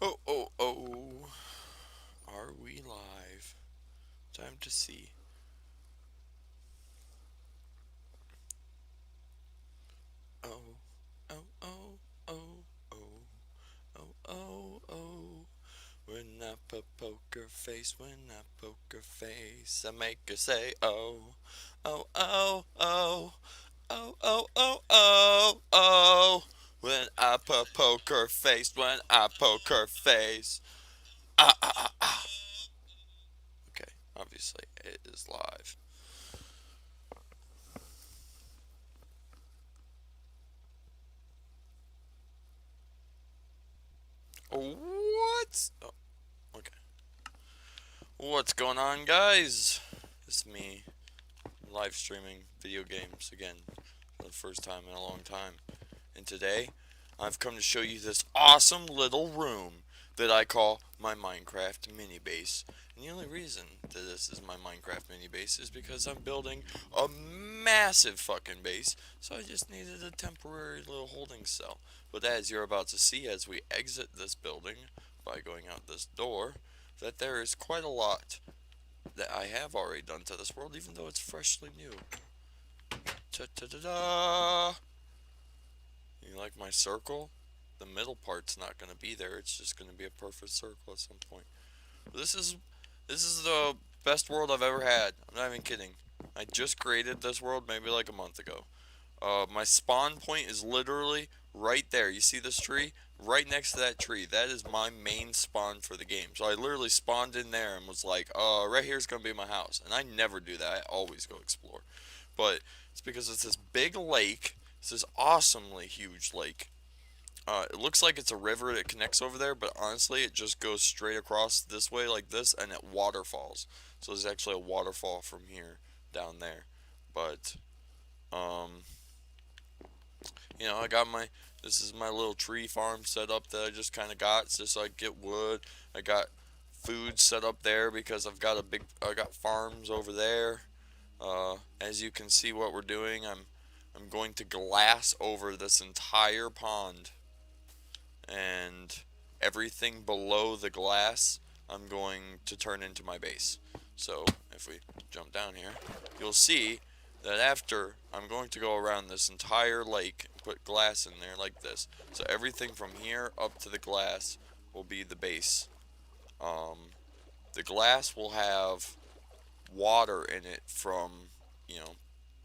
Oh, oh, oh. Are we live? Time to see. Oh, oh, oh, oh, oh, oh, oh, oh. When I put poker face, when I poker face, I make her say, oh, oh, oh, oh, oh, oh, oh, oh, oh. When I put poker face, when I poker face. Ah, ah, ah, ah. Okay, obviously it is live. What? Oh, okay. What's going on, guys? It's me, live streaming video games again for the first time in a long time. And today, I've come to show you this awesome little room that I call my Minecraft mini base. And the only reason that this is my Minecraft mini base is because I'm building a massive fucking base, so I just needed a temporary little holding cell. But as you're about to see as we exit this building by going out this door, that there is quite a lot that I have already done to this world, even though it's freshly new. Ta ta da da! You like my circle? The middle part's not gonna be there. It's just gonna be a perfect circle at some point. This is this is the best world I've ever had. I'm not even kidding. I just created this world maybe like a month ago. My spawn point is literally right there. You see this tree? Right next to that tree. That is my main spawn for the game. So I literally spawned in there and was like, right here's gonna be my house. And I never do that. I always go explore. But it's because it's this big lake. It's this awesomely huge lake. It looks like it's a river that connects over there, but honestly, it just goes straight across this way like this, and it waterfalls. So there's actually a waterfall from here down there. But um, I got this is my little tree farm set up that I just kind of got. It's just so I get wood. I got food set up there because I got farms over there. As you can see what we're doing, I'm going to glass over this entire pond, and everything below the glass I'm going to turn into my base. So if we jump down here, you'll see that after I'm going to go around this entire lake and put glass in there like this. So everything from here up to the glass will be the base. Um, the glass will have water in it you know,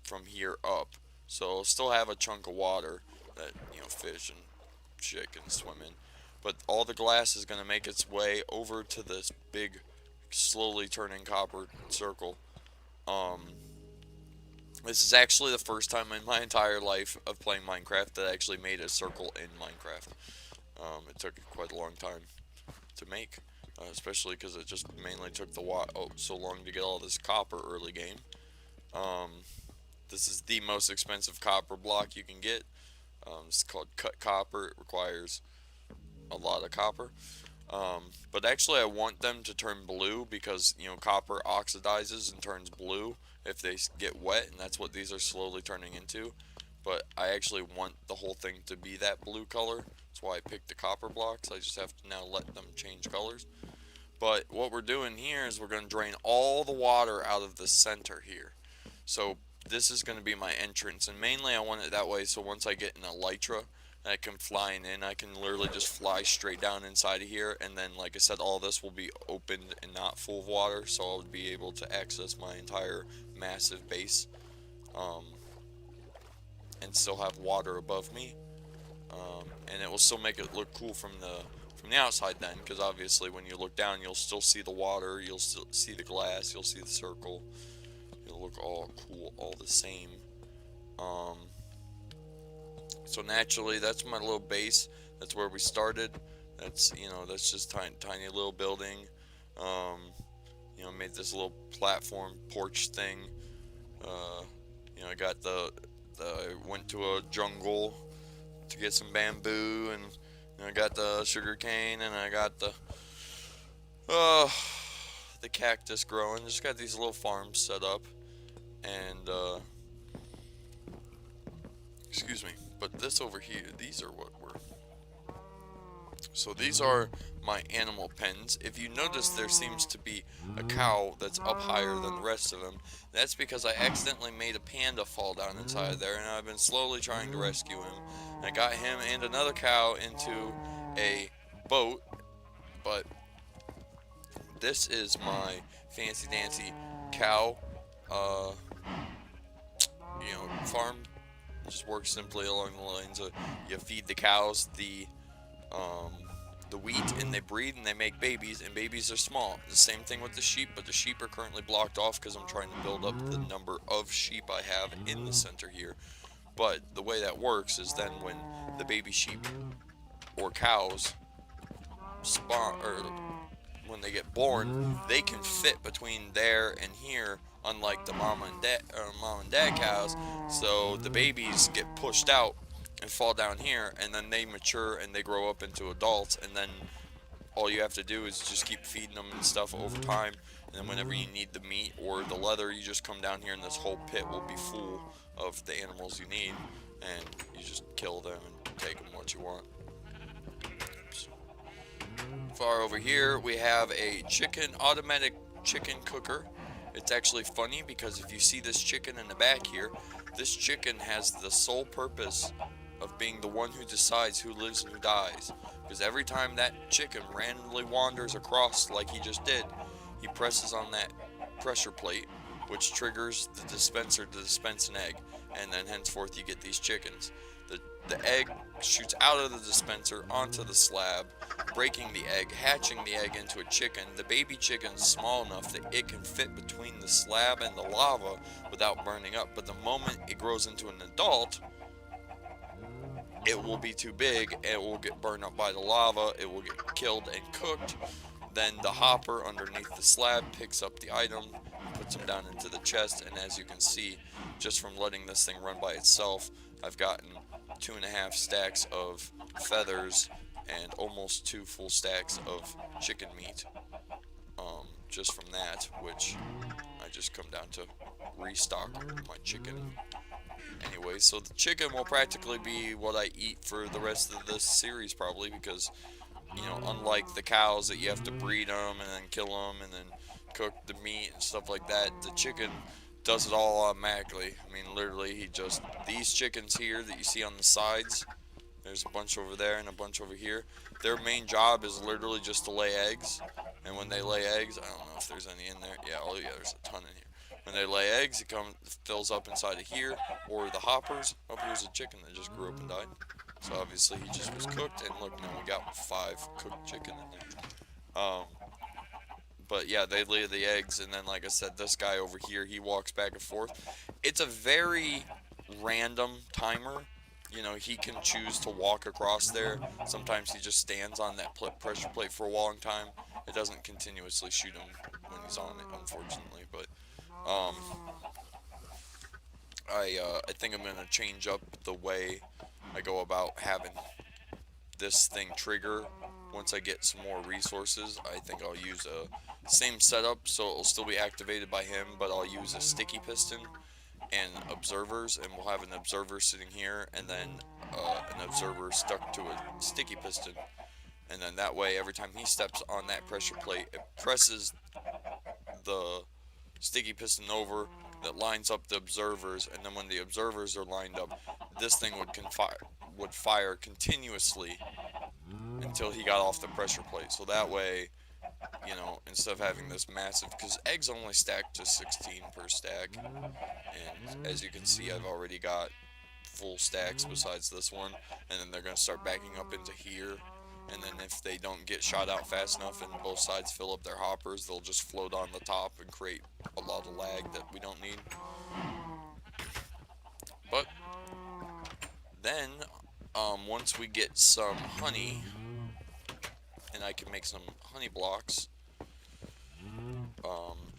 from here up. So it'll still have a chunk of water that, fish and shit can swim in. But all the glass is going to make its way over to this big, slowly turning copper circle. Um, this is actually the first time in my entire life of playing Minecraft that I actually made a circle in Minecraft. It took quite a long time to make, especially because it just mainly took so long to get all this copper early game. Um, this is the most expensive copper block you can get. It's called cut copper. It requires a lot of copper. But actually, I want them to turn blue because copper oxidizes and turns blue if they get wet, and that's what these are slowly turning into. But I actually want the whole thing to be that blue color. That's why I picked the copper blocks. I just have to now let them change colors. But what we're doing here is we're going to drain all the water out of the center here. So this is going to be my entrance, and mainly I want it that way so once I get an elytra I can fly in, I can literally just fly straight down inside of here, and then like I said, all this will be opened and not full of water, so I'll be able to access my entire massive base, um, and still have water above me, and it will still make it look cool from the outside then, because obviously when you look down you'll still see the water, you'll still see the glass, you'll see the circle, it'll look all cool all the same. um, So naturally, that's my little base. That's where we started. That's just tiny little building. Um, made this little platform porch thing. I got I went to a jungle to get some bamboo, and I got the sugar cane, and I got uh, the cactus growing. Just got these little farms set up, and excuse me. But this over here, these are what we're So these are my animal pens. If you notice, there seems to be a cow that's up higher than the rest of them. That's because I accidentally made a panda fall down inside there, and I've been slowly trying to rescue him. I got him and another cow into a boat, but this is my fancy dancy cow, uh, farm. It just works simply along the lines of you feed the cows um, the wheat, and they breed and they make babies, and babies are small. The same thing with the sheep, but the sheep are currently blocked off because I'm trying to build up the number of sheep I have in the center here. But the way that works is then when the baby sheep or cows spawn, or when they get born, they can fit between there and here, unlike the mom and dad cows. So the babies get pushed out and fall down here, and then they mature and they grow up into adults, and then all you have to do is just keep feeding them and stuff over time, and then whenever you need the meat or the leather, you just come down here and this whole pit will be full of the animals you need, and you just kill them and take them what you want. Oops. Far over here we have a automatic chicken cooker. It's actually funny because if you see this chicken in the back here, this chicken has the sole purpose of being the one who decides who lives and who dies. Because every time that chicken randomly wanders across like he just did, he presses on that pressure plate, which triggers the dispenser to dispense an egg, and then henceforth you get these chickens. The egg shoots out of the dispenser onto the slab, breaking the egg, hatching the egg into a chicken. The baby chicken's small enough that it can fit between the slab and the lava without burning up, but the moment it grows into an adult, it will be too big, it will get burned up by the lava, it will get killed and cooked. Then the hopper underneath the slab picks up the item, puts them down into the chest, and as you can see, just from letting this thing run by itself, I've gotten 2.5 stacks of feathers and almost 2 full stacks of chicken meat. Just from that, which I just come down to restock my chicken. Anyway, so the chicken will practically be what I eat for the rest of this series probably, because unlike the cows that you have to breed them and then kill them and then cook the meat and stuff like that, the chicken does it all automatically. I mean, literally, these chickens here that you see on the sides, there's a bunch over there and a bunch over here, their main job is literally just to lay eggs, and when they lay eggs, I don't know if there's any in there, yeah, there's a ton in here. When they lay eggs, it fills up inside of here, or the hoppers. Oh, here's a chicken that just grew up and died. So obviously he just was cooked, and look, now we got 5 cooked chicken in there. But yeah, they lay the eggs, and then like I said, this guy over here, he walks back and forth. It's a very random timer. He can choose to walk across there. Sometimes he just stands on that pressure plate for a long time. It doesn't continuously shoot him when he's on it, unfortunately. But I think I'm gonna change up the way I go about having this thing trigger. Once I get some more resources, I think I'll use a same setup, so it'll still be activated by him, but I'll use a sticky piston and observers, and we'll have an observer sitting here, and then an observer stuck to a sticky piston, and then that way every time he steps on that pressure plate, it presses the sticky piston over, that lines up the observers, and then when the observers are lined up, this thing would fire continuously until he got off the pressure plate. So that way, instead of having this massive, because eggs only stack to 16 per stack, and as you can see, I've already got full stacks besides this one, and then they're going to start backing up into here, and then if they don't get shot out fast enough and both sides fill up their hoppers, they'll just float on the top and create a lot of lag that we don't need. But then once we get some honey, and I can make some honey blocks,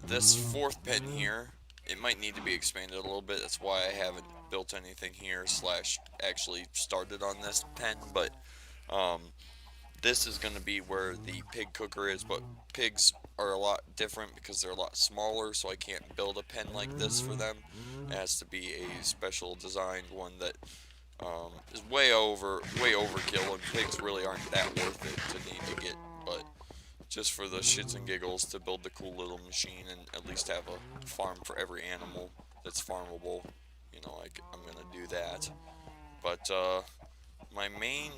this 4th pen here, it might need to be expanded a little bit. That's why I haven't built anything here / actually started on this pen. But this is going to be where the pig cooker is, but pigs are a lot different because they're a lot smaller, so I can't build a pen like this for them. It has to be a special designed one that is way overkill, and pigs really aren't that worth it to need to get, but just for the shits and giggles to build the cool little machine and at least have a farm for every animal that's farmable, you know, I'm gonna do that. But my main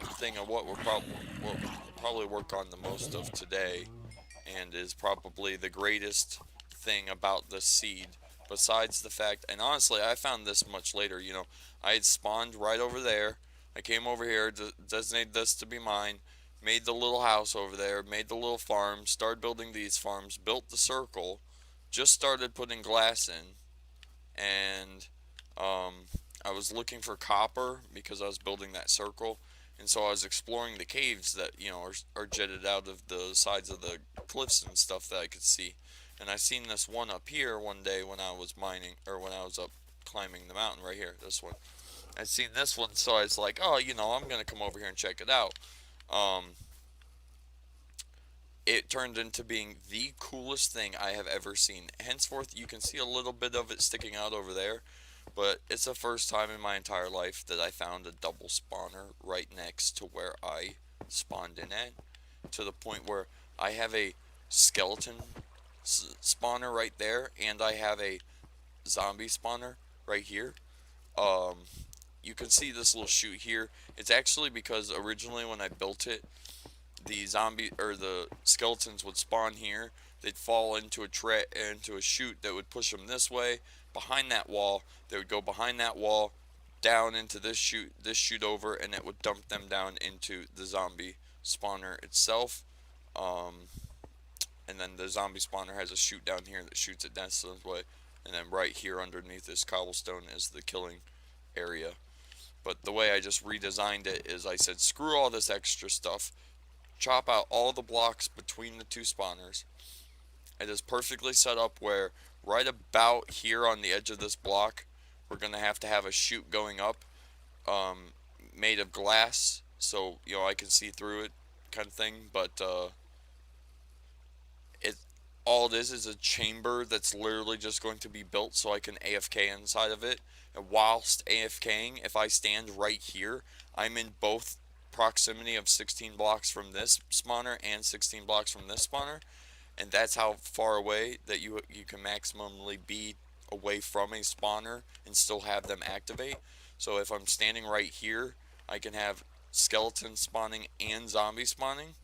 thing of what we'll probably work on the most of today, and is probably the greatest thing about the seed, besides the fact, and honestly, I found this much later, you know, I had spawned right over there. I came over here, designated this to be mine, made the little house over there, made the little farm, started building these farms, built the circle, just started putting glass in, and I was looking for copper because I was building that circle, and so I was exploring the caves that, you know, are jetted out of the sides of the cliffs and stuff that I could see. And I seen this one up here one day when I was mining, or when I was up climbing the mountain right here. This one, I seen this one, so I was like, oh, you know, I'm gonna come over here and check it out. Um, it turned into being the coolest thing I have ever seen. Henceforth, you can see a little bit of it sticking out over there, but it's the first time in my entire life that I found a double spawner right next to where I spawned in at, to the point where I have a skeleton spawner right there, and I have a zombie spawner right here. Um, you can see this little chute here. It's actually because originally when I built it, the zombie or the skeletons would spawn here. They'd fall into a chute that would push them this way. Behind that wall, they would go behind that wall, down into this chute over, and it would dump them down into the zombie spawner itself. Um, and then the zombie spawner has a chute down here that shoots it this way. And then right here underneath this cobblestone is the killing area. But the way I just redesigned it is I said, screw all this extra stuff, chop out all the blocks between the two spawners. It is perfectly set up where right about here on the edge of this block, we're going to have a chute going up, um, made of glass, so, you know, I can see through it, kind of thing. But it all it is a chamber that's literally just going to be built so I can AFK inside of it. And whilst AFKing, if I stand right here, I'm in both proximity of 16 blocks from this spawner and 16 blocks from this spawner, and that's how far away that you can maximally be away from a spawner and still have them activate. So if I'm standing right here, I can have skeleton spawning and zombie spawning,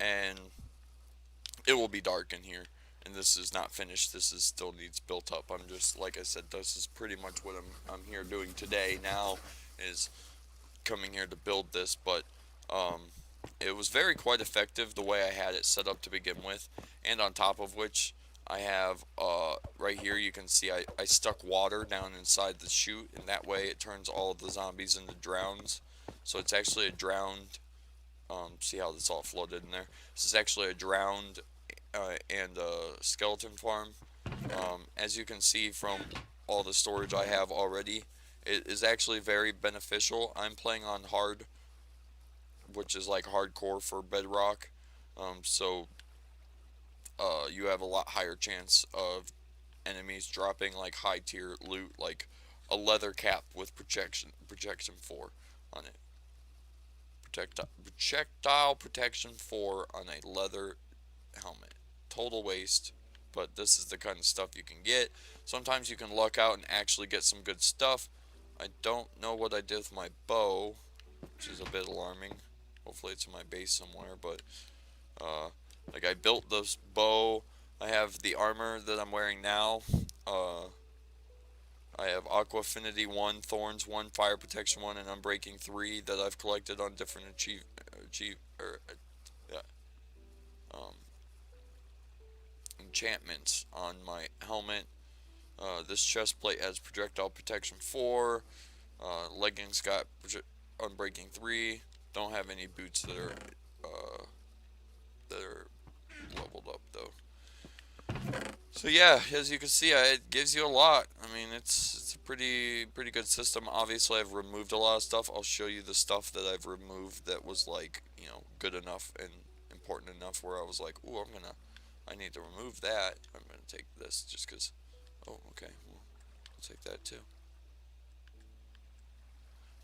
and it will be dark in here. And this is not finished. This is still needs built up. I'm just, like I said, this is pretty much what I'm here doing today now, is coming here to build this. But it was quite effective the way I had it set up to begin with. And on top of which, I have right here, you can see I stuck water down inside the chute, and that way it turns all of the zombies into drowns. So it's actually a drowned, see how this all flooded in there? This is actually a drowned and skeleton farm. As you can see from all the storage I have already, it is actually very beneficial. I'm playing on hard, which is like hardcore for Bedrock, so you have a lot higher chance of enemies dropping like high tier loot, like a leather cap with protection 4 on it. Projectile protection 4 on a leather helmet. Total waste, but this is the kind of stuff you can get. Sometimes you can luck out and actually get some good stuff. I don't know what I did with my bow, which is a bit alarming. Hopefully it's in my base somewhere, but like I built this bow. I have the armor that I'm wearing now. I have Aqua Affinity 1, Thorns 1, Fire Protection 1, and Unbreaking 3 that I've collected on different yeah, um, enchantments on my helmet. This chest plate has Projectile Protection 4. Leggings got Unbreaking 3. Don't have any boots that are leveled up though. So yeah, as you can see, it gives you a lot. I mean, it's a pretty good system. Obviously, I've removed a lot of stuff. I'll show you the stuff that I've removed that was like, you know, good enough and important enough where I was like, ooh, I need to remove that. I'm gonna take this just because. Oh, okay. Well, I'll take that too.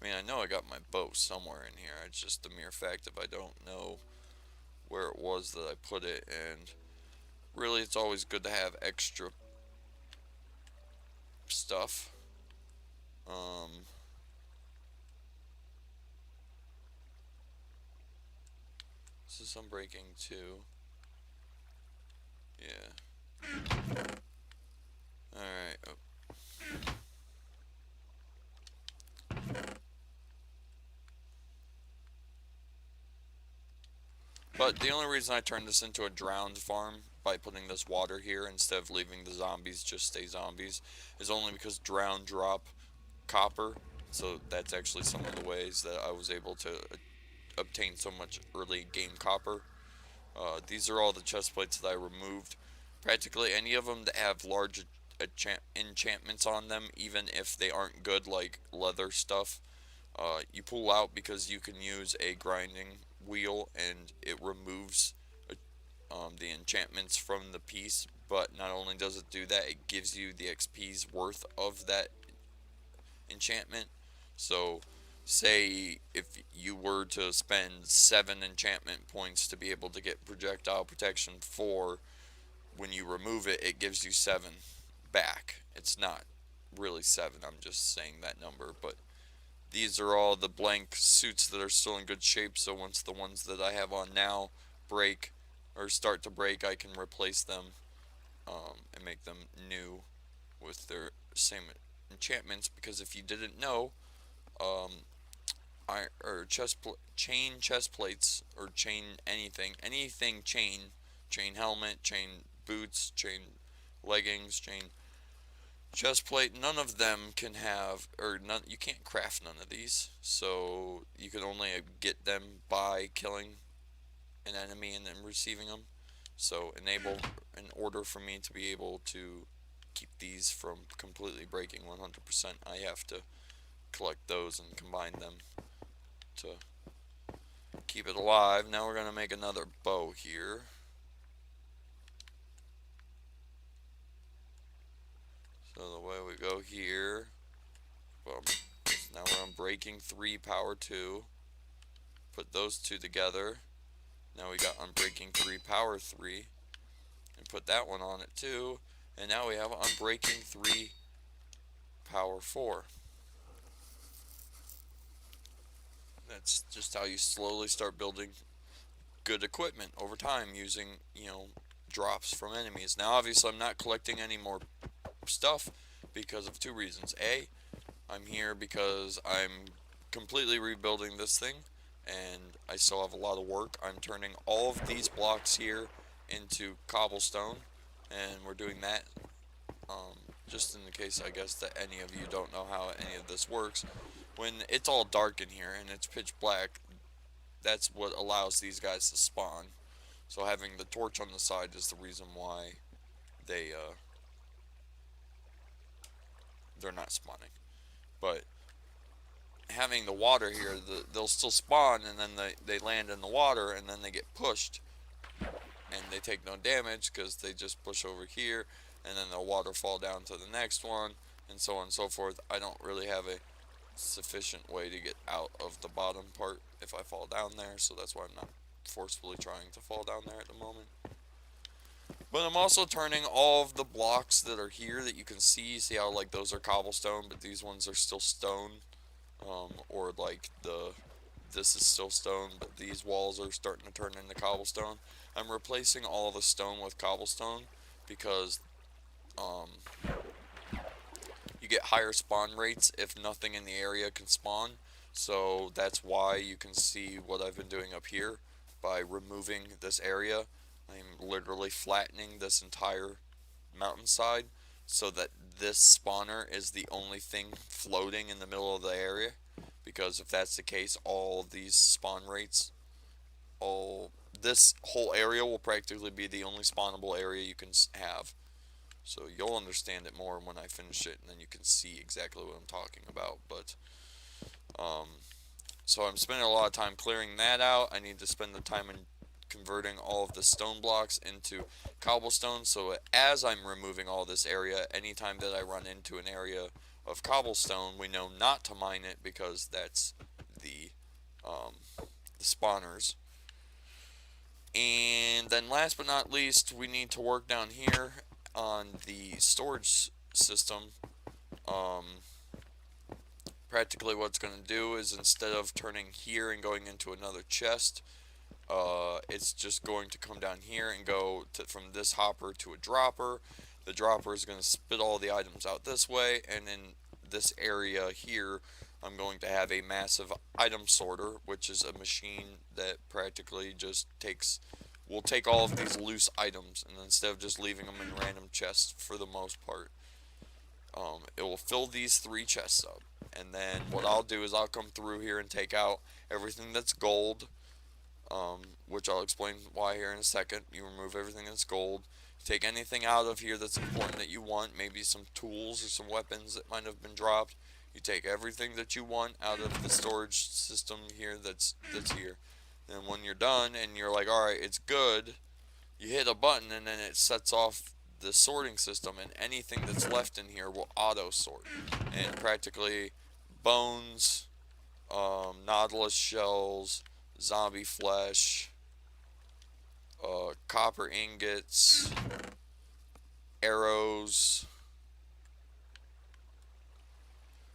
I mean, I know I got my bow somewhere in here. It's just the mere fact if I don't know where it was that I put it, and really it's always good to have extra stuff. Um, this is some breaking too. Yeah. Alright. Oh. But the only reason I turned this into a drowned farm by putting this water here instead of leaving the zombies just stay zombies is only because drown drop copper. So that's actually some of the ways that I was able to obtain so much early game copper. These are all the chest plates that I removed. Practically any of them that have large enchantments on them, even if they aren't good, like leather stuff, you pull out because you can use a grinding wheel and it removes the enchantments from the piece. But not only does it do that, it gives you the XP's worth of that enchantment. So, say if you were to spend 7 enchantment points to be able to get projectile protection 4, when you remove it, it gives you 7 back. It's not really 7, I'm just saying that number, but these are all the blank suits that are still in good shape, so once the ones that I have on now break or start to break, I can replace them and make them new with their same enchantments. Because if you didn't know, um, chain chest plates or chain anything chain helmet, chain boots, chain leggings, chain chest plate, none of them can have, or none, you can't craft none of these, so you can only get them by killing an enemy and then receiving them. So in order for me to be able to keep these from completely breaking 100%, I have to collect those and combine them to keep it alive. Now we're going to make another bow here. So the way we go here, well, now we're on breaking 3, power 2. Put those two together. Now we got unbreaking 3, power 3. And put that one on it too. And now we have unbreaking 3, power 4. That's just how you slowly start building good equipment over time using, drops from enemies. Now obviously I'm not collecting any more stuff because of 2 reasons. A, I'm here because I'm completely rebuilding this thing and I still have a lot of work. I'm turning all of these blocks here into cobblestone, and we're doing that just in the case, I guess, that any of you don't know how any of this works. When it's all dark in here and it's pitch black, that's what allows these guys to spawn. So having the torch on the side is the reason why they're not spawning. But having the water here, they'll still spawn, and then they land in the water, and then they get pushed, and they take no damage because they just push over here, and then the water fall down to the next one, and so on and so forth. I don't really have a sufficient way to get out of the bottom part if I fall down there, so that's why I'm not forcefully trying to fall down there at the moment. But I'm also turning all of the blocks that are here that you can see how like those are cobblestone, but these ones are still stone, or like this is still stone, but these walls are starting to turn into cobblestone. I'm replacing all the stone with cobblestone because you get higher spawn rates if nothing in the area can spawn. So that's why you can see what I've been doing up here by removing this area. I'm literally flattening this entire mountainside so that this spawner is the only thing floating in the middle of the area. Because if that's the case, all of these spawn rates, this whole area will practically be the only spawnable area you can have. So you'll understand it more when I finish it, and then you can see exactly what I'm talking about. But so I'm spending a lot of time clearing that out. I need to spend the time in converting all of the stone blocks into cobblestone, so as I'm removing all this area, anytime that I run into an area of cobblestone, we know not to mine it because that's the, um, the spawners. And then last but not least, we need to work down here on the storage system. Practically what it's going to do is, instead of turning here and going into another chest, it's just going to come down here and go from this hopper to a dropper. The dropper is going to spit all the items out this way, and in this area here I'm going to have a massive item sorter, which is a machine that practically just will take all of these loose items, and instead of just leaving them in random chests for the most part, it will fill these 3 chests up. And then what I'll do is I'll come through here and take out everything that's gold, which I'll explain why here in a second. You remove everything that's gold. Take anything out of here that's important that you want, maybe some tools or some weapons that might have been dropped. You take everything that you want out of the storage system here that's here. And when you're done and you're like, alright, it's good, you hit a button and then it sets off the sorting system, and anything that's left in here will auto sort. And practically bones, nautilus shells, zombie flesh, copper ingots, arrows,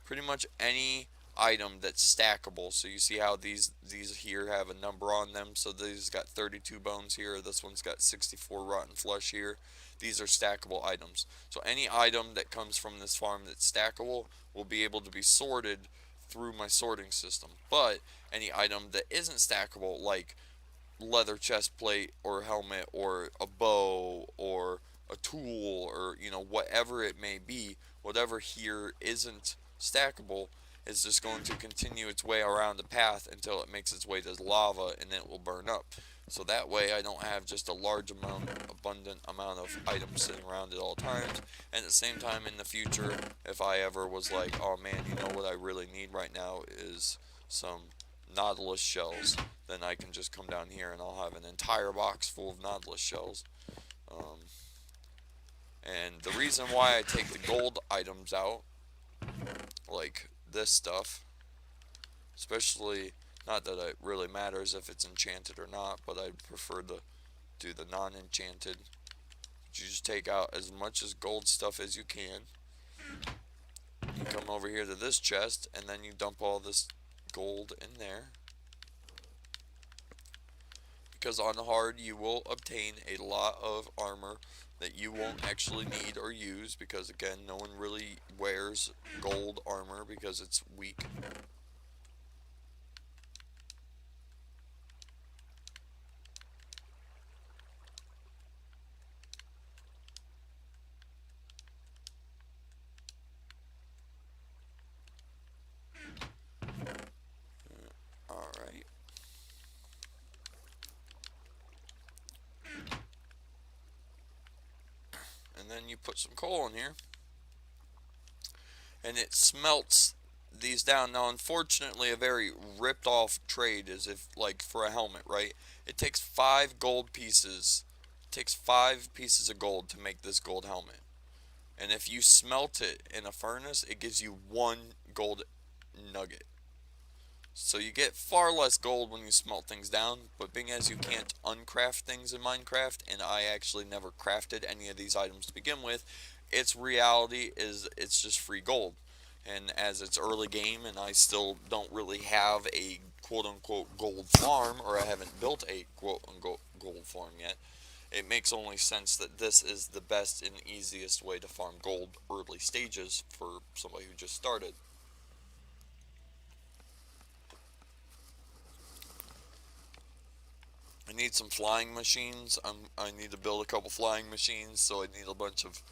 pretty much any item that's stackable. So you see how these here have a number on them. So these got 32 bones here. This one's got 64 rotten flesh here. These are stackable items. So any item that comes from this farm that's stackable will be able to be sorted through my sorting system. But any item that isn't stackable, like leather chest plate or helmet or a bow or a tool, or whatever it may be, whatever here isn't stackable is just going to continue its way around the path until it makes its way to lava, and then it will burn up. So that way I don't have just a abundant amount of items sitting around at all times. And at the same time, in the future, if I ever was like, oh man, you know what I really need right now is some nautilus shells, then I can just come down here and I'll have an entire box full of nautilus shells. And the reason why I take the gold items out, like this stuff, especially, not that it really matters if it's enchanted or not, but I prefer to do the non-enchanted. You just take out as much as gold stuff as you can. You come over here to this chest, and then you dump all this gold in there. Because on hard you will obtain a lot of armor that you won't actually need or use, because again, no one really wears gold armor because it's weak. Alright. And then you put some coal in here, and it smelts these down. Now unfortunately, a very ripped off trade is, if like for a helmet, right, it takes 5 gold pieces. It takes 5 pieces of gold to make this gold helmet, and if you smelt it in a furnace, it gives you 1 gold nugget. So you get far less gold when you smelt things down, but being as you can't uncraft things in Minecraft, and I actually never crafted any of these items to begin with, its reality is it's just free gold. And as it's early game and I still don't really have a quote-unquote gold farm, or I haven't built a quote-unquote gold farm yet, it makes only sense that this is the best and easiest way to farm gold early stages for somebody who just started. I need some flying machines. I need to build a couple flying machines, so I need a bunch of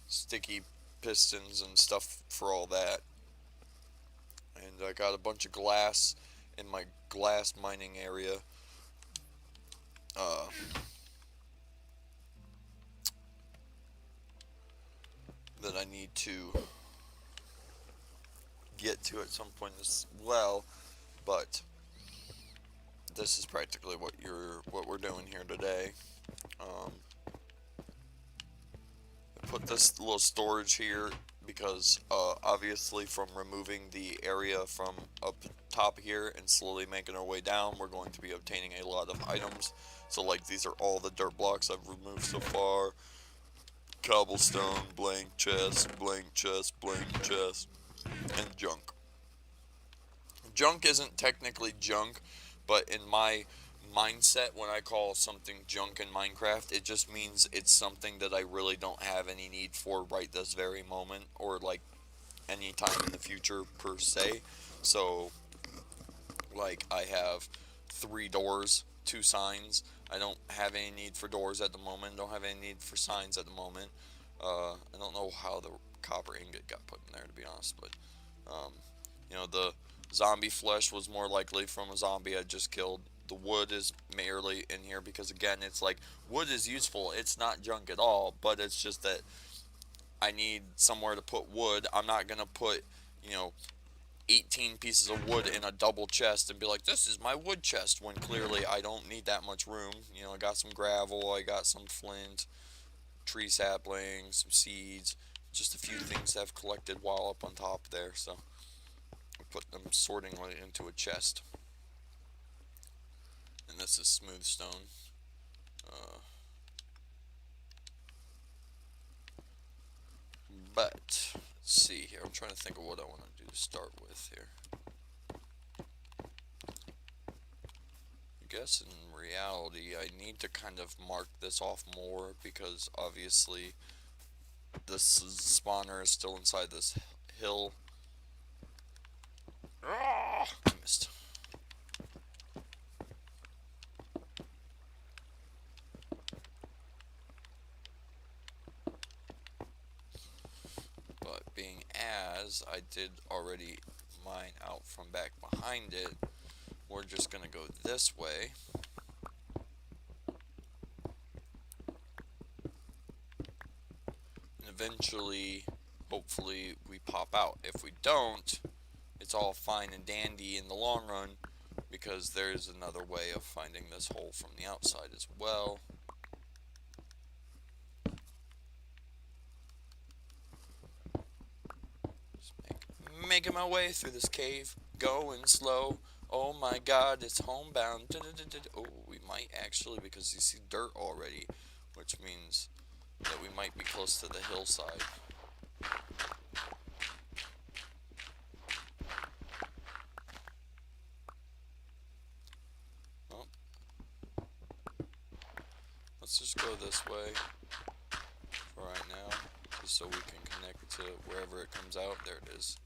sticky pistons and stuff for all that. And I got a bunch of glass in my glass mining area. That I need to get to at some point as well, but this is practically what we're doing here today. put this little storage here because obviously from removing the area from up top here and slowly making our way down, we're going to be obtaining a lot of items. So like these are all the dirt blocks I've removed so far. Cobblestone, blank chest, blank chest, blank chest, and junk. Junk isn't technically junk, but in my mindset, when I call something junk in Minecraft, it just means it's something that I really don't have any need for right this very moment, or like any time in the future per se. So, like, I have 3 doors, 2 signs. I don't have any need for doors at the moment. Don't have any need for signs at the moment. I don't know how the copper ingot got put in there, to be honest, but you know, the zombie flesh was more likely from a zombie I just killed. The wood is merely in here because, again, it's like, wood is useful. It's not junk at all, but it's just that I need somewhere to put wood. I'm not going to put, you know, 18 pieces of wood in a double chest and be like, this is my wood chest, when clearly I don't need that much room. You know, I got some gravel, I got some flint, tree saplings, some seeds, just a few things I've collected while up on top there, so I put them sortingly into a chest. And this is smooth stone. But let's see here. I'm trying to think of what I want to do to start with here. I guess in reality, I need to kind of mark this off more because obviously this spawner is still inside this hill. I missed. But being as I did already mine out from back behind it, we're just gonna go this way. And eventually, hopefully, we pop out. If we don't, it's all fine and dandy in the long run, because there's another way of finding this hole from the outside as well. Just making my way through this cave, going slow. Oh my god, it's homebound. Oh, we might actually, because you see dirt already, which means that we might be close to the hillside. Well, let's just go this way for right now, just so we can connect to wherever it comes out. There it is.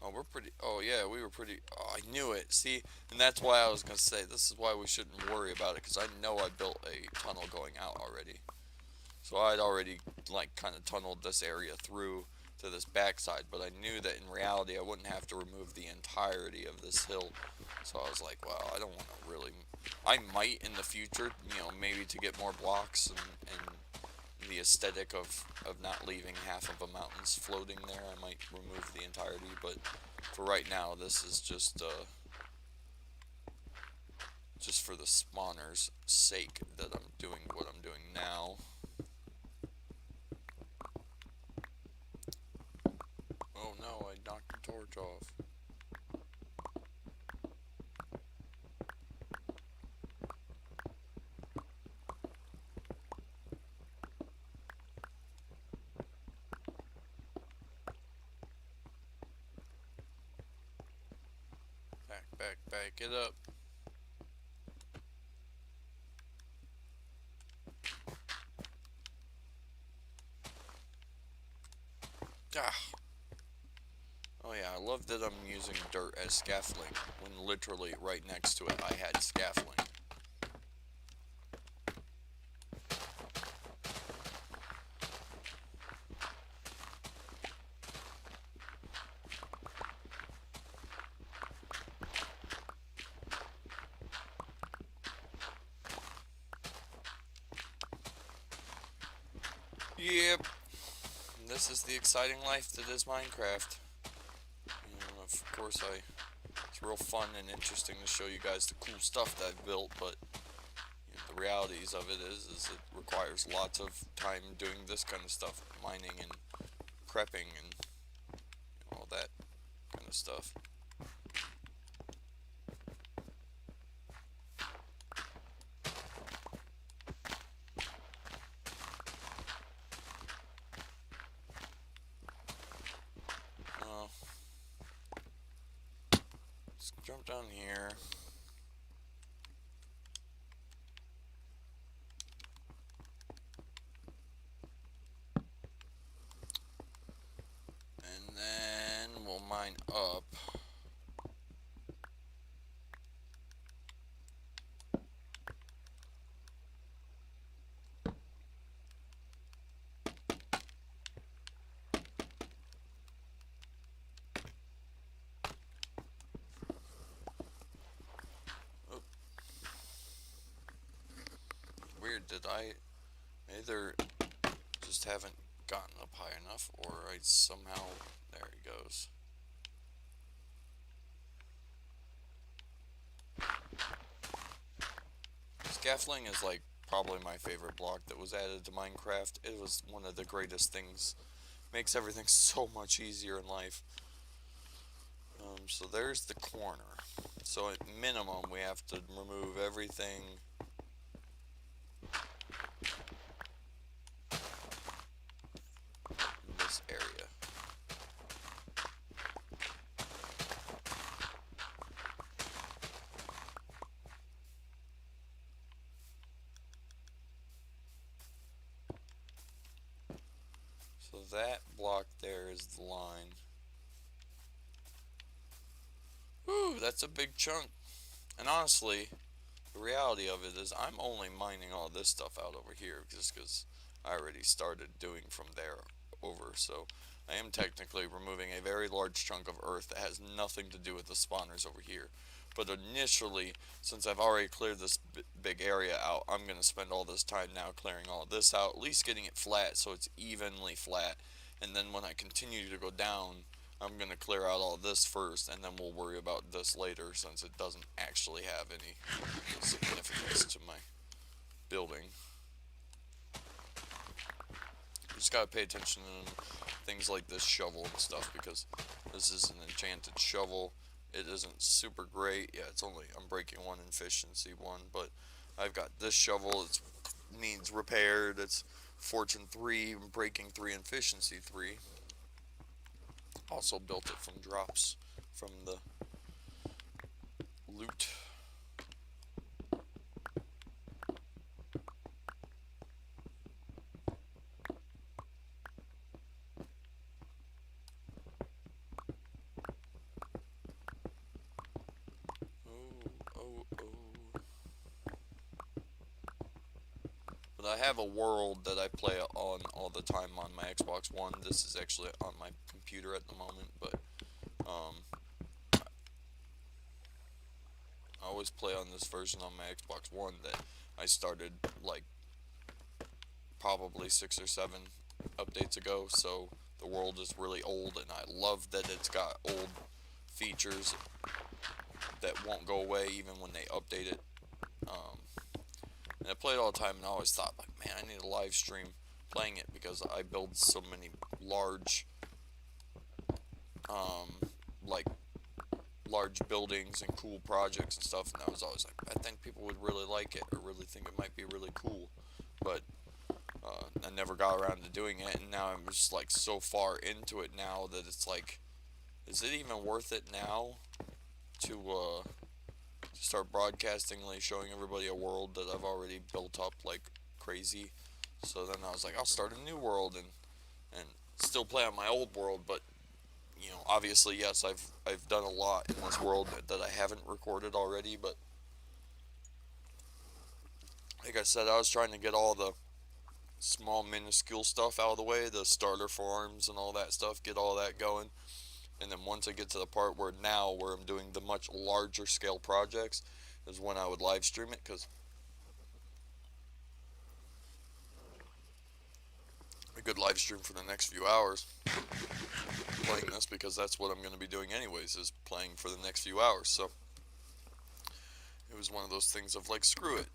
Oh, we're pretty. Oh, yeah, we were pretty. Oh, I knew it. See, and that's why I was gonna say this is why we shouldn't worry about it, because I know I built a tunnel going out already. So I'd already like kind of tunneled this area through to this backside, but I knew that in reality I wouldn't have to remove the entirety of this hill. So I was like, well, I don't want to really. I might in the future, you know, maybe to get more blocks and the aesthetic of not leaving half of a mountain's floating there, I might remove the entirety, but for right now this is just for the spawner's sake that I'm doing what I'm doing now. Oh no, I knocked the torch off. Back it up. Ah. Oh yeah, I love that I'm using dirt as scaffolding, when literally right next to it I had scaffolding. Yep, this is the exciting life that is Minecraft. You know, of course, it's real fun and interesting to show you guys the cool stuff that I've built, but you know, the realities of it is it requires lots of time doing this kind of stuff, mining and prepping and all that kind of stuff. Let's jump down here. And then we'll mine up. Weird, did I either just haven't gotten up high enough, or I somehow, there he goes. Scaffolding is like probably my favorite block that was added to Minecraft. It was one of the greatest things. Makes everything so much easier in life. So there's the corner. So at minimum we have to remove everything in this area. So that block there is the line. Whew, that's a big chunk. And honestly, the reality of it is I'm only mining all this stuff out over here just because I already started doing from there over. So I am technically removing a very large chunk of earth that has nothing to do with the spawners over here. But initially, since I've already cleared this big area out, I'm going to spend all this time now clearing all this out, at least getting it flat so it's evenly flat. And then when I continue to go down, I'm going to clear out all this first, and then we'll worry about this later since it doesn't actually have any significance to my building. You just got to pay attention to things like this shovel and stuff, because this is an enchanted shovel. It isn't super great. Yeah, it's only, I'm breaking 1 efficiency 1, but I've got this shovel. It needs repaired. It's fortune 3, I'm breaking 3, efficiency 3. Also built it from drops from the loot. But I have a world that I play on all the time on my Xbox One. This is actually on my computer at the moment, but I always play on this version on my Xbox One that I started like probably 6 or 7 updates ago, so the world is really old, and I love that it's got old features that won't go away even when they update it. And I play it all the time, and I always thought, like, man, I need a live stream playing it because I build so many large large buildings and cool projects and stuff, and I was always like, I think people would really like it, or really think it might be really cool, but I never got around to doing it, and now I'm just like so far into it now that it's like, is it even worth it now to start broadcasting, like showing everybody a world that I've already built up like crazy? So then I was like, I'll start a new world and still play on my old world, but you know, obviously, yes, I've done a lot in this world that I haven't recorded already, but like I said, I was trying to get all the small minuscule stuff out of the way, the starter farms and all that stuff, get all that going, and then once I get to the part where I'm doing the much larger scale projects is when I would live stream it, because a good live stream for the next few hours playing this, because that's what I'm going to be doing anyways, is playing for the next few hours. So it was one of those things of like, screw it,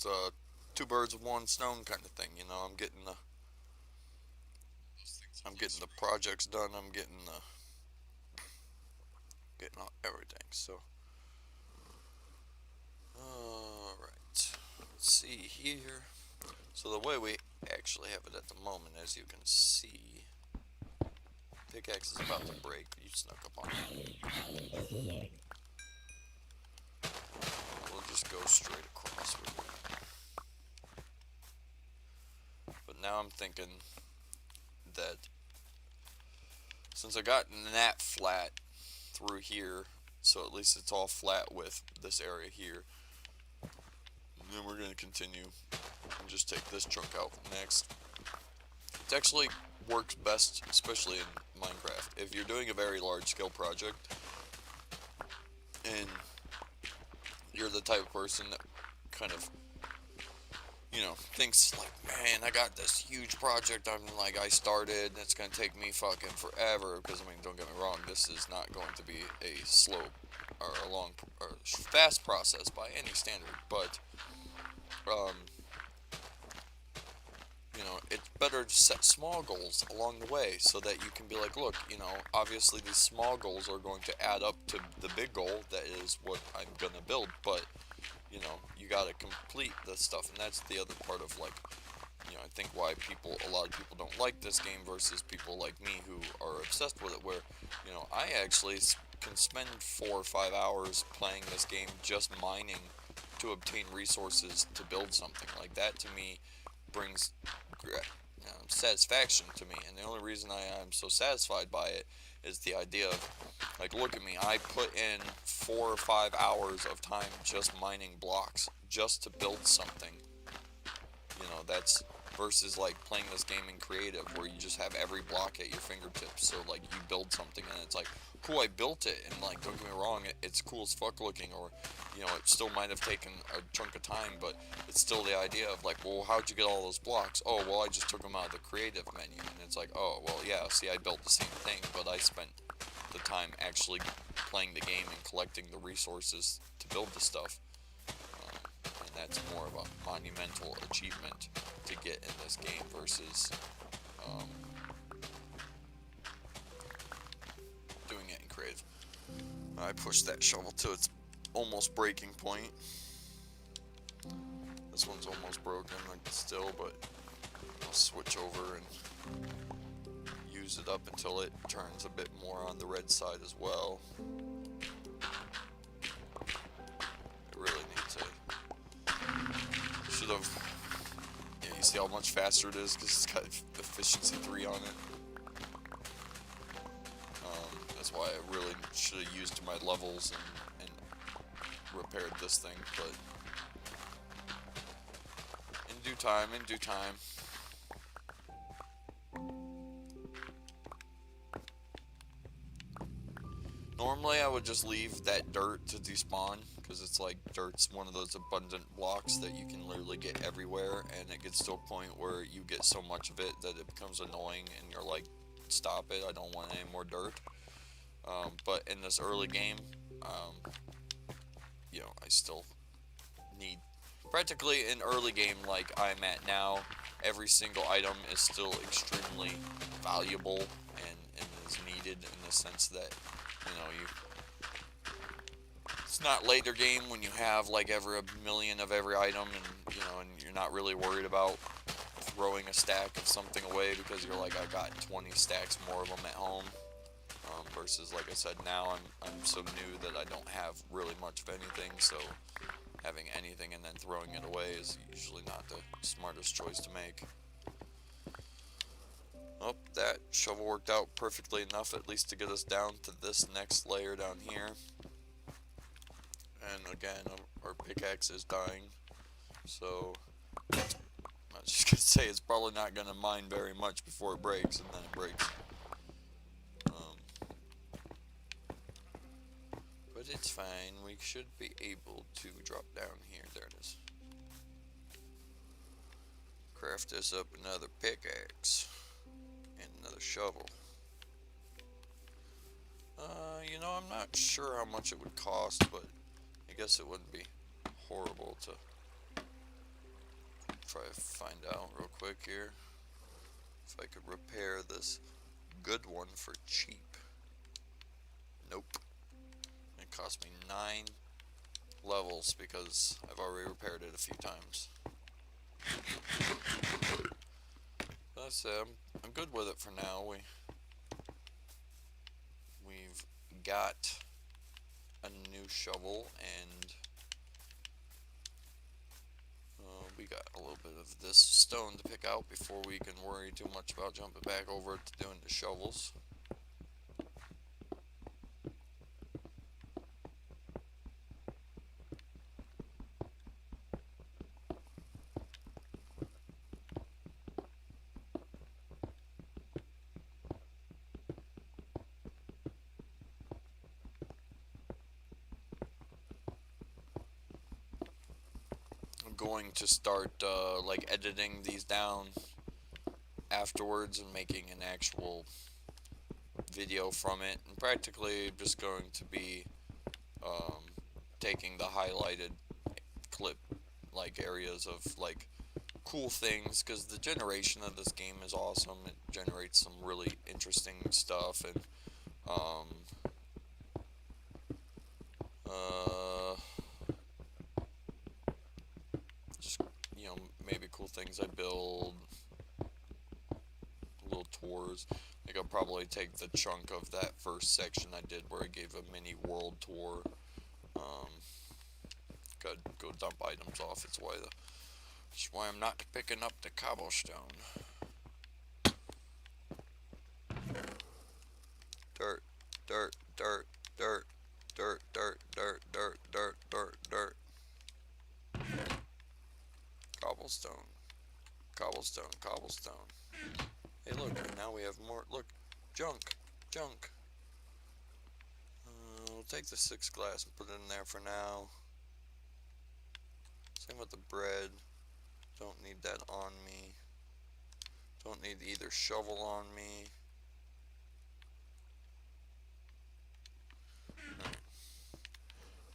It's a two birds with one stone kind of thing, you know. I'm getting the projects done. I'm getting everything. So, all right. Let's see here. So the way we actually have it at the moment, as you can see, pickaxe is about to break. You snuck up on me. We'll just go straight across with it. But now I'm thinking that since I got wnat flat through here, so at least it's all flat with this area here, and then we're going to continue and just take this chunk out next. It actually works best, especially in Minecraft, if you're doing a very large scale project and you're the type of person that kind of, you know, thinks like, man, I got this huge project I started, and it's gonna take me fucking forever. Because I mean, don't get me wrong, this is not going to be a slow or a long or fast process by any standard. But you know, it's better to set small goals along the way so that you can be like, look, you know, obviously these small goals are going to add up to the big goal that is what I'm gonna build, but you know, you gotta complete this stuff. And that's the other part of, like, you know, I think why a lot of people don't like this game versus people like me who are obsessed with it, where, you know, I actually can spend 4 or 5 hours playing this game just mining to obtain resources to build something. Like, that to me brings satisfaction to me, and the only reason I am so satisfied by it is the idea of, like, look at me, I put in 4 or 5 hours of time just mining blocks just to build something. You know, that's versus like playing this game in creative where you just have every block at your fingertips. So like you build something and it's like, cool, I built it, and like, don't get me wrong, it's cool as fuck looking, or you know, it still might have taken a chunk of time, but it's still the idea of like, well, how'd you get all those blocks? Oh, well, I just took them out of the creative menu. And it's like, oh, well, yeah, see, I built the same thing, but I spent the time actually playing the game and collecting the resources to build the stuff. And that's more of a monumental achievement to get in this game versus doing it in creative. I pushed that shovel to its almost breaking point. This one's almost broken, like, still, but I'll switch over and use it up until it turns a bit more on the red side as well. I really need to. Should have. Yeah, you see how much faster it is because it's got efficiency 3 on it. That's why I really should have used my levels and repaired this thing, but in due time, Normally I would just leave that dirt to despawn, because it's like dirt's one of those abundant blocks that you can literally get everywhere, and it gets to a point where you get so much of it that it becomes annoying and you're like, stop it, I don't want any more dirt. But in this early game, you know, I still need, practically in early game like I'm at now, every single item is still extremely valuable and is needed in the sense that, you know, it's not later game when you have like every a million of every item, and you know, and you're not really worried about throwing a stack of something away because you're like, I got 20 stacks more of them at home. Versus, like I said, now I'm so new that I don't have really much of anything, so having anything and then throwing it away is usually not the smartest choice to make. Oh, that shovel worked out perfectly enough, at least to get us down to this next layer down here. And again, our pickaxe is dying, so I was just gonna say it's probably not gonna mine very much before it breaks, and then it breaks. But it's fine, we should be able to drop down here. There it is. Craft this up another pickaxe and another shovel. You know, I'm not sure how much it would cost, but I guess it wouldn't be horrible to try to find out real quick here if I could repair this good one for cheap. Nope. It cost me 9 levels because I've already repaired it a few times. That's it. I'm good with it for now. We've got a new shovel, and we got a little bit of this stone to pick out before we can worry too much about jumping back over to doing the shovels. I'm going to start like editing these down afterwards and making an actual video from it, and practically just going to be um, taking the highlighted clip like areas of like cool things, because the generation of this game is awesome. It generates some really interesting stuff, and um, uh, just, you know, maybe cool things I build, little tours. I think I'll probably take the chunk of that first section I did where I gave a mini world tour. Gotta go dump items off. It's why I'm not picking up the cobblestone. Dirt, dirt, dirt, dirt, dirt, dirt, dirt, dirt, dirt, dirt, dirt. Cobblestone, cobblestone, cobblestone. Hey, look, now we have more. Look, junk, junk. We'll take the 6 glass and put it in there for now. Same with the bread. Don't need that on me. Don't need either shovel on me. Right.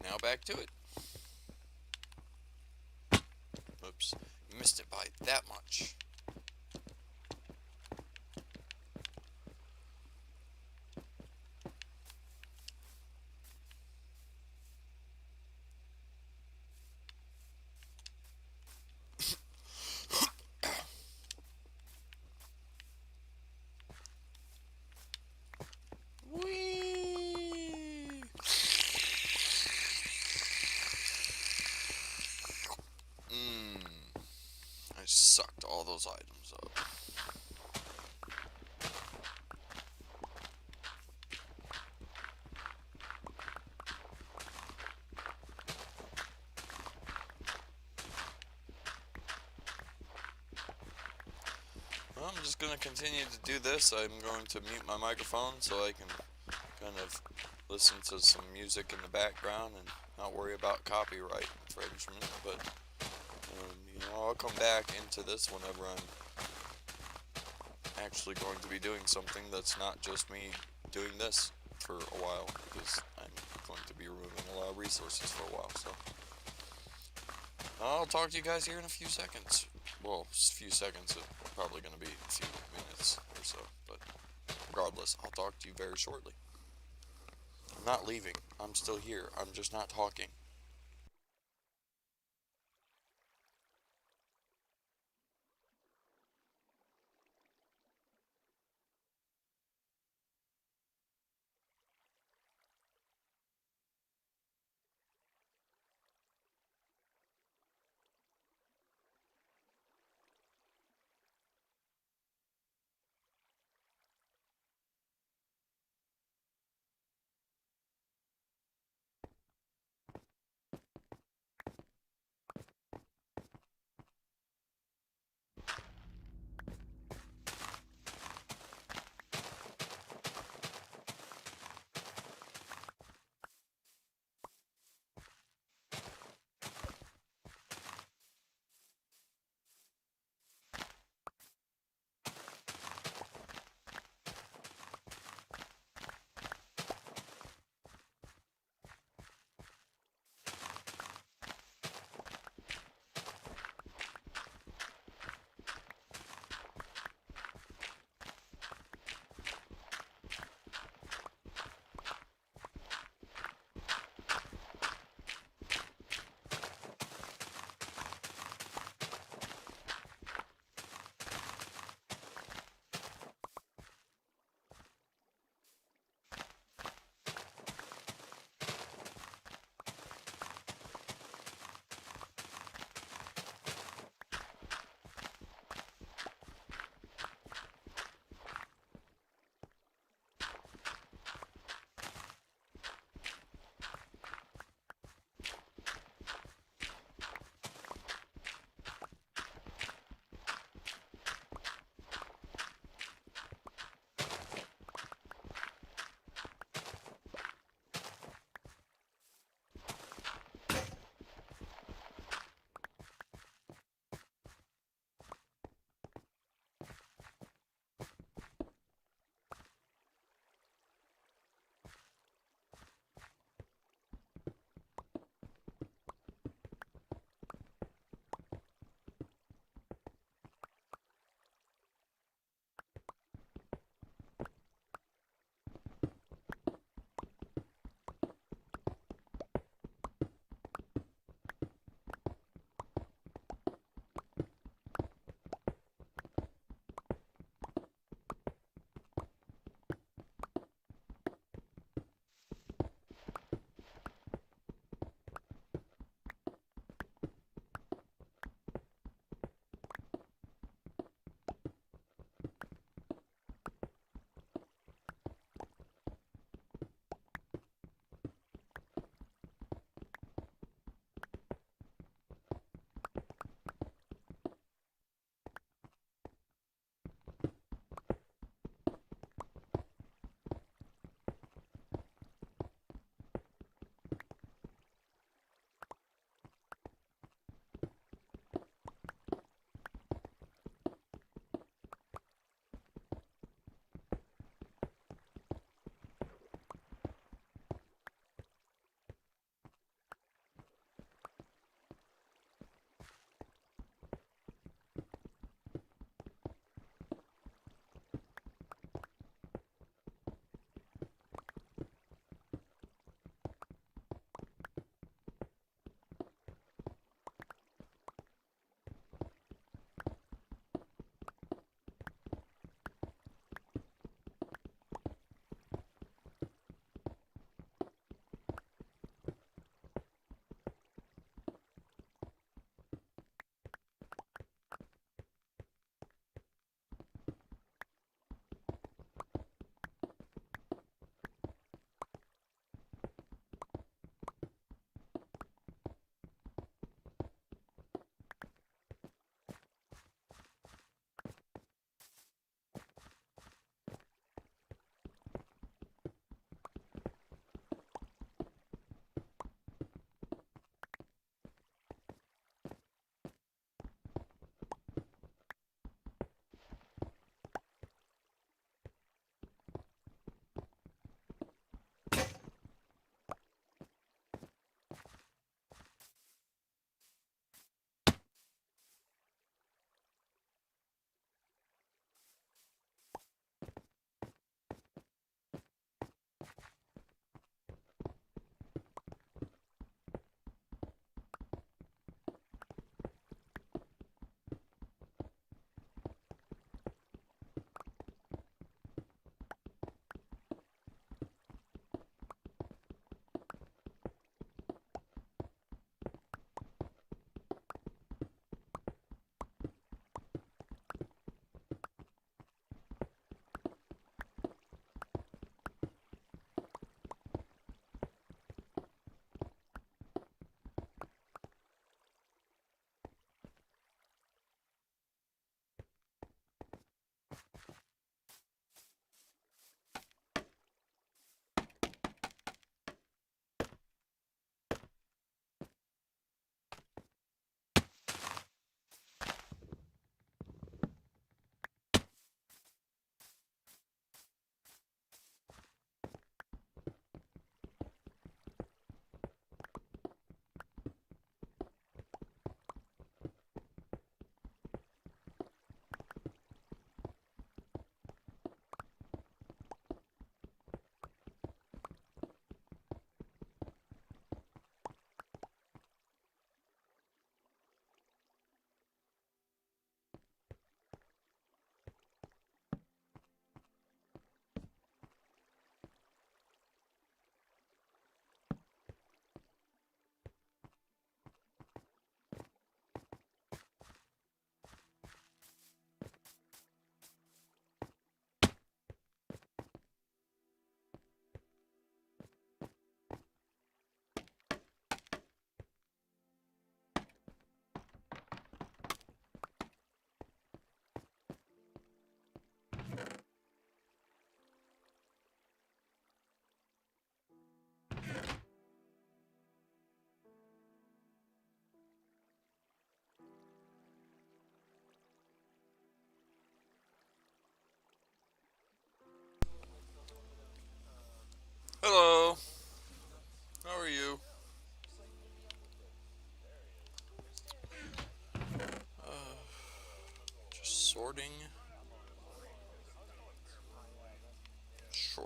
Now back to it. Oops, missed it by that much. Whee! I sucked all those items up. Well, I'm just going to continue to do this. I'm going to mute my microphone so I can kind of listen to some music in the background and not worry about copyright infringement. But you know, I'll come back into this whenever I'm actually going to be doing something that's not just me doing this for a while, because I'm going to be removing a lot of resources for a while. So I'll talk to you guys here in a few seconds. Well, a few seconds, it's probably going to be a few minutes or so, but regardless, I'll talk to you very shortly. I'm not leaving. I'm still here. I'm just not talking.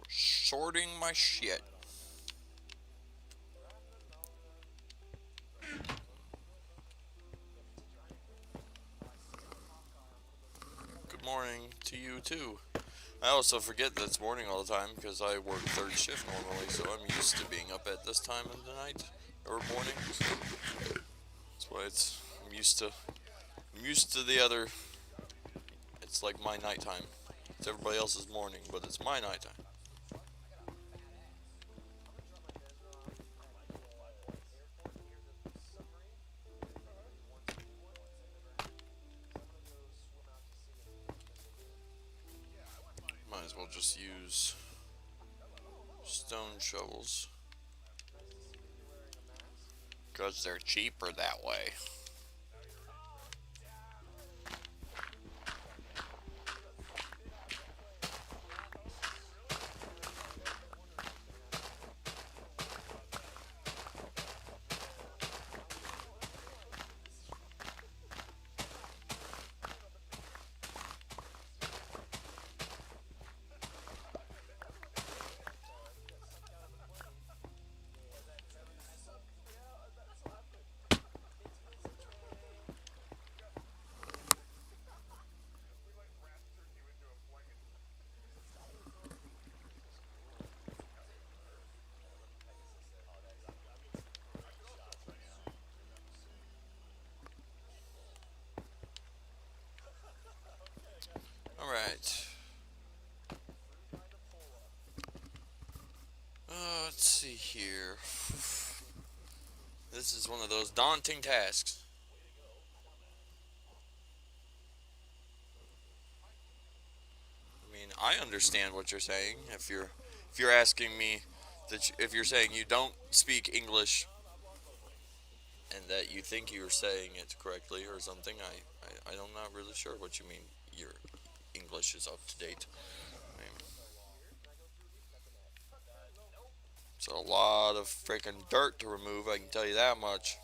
Sorting my shit. Good morning to you too. I also forget that it's morning all the time because I work third shift normally, so I'm used to being up at this time of the night or morning. So that's why I'm used to the other. It's like my nighttime. It's everybody else's morning, but it's my nighttime. Might as well just use stone shovels because they're cheaper that way. Alright. Let's see here. This is one of those daunting tasks. I mean, I understand what you're saying. If you're asking me if you're saying you don't speak English and that you think you're saying it correctly or something, I'm not really sure what you mean. Your English is up to date. I mean, it's a lot of freaking dirt to remove. I can tell you that much.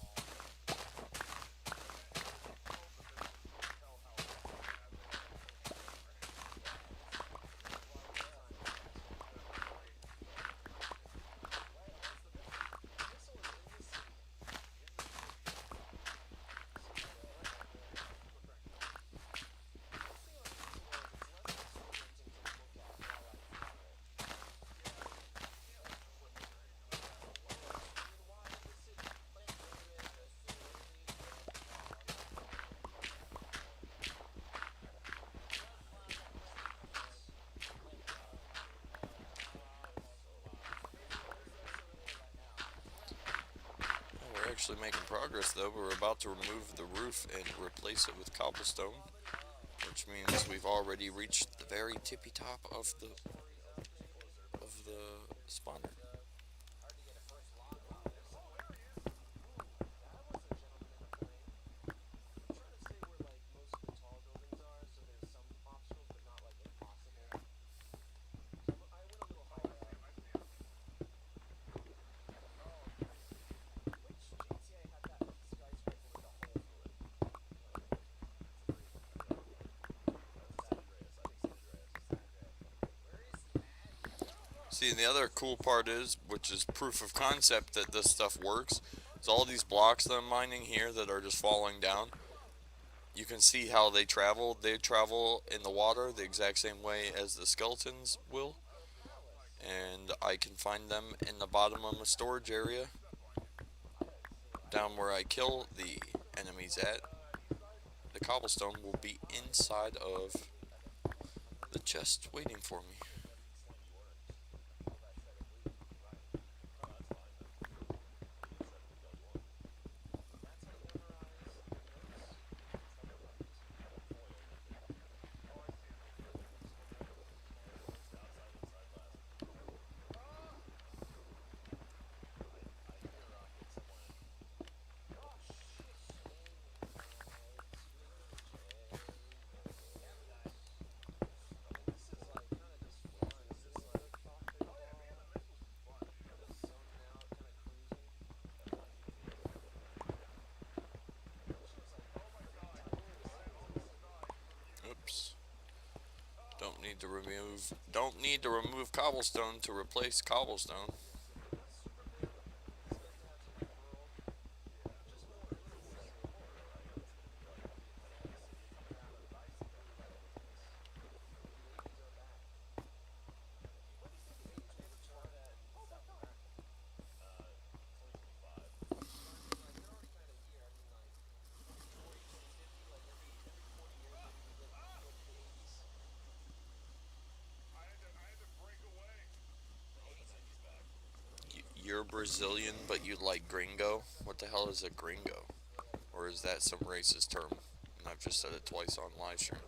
We're actually making progress though. We're about to remove the roof and replace it with cobblestone, which means we've already reached the very tippy top of the spawner. See, and the other cool part is, which is proof of concept that this stuff works, is all these blocks that I'm mining here that are just falling down. You can see how they travel. They travel in the water the exact same way as the skeletons will. And I can find them in the bottom of a storage area, down where I kill the enemies at. The cobblestone will be inside of the chest waiting for me. Don't need to remove cobblestone to replace cobblestone. You're Brazilian, but you like gringo? What the hell is a gringo? Or is that some racist term? And I've just said it twice on live stream.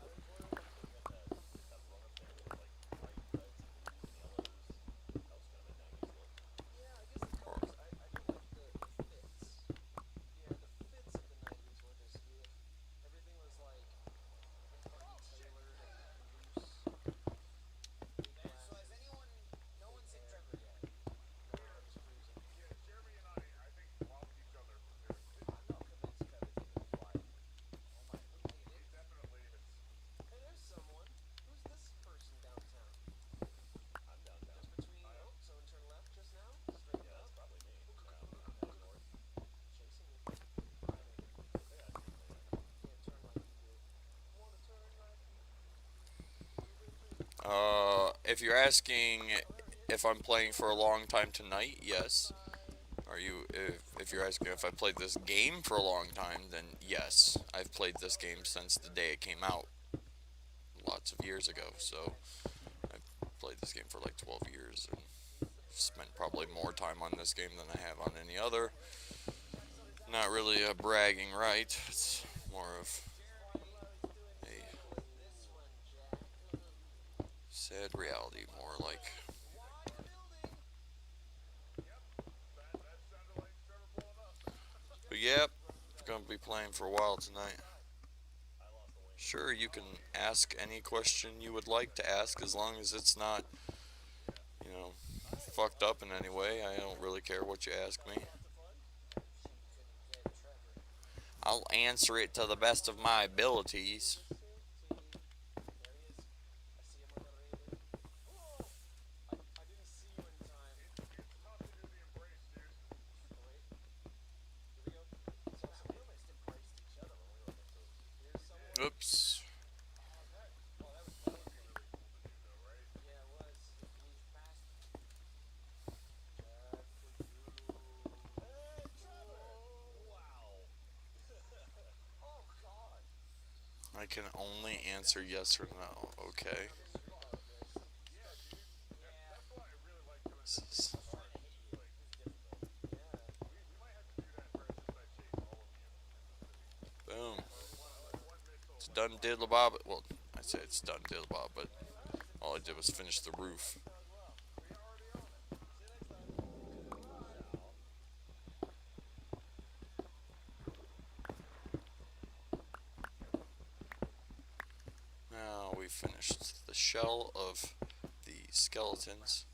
Or, if you're asking if I'm playing for a long time tonight, yes. If you're asking if I played this game for a long time, then yes. I've played this game since the day it came out, lots of years ago. So I've played this game for like 12 years and spent probably more time on this game than I have on any other. Not really a bragging right. It's more of a sad reality, more like. But yep, gonna be playing for a while tonight. Sure, you can ask any question you would like to ask as long as it's not, you know, fucked up in any way. I don't really care what you ask me. I'll answer it to the best of my abilities. Oops. I can only answer yes or no. Okay. Boom. It's done diddle bob. Well, I say it's done diddle bob, but all I did was finish the roof. Now we finished the shell of the skeletons.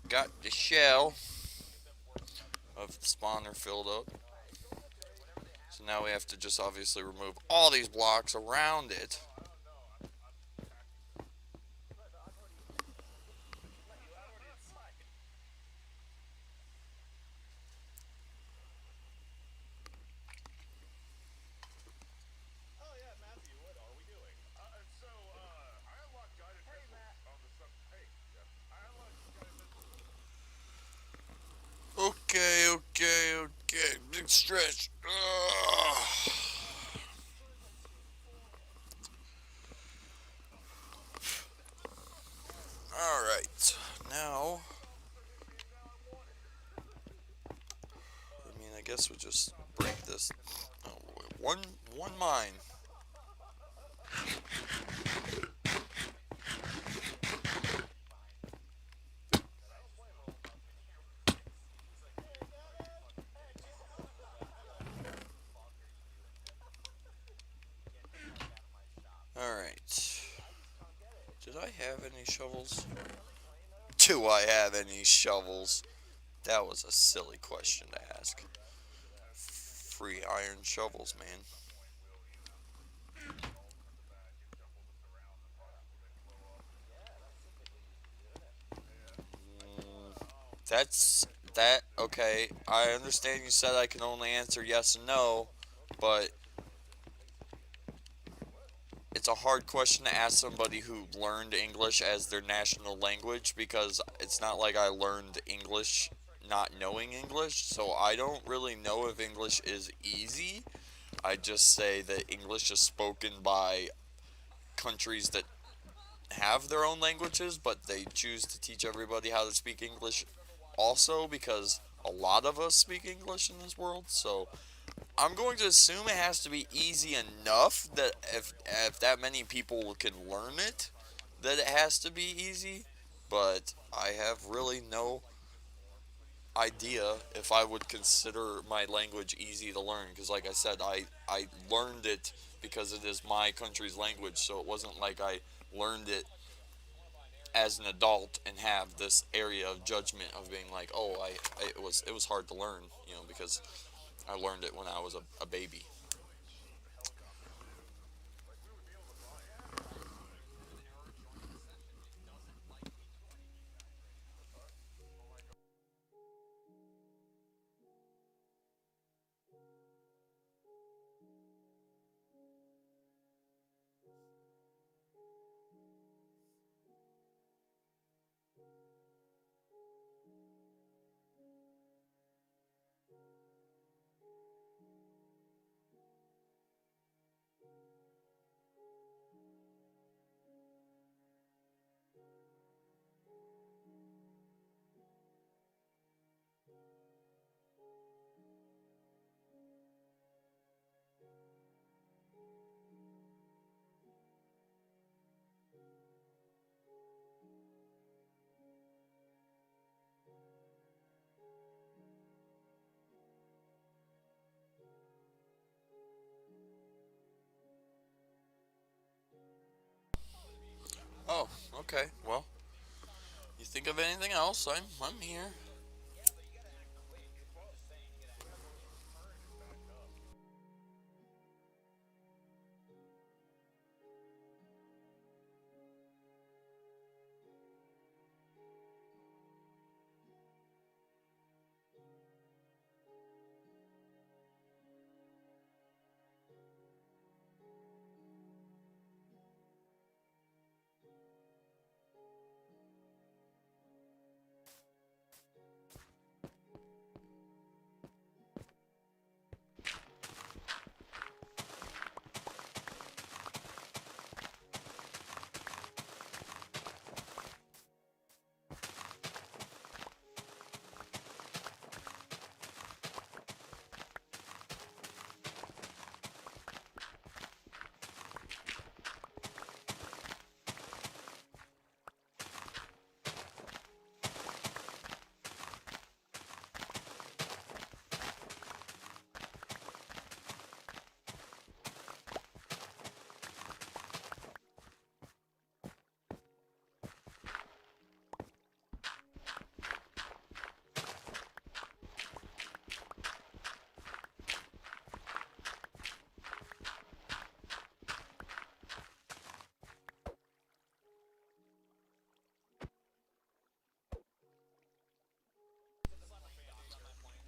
Got the shell of the spawner filled up. So now we have to just obviously remove all these blocks around it. Okay. Big stretch. Alright. Now, I guess we'll just break this. Oh, one mine. Alright. Did I have any shovels? Do I have any shovels? That was a silly question to ask. free iron shovels, man. Mm, that's that. Okay, I understand you said I can only answer yes and no, but it's a hard question to ask somebody who learned English as their national language because it's not like I learned English not knowing English, so I don't really know if English is easy. I just say that English is spoken by countries that have their own languages, but they choose to teach everybody how to speak English also because a lot of us speak English in this world. So I'm going to assume it has to be easy enough that if that many people can learn it, that it has to be easy. But I have really no idea if I would consider my language easy to learn because like I said I learned it because it is my country's language, so it wasn't like I learned it as an adult and have this area of judgment of being like, oh, it was hard to learn, because I learned it when I was a baby. Oh, okay. Well, you think of anything else? I'm here.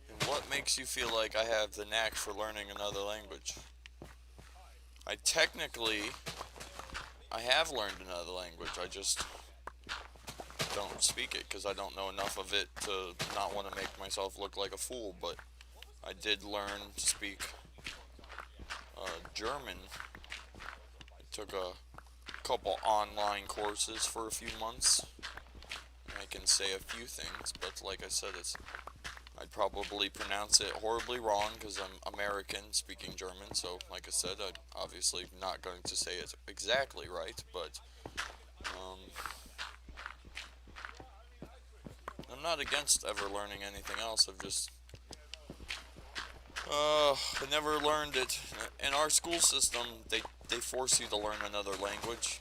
And what makes you feel like I have the knack for learning another language? I have learned another language. I just don't speak it because I don't know enough of it to not want to make myself look like a fool. But I did learn to speak German. I took a couple online courses for a few months. I can say a few things, but like I said, I'd probably pronounce it horribly wrong because I'm American speaking German. So, like I said, I'm obviously not going to say it exactly right, but um, I'm not against ever learning anything else. I never learned it. In our school system, they force you to learn another language.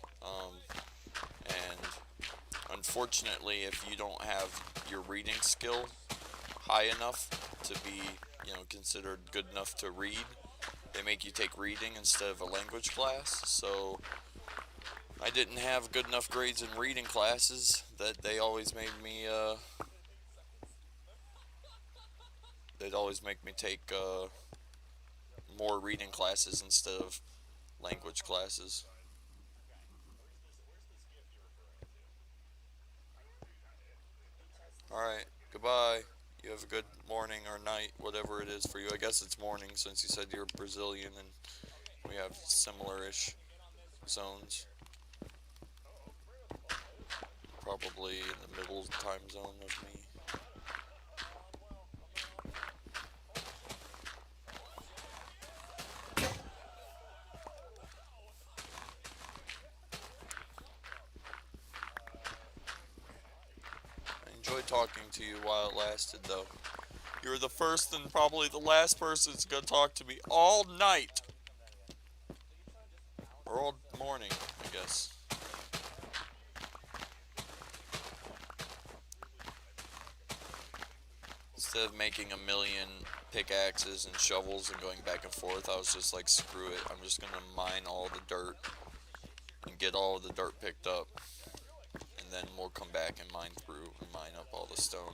And unfortunately, if you don't have your reading skill high enough to be, considered good enough to read. They make you take reading instead of a language class, so I didn't have good enough grades in reading classes that they'd always make me take more reading classes instead of language classes. Alright, goodbye. You have a good morning or night, whatever it is for you. I guess it's morning since you said you're Brazilian and we have similar-ish zones. Probably in the middle time zone of me. I enjoyed talking to you while it lasted, though. You're the first and probably the last person that's gonna talk to me all night. Or all morning, I guess. Instead of making a million pickaxes and shovels and going back and forth, I was just like, screw it. I'm just gonna mine all the dirt and get all of the dirt picked up. And then we'll come back and mine through and mine up all the stone.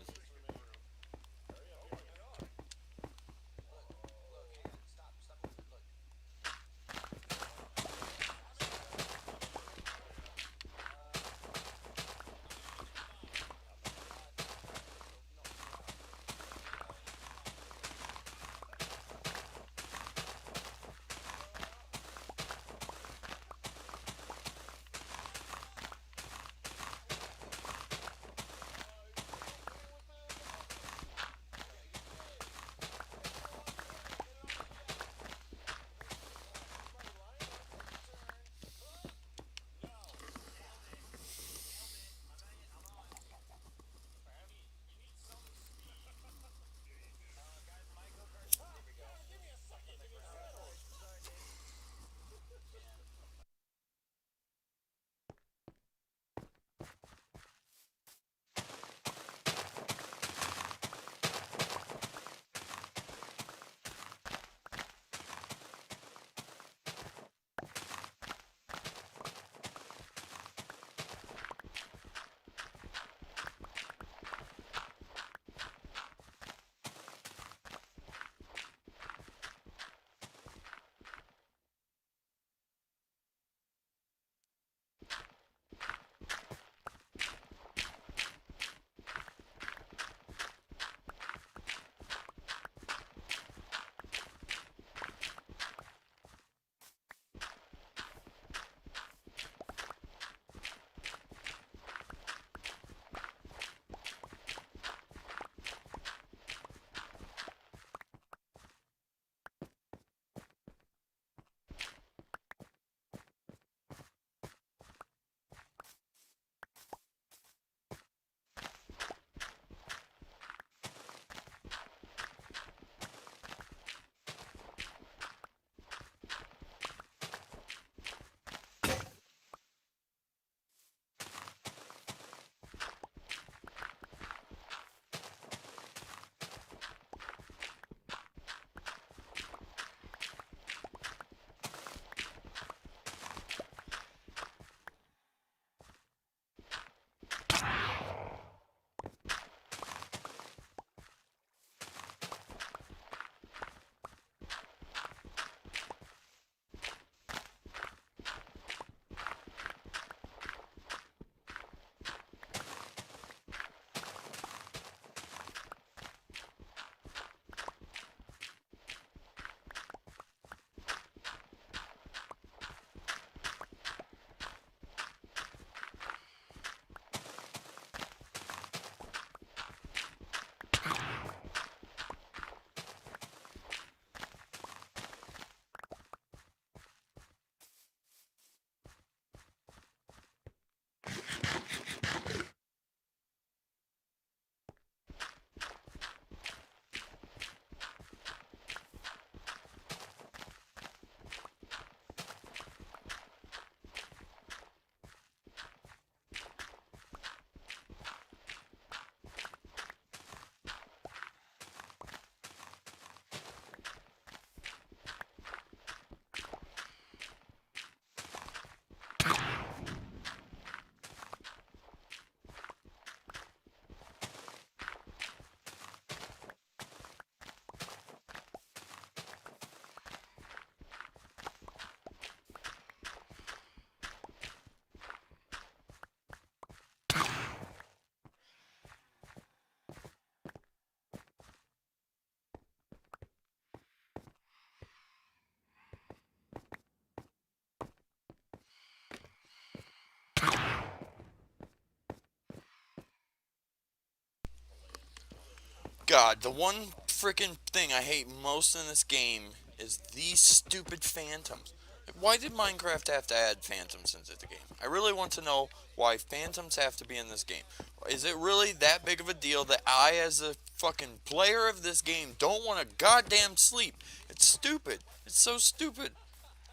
God, the one freaking thing I hate most in this game is these stupid phantoms. Like, why did Minecraft have to add phantoms into the game? I really want to know why phantoms have to be in this game. Is it really that big of a deal that I, as a fucking player of this game, don't want to goddamn sleep? It's stupid. It's so stupid.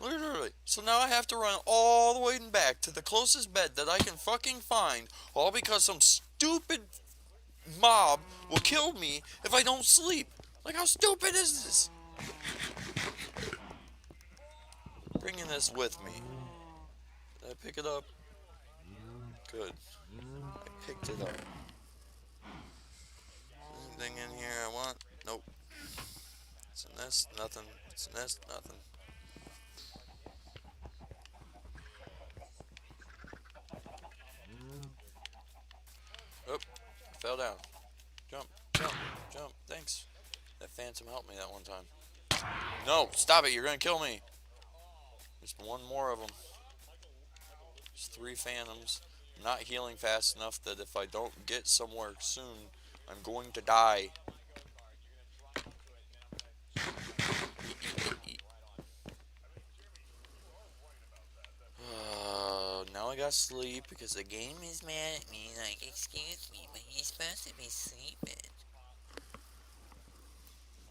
Literally. So now I have to run all the way back to the closest bed that I can fucking find, all because some stupid mob will kill me if I don't sleep. Like, how stupid is this? Bringing this with me. Did I pick it up? Good. I picked it up. Anything in here I want? Nope. It's a nest, nothing. It's a nest, nothing. Oh, I fell down. Jump, jump, jump. Thanks. That phantom helped me that one time. No, stop it. You're going to kill me. Just one more of them. There's 3 phantoms. I'm not healing fast enough that if I don't get somewhere soon, I'm going to die. Now I gotta sleep because the game is mad at me. Like, excuse me, but you're supposed to be sleeping.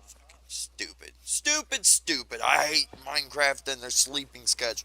Fucking stupid. Stupid, stupid. I hate Minecraft and their sleeping schedules.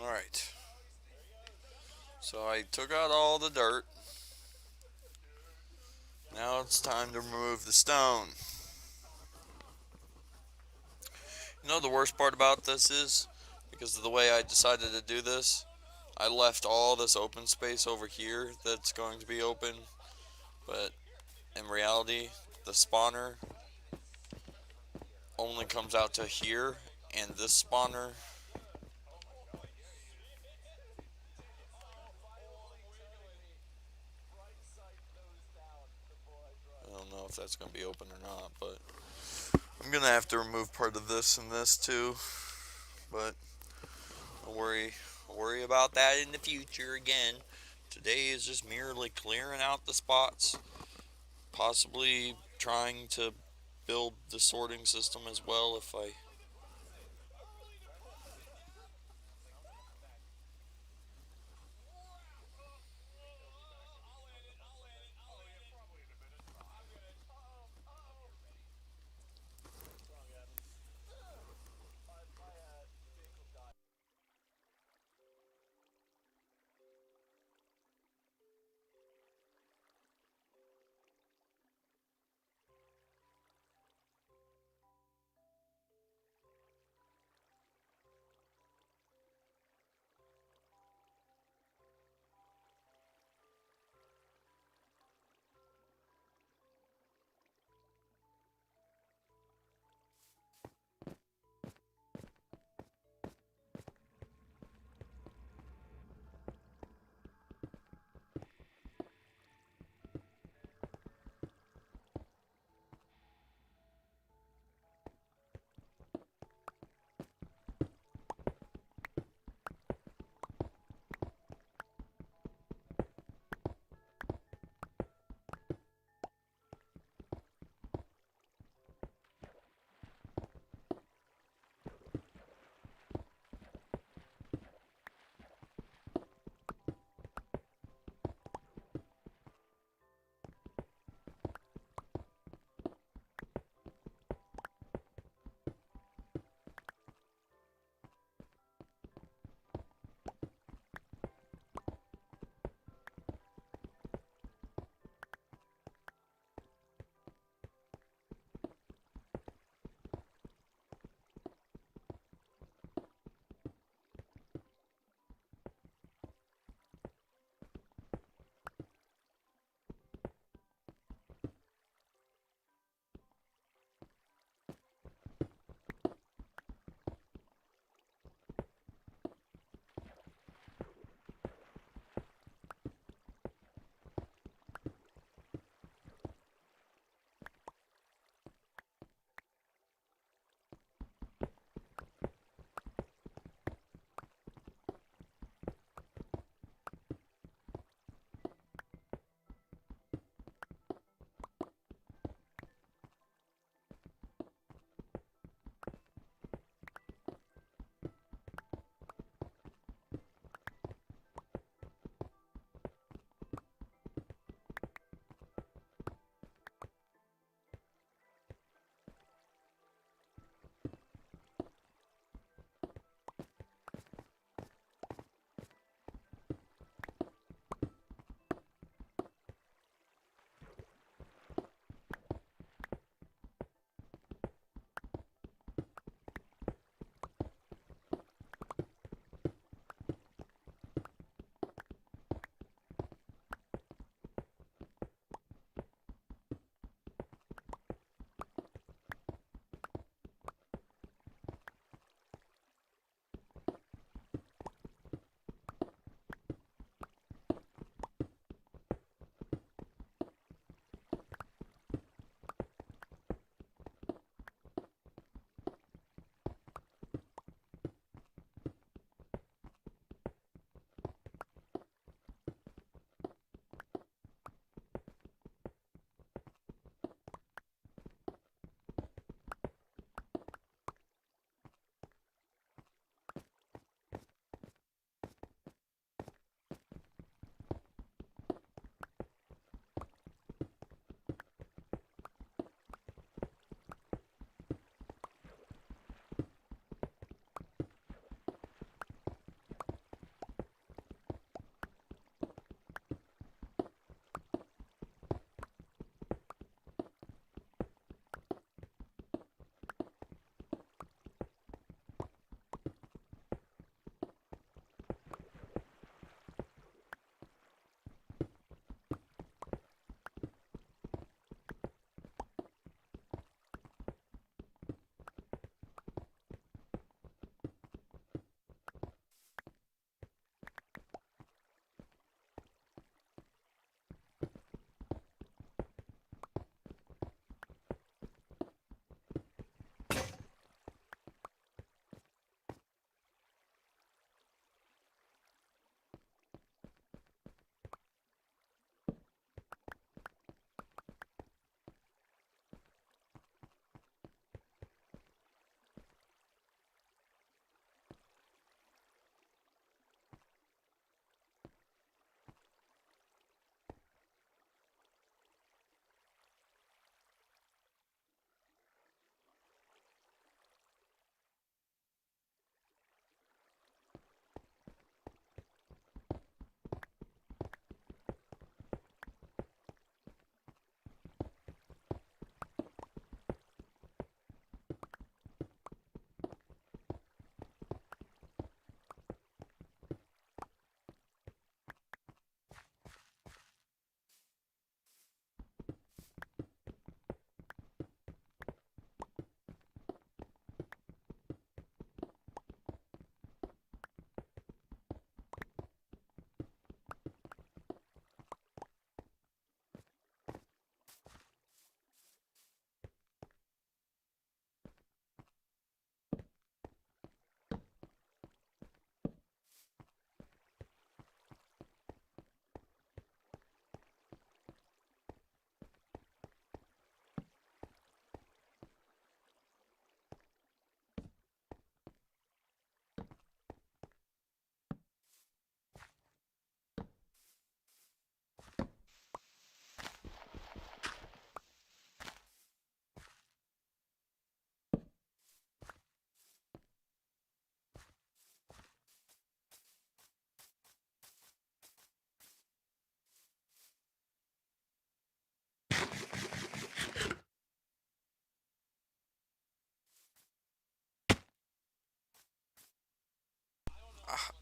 Alright. So I took out all the dirt. Now it's time to remove the stone. You know the worst part about this is, because of the way I decided to do this, I left all this open space over here that's going to be open, but in reality, the spawner only comes out to here, and this spawner, I don't know if that's going to be open or not, but I'm going to have to remove part of this and this too, but I'll worry about that in the future again. Today is just merely clearing out the spots, possibly trying to build the sorting system as well if I...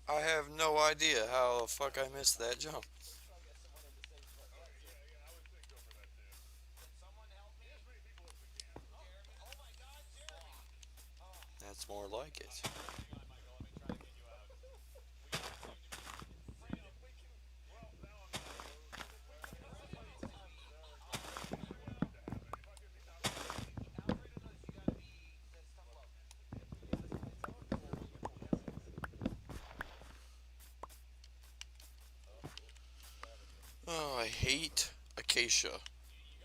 I have no idea how the fuck I missed that jump. That's more like it. Oh, I hate acacia.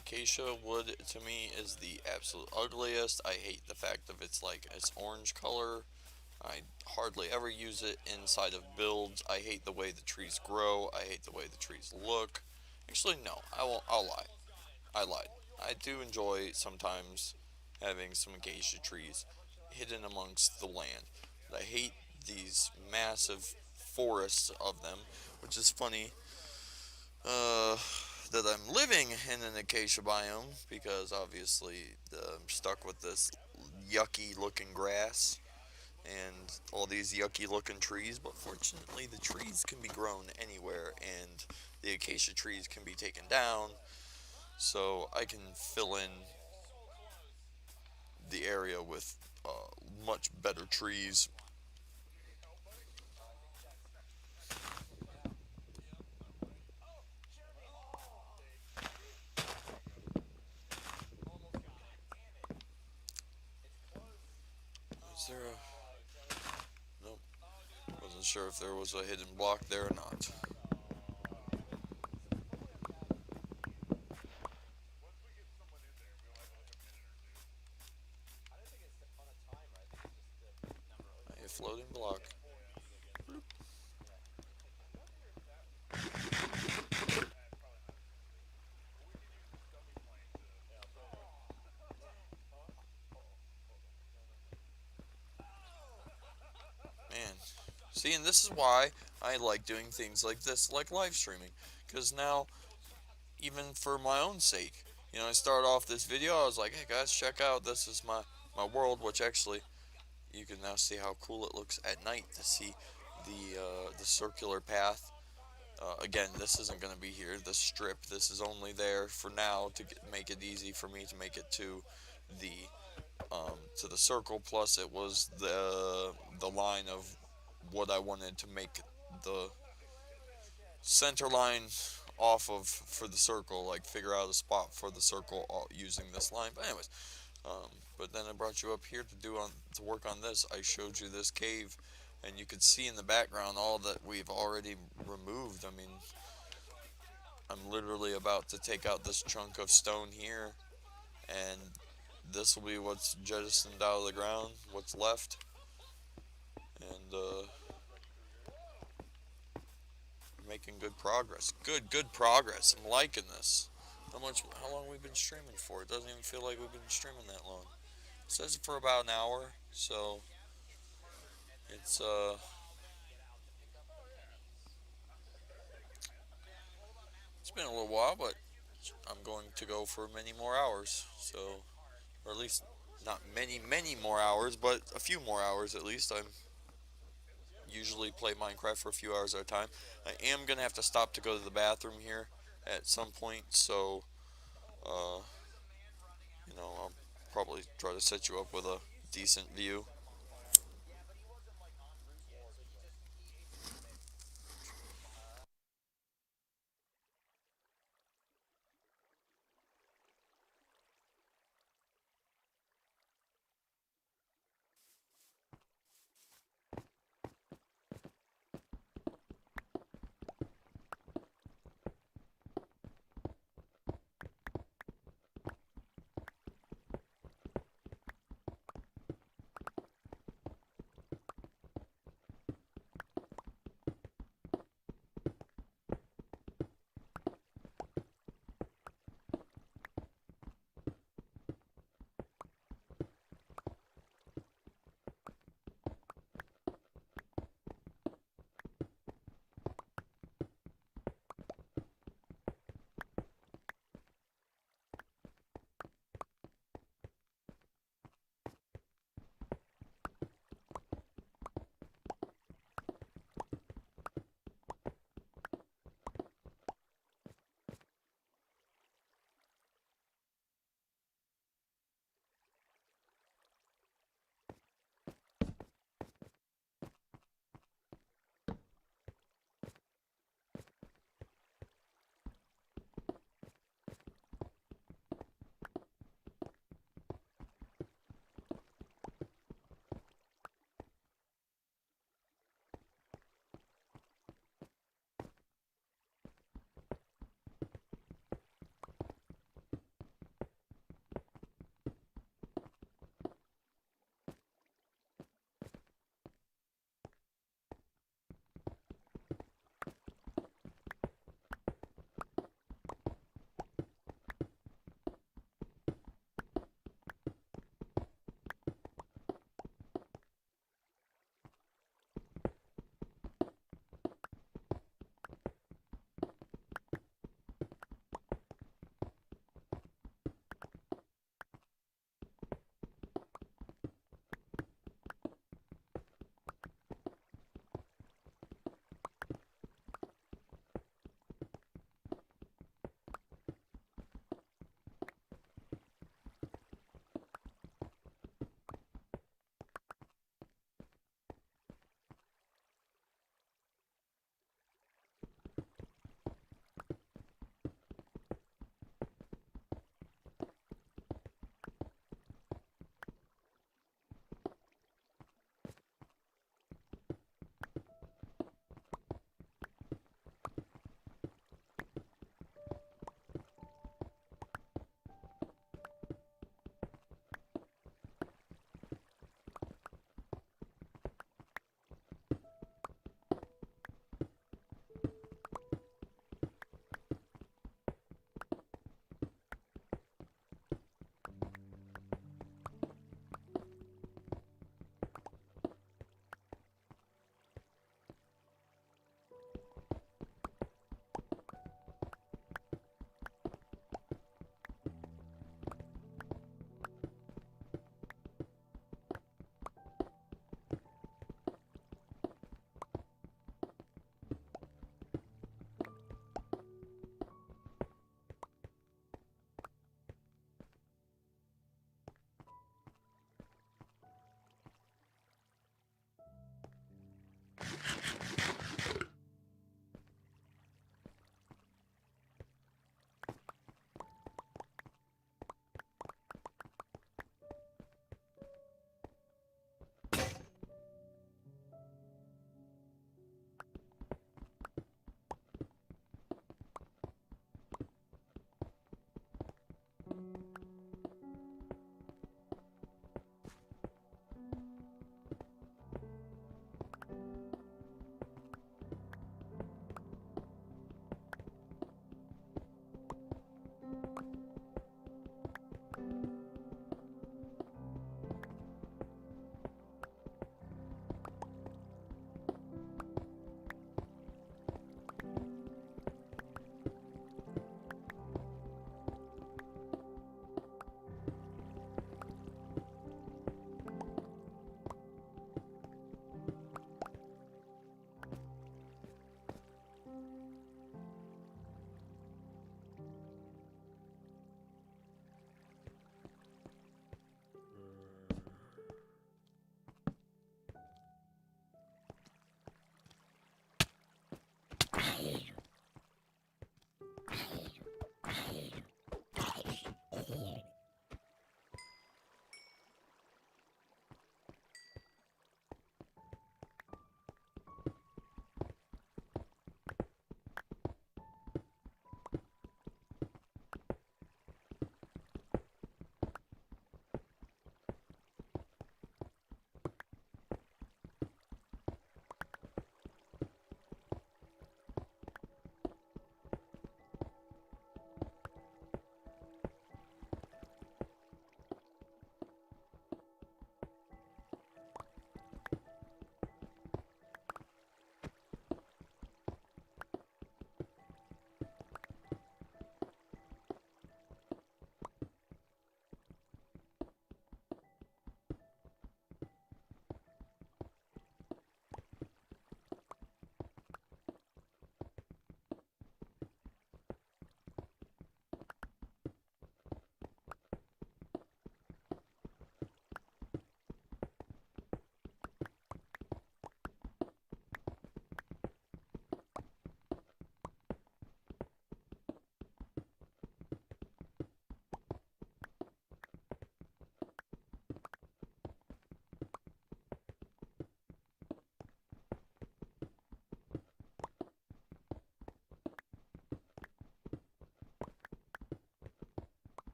Acacia wood to me is the absolute ugliest. I hate the fact of it's orange color. I hardly ever use it inside of builds. I hate the way the trees grow. I hate the way the trees look. Actually, no, I won't. I'll lie. I lied. I do enjoy sometimes having some acacia trees hidden amongst the land. But I hate these massive forests of them, which is funny uh, that I'm living in an acacia biome because obviously I'm stuck with this yucky looking grass and all these yucky looking trees, but fortunately the trees can be grown anywhere and the acacia trees can be taken down so I can fill in the area with much better trees. Is there a. Nope. Wasn't sure if there was a hidden block there or not. A floating block. Man. See, and this is why I like doing things like this, like live streaming. Because now, even for my own sake, I started off this video, I was like, hey guys, check out, this is my world, which actually, you can now see how cool it looks at night to see the circular path. Again, this isn't going to be here, the strip, this is only there for now to make it easy for me to make it the to the circle. Plus, it was the line of what I wanted to make the center line off of for the circle, like figure out a spot for the circle using this line. But anyways, um, but then I brought you up here to work on this. I showed you this cave, and you could see in the background all that we've already removed. I mean, I'm literally about to take out this chunk of stone here, and this will be what's jettisoned out of the ground, what's left, and making good progress. Good progress. I'm liking this. How long we've been streaming for? It doesn't even feel like we've been streaming that long. It says for about an hour, so it's it's been a little while, but I'm going to go for many more hours. So, or at least not many more hours, but a few more hours at least. I'm usually play Minecraft for a few hours at a time. I am gonna have to stop to go to the bathroom here at some point, so uh, I'll probably try to set you up with a decent view.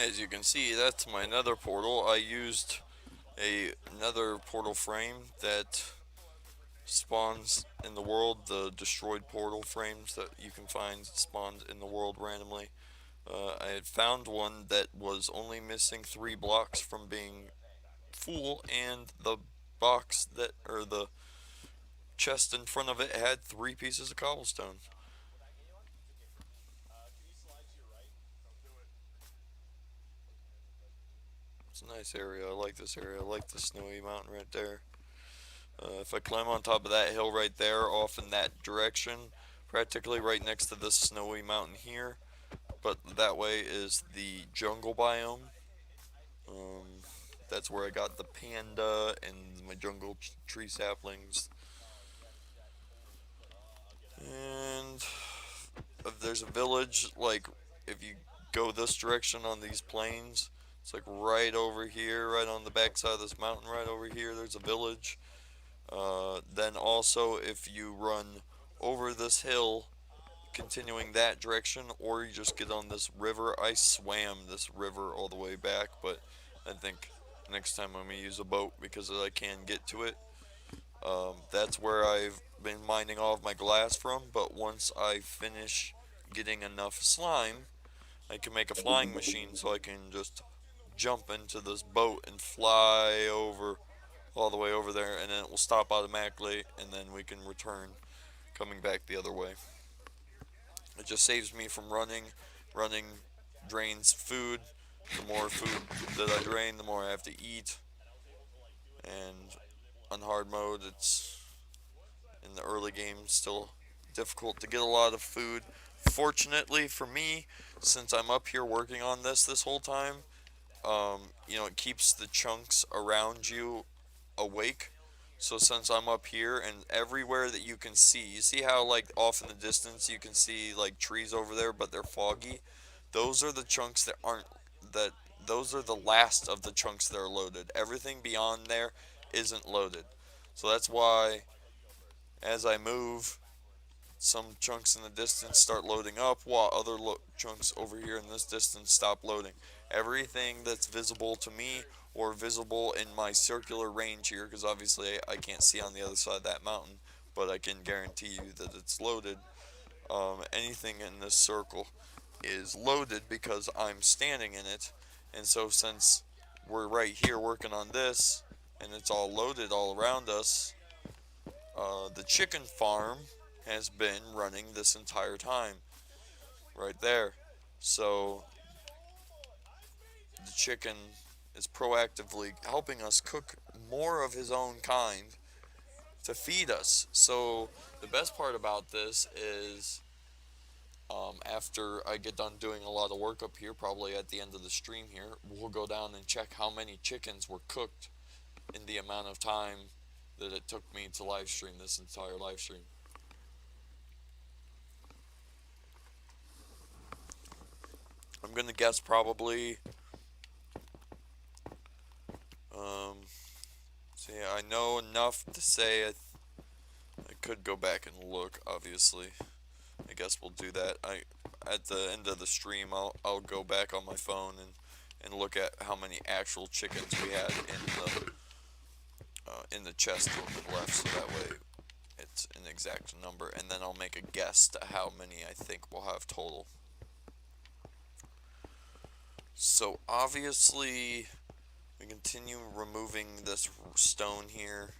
As you can see, that's my nether portal. I used a nether portal frame that spawns in the world, the destroyed portal frames that you can find spawned in the world randomly. I had found one that was only missing 3 blocks from being full, and the box that, or the chest in front of it, had 3 pieces of cobblestone. It's a nice area. I like this area. I like the snowy mountain right there. If I climb on top of that hill right there, off in that direction, practically right next to this snowy mountain here, but that way is the jungle biome. Um, that's where I got the panda and my jungle tree saplings. And there's a village, like, if you go this direction on these plains, it's like right over here, right on the backside of this mountain, right over here, there's a village. Then also, if you run over this hill, continuing that direction, or you just get on this river. I swam this river all the way back, but I think next time I'm gonna use a boat because I can get to it. That's where I've been mining all of my glass from, but once I finish getting enough slime, I can make a flying machine so I can just jump into this boat and fly over all the way over there, and then it will stop automatically, and then we can return coming back the other way. It just saves me from running. Running drains food. The more food that I drain, the more I have to eat. And on hard mode, it's in the early game still difficult to get a lot of food. Fortunately for me, since I'm up here working on this whole time, it keeps the chunks around you awake. So since I'm up here and everywhere that you see how like off in the distance you can see like trees over there, but they're foggy. Those are the chunks that aren't that. Those are the last of the chunks that are loaded. Everything beyond there isn't loaded. So that's why as I move, some chunks in the distance start loading up, while other chunks over here in this distance stop loading. Everything that's visible to me or visible in my circular range here, because obviously I can't see on the other side of that mountain, but I can guarantee you that it's loaded. Anything in this circle is loaded because I'm standing in it, and so since we're right here working on this, and it's all loaded all around us, the chicken farm has been running this entire time, right there. So the chicken is proactively helping us cook more of his own kind to feed us. So the best part about this is, after I get done doing a lot of work up here, probably at the end of the stream here, we'll go down and check how many chickens were cooked in the amount of time that it took me to live stream this entire live stream. I'm gonna guess probably. See, I know enough to say I could go back and look. Obviously, I guess we'll do that. At the end of the stream, I'll go back on my phone and look at how many actual chickens we had in the chest left, so that way it's an exact number, and then I'll make a guess to how many I think we'll have total. So obviously, we continue removing this stone here.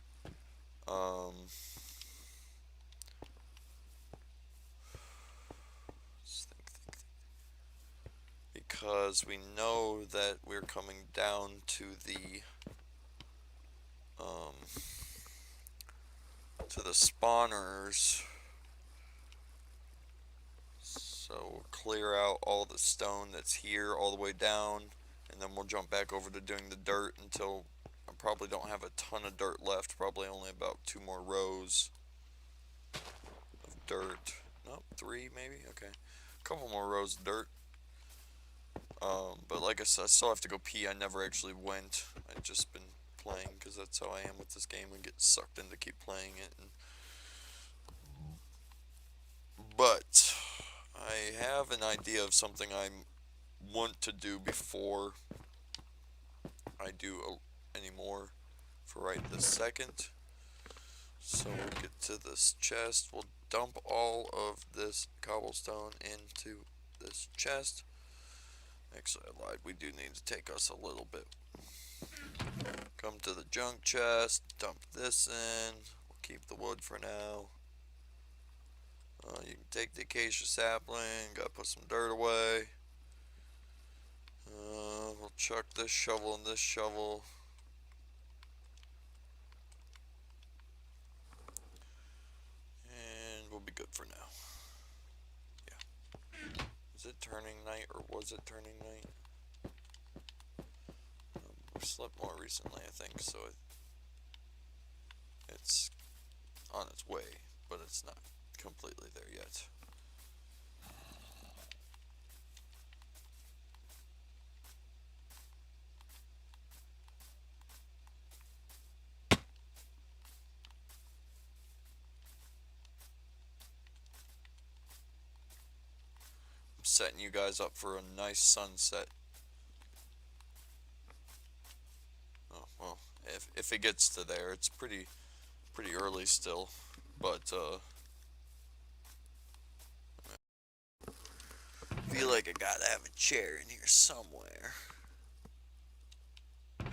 Because we know that we're coming down to the spawners. So we'll clear out all the stone that's here all the way down, and then we'll jump back over to doing the dirt until I probably don't have a ton of dirt left. Probably only about 2 more rows of dirt. Nope, 3 maybe? Okay. A couple more rows of dirt. But like I said, I still have to go pee. I never actually went. I've just been playing because that's how I am with this game and get sucked in to keep playing it. But I have an idea of something I want to do before I do any more for right this second. So we'll get to this chest. We'll dump all of this cobblestone into this chest. Actually, I lied. We do need to take us a little bit. Come to the junk chest. Dump this in. We'll keep the wood for now. You can take the acacia sapling. Gotta put some dirt away. We'll chuck this shovel and this shovel. And we'll be good for now. Yeah. Is it turning night or was it turning night? We've slept more recently, I think, so it's on its way, but it's not completely there yet. I'm setting you guys up for a nice sunset. Oh, well, if it gets to there, it's pretty early still, but feel like I gotta have a chair in here somewhere. I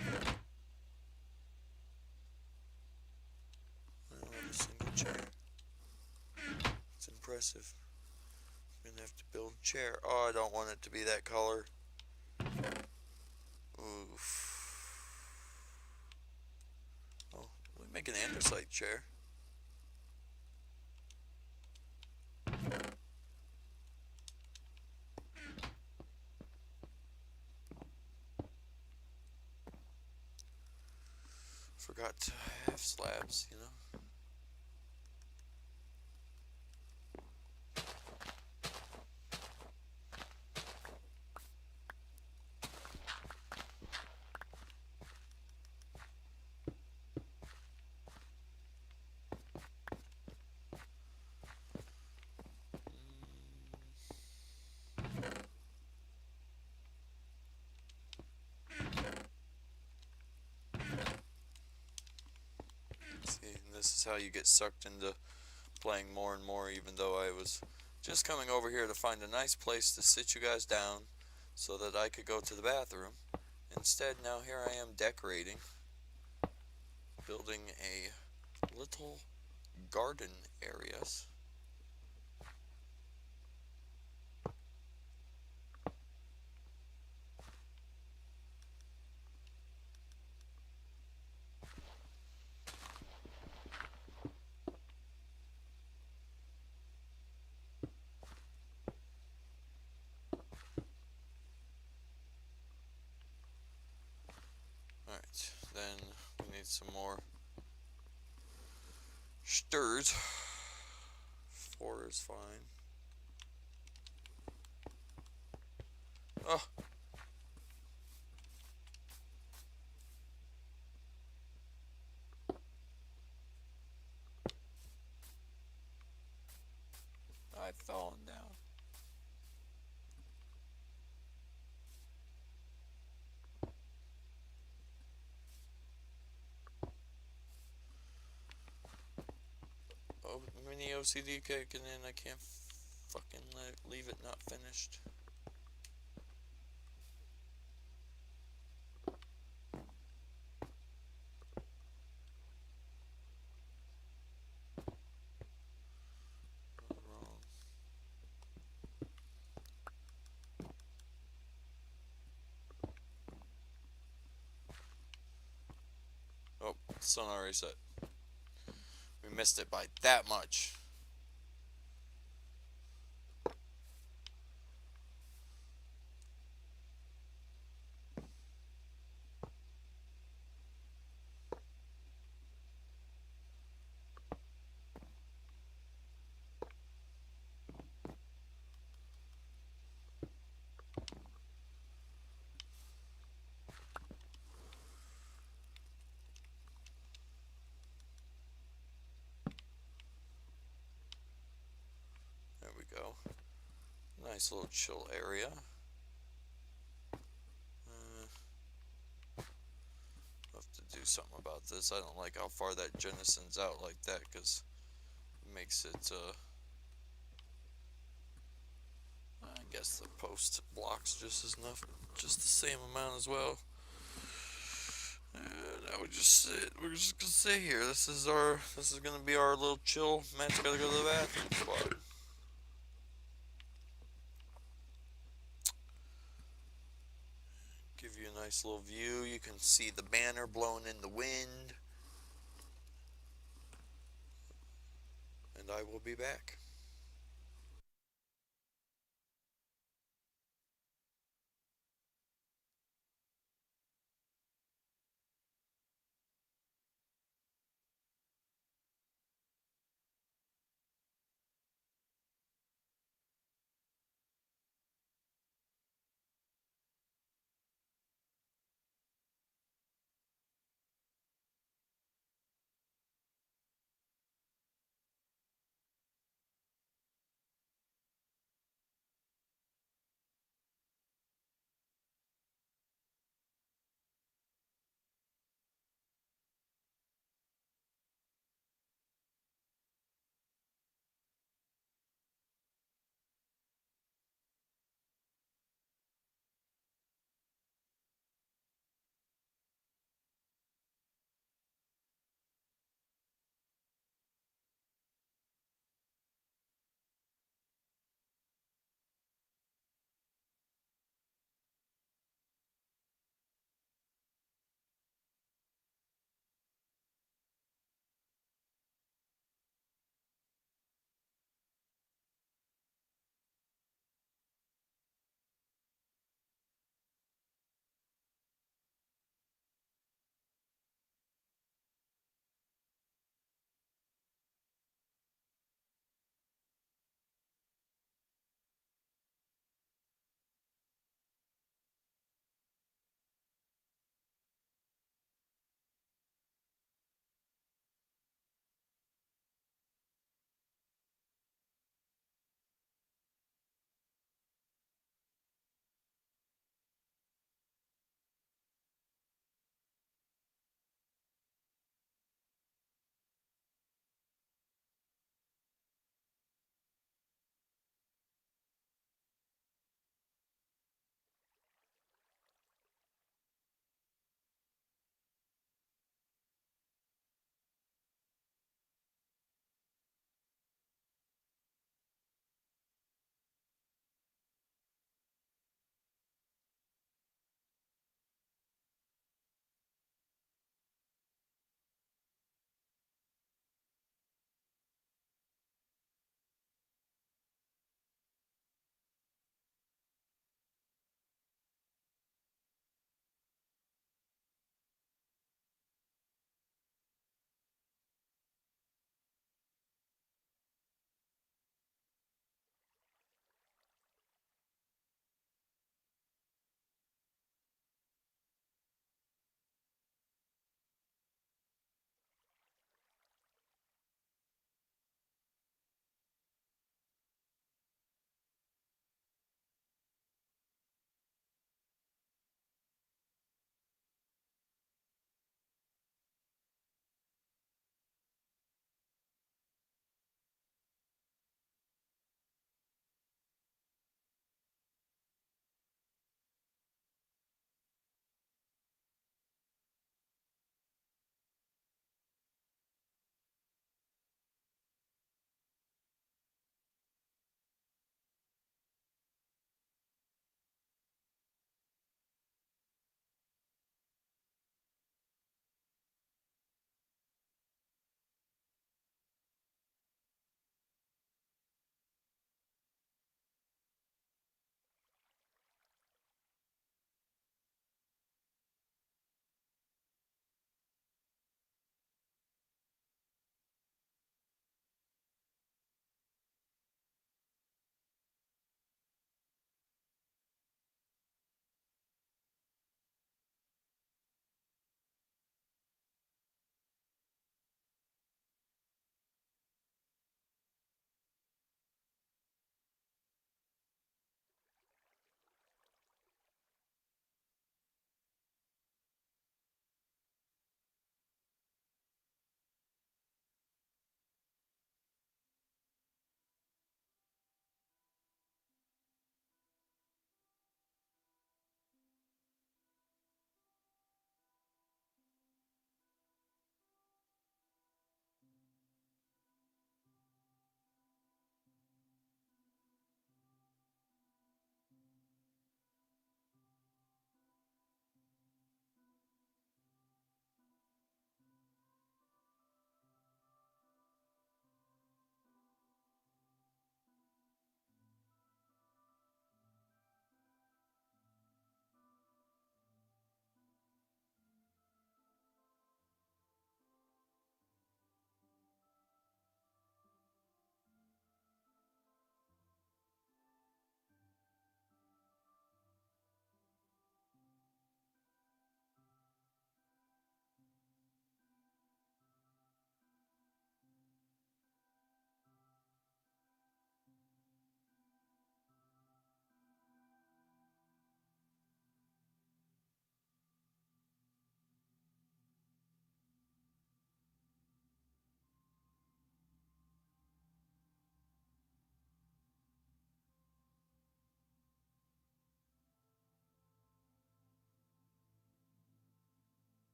don't have a single chair. It's impressive. I'm gonna have to build a chair. Oh, I don't want it to be that color. Oof. Oh, we make an andesite chair. Forgot to have slabs, you know. See, and this is how you get sucked into playing more and more, even though I was just coming over here to find a nice place to sit you guys down so that I could go to the bathroom. Instead, now here I am decorating, building a little garden areas. Alright, then we need some more stirs. 4 is fine. Oh! I've fallen down. Oh, mini OCD kicking in. I can't fucking leave it not finished. Wrong. Oh, sun already set. We missed it by that much. There we go. Nice little chill area. something about this. I don't like how far that jettisons out like that, because it makes it, I guess the post blocks just as enough, just the same amount as well. And I would just sit, we're just gonna sit here. This is gonna be our little chill, Matt's gotta go to the bathroom spot. Give you a nice little view. You can see the banner blowing in the wind. And I will be back.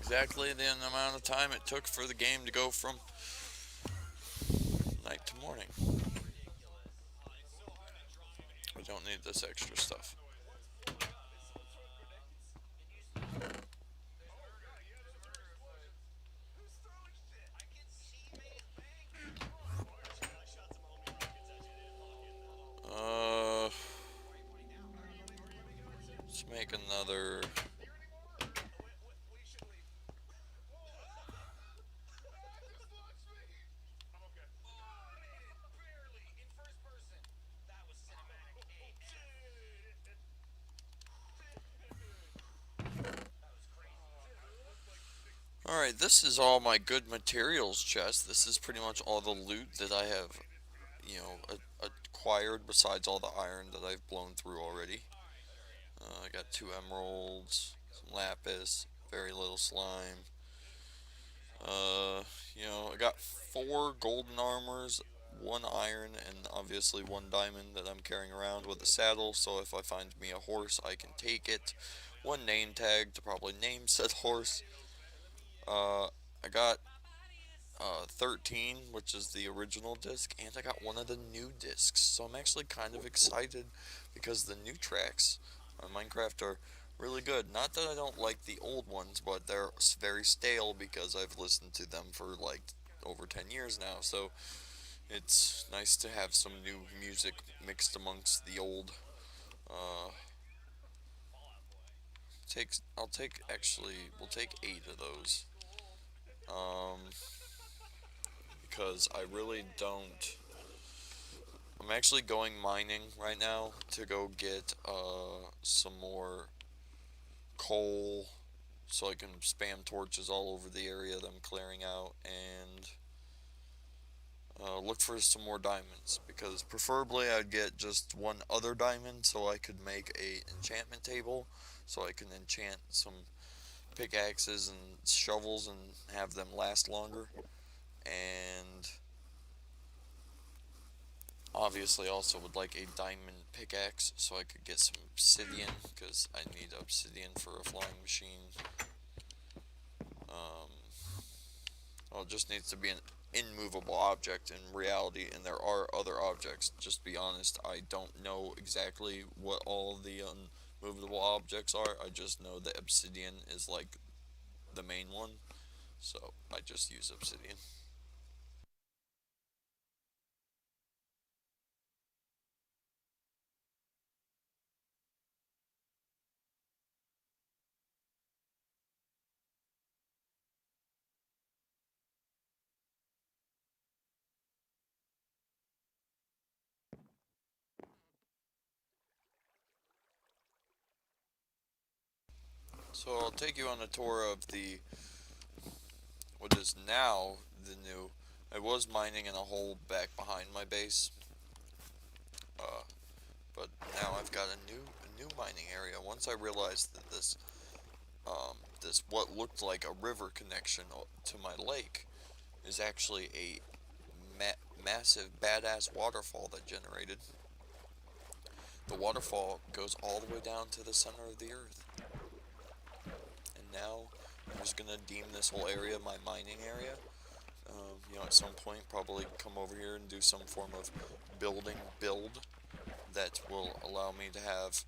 exactly the amount of time it took for the game to go from night to morning. We don't need this extra stuff. Uh, let's make another. Alright, this is all my good materials chest. This is pretty much all the loot that I have, acquired besides all the iron that I've blown through already. I got 2 emeralds, some lapis, very little slime. I got 4 golden armors, 1 iron, and obviously 1 diamond that I'm carrying around with a saddle. So if I find me a horse, I can take it. 1 name tag to probably name said horse. Uh, I got 13, which is the original disc, and I got one of the new discs. So I'm actually kind of excited because the new tracks on Minecraft are really good. Not that I don't like the old ones, but they're very stale because I've listened to them for like over 10 years now. So it's nice to have some new music mixed amongst the old. Uh, I'll take actually we'll take 8 of those. Um, because I really don't. I'm actually going mining right now to go get some more coal so I can spam torches all over the area that I'm clearing out and look for some more diamonds, because preferably I'd get just one other diamond so I could make a enchantment table so I can enchant some pickaxes and shovels and have them last longer. And obviously also would like a diamond pickaxe so I could get some obsidian, because I need obsidian for a flying machine. Um, well, it just needs to be an immovable object in reality, and there are other objects. Just to be honest, I don't know exactly what all the unmovable objects are. I just know that obsidian is like the main one, so I just use obsidian. So I'll take you on a tour of the what is now the new. I was mining in a hole back behind my base, uh, but now I've got a new mining area. Once I realized that this what looked like a river connection to my lake is actually a massive badass waterfall that generated. The waterfall goes all the way down to the center of the earth, and now I'm just gonna deem this whole area my mining area. At some point, probably come over here and do some form of build that will allow me to have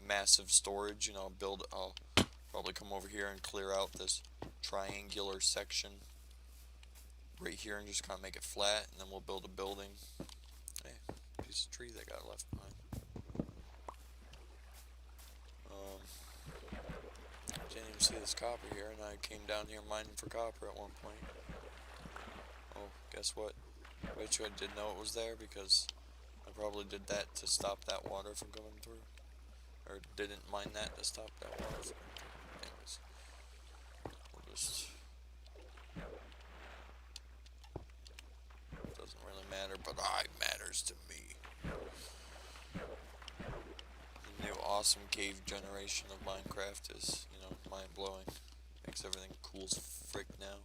massive storage. I'll probably come over here and clear out this triangular section right here and just kind of make it flat, and then we'll build a building. Hey, piece of tree that got left behind. Um, didn't even see this copper here, and I came down here mining for copper at one point. Oh, guess what? I bet you I did know it was there, because I probably did that to stop that water from going through. Or didn't mine that to stop that water from going through. Anyways, we'll just... Doesn't really matter, but it matters to me. The new awesome cave generation of Minecraft is, mind-blowing. Makes everything cool as frick now.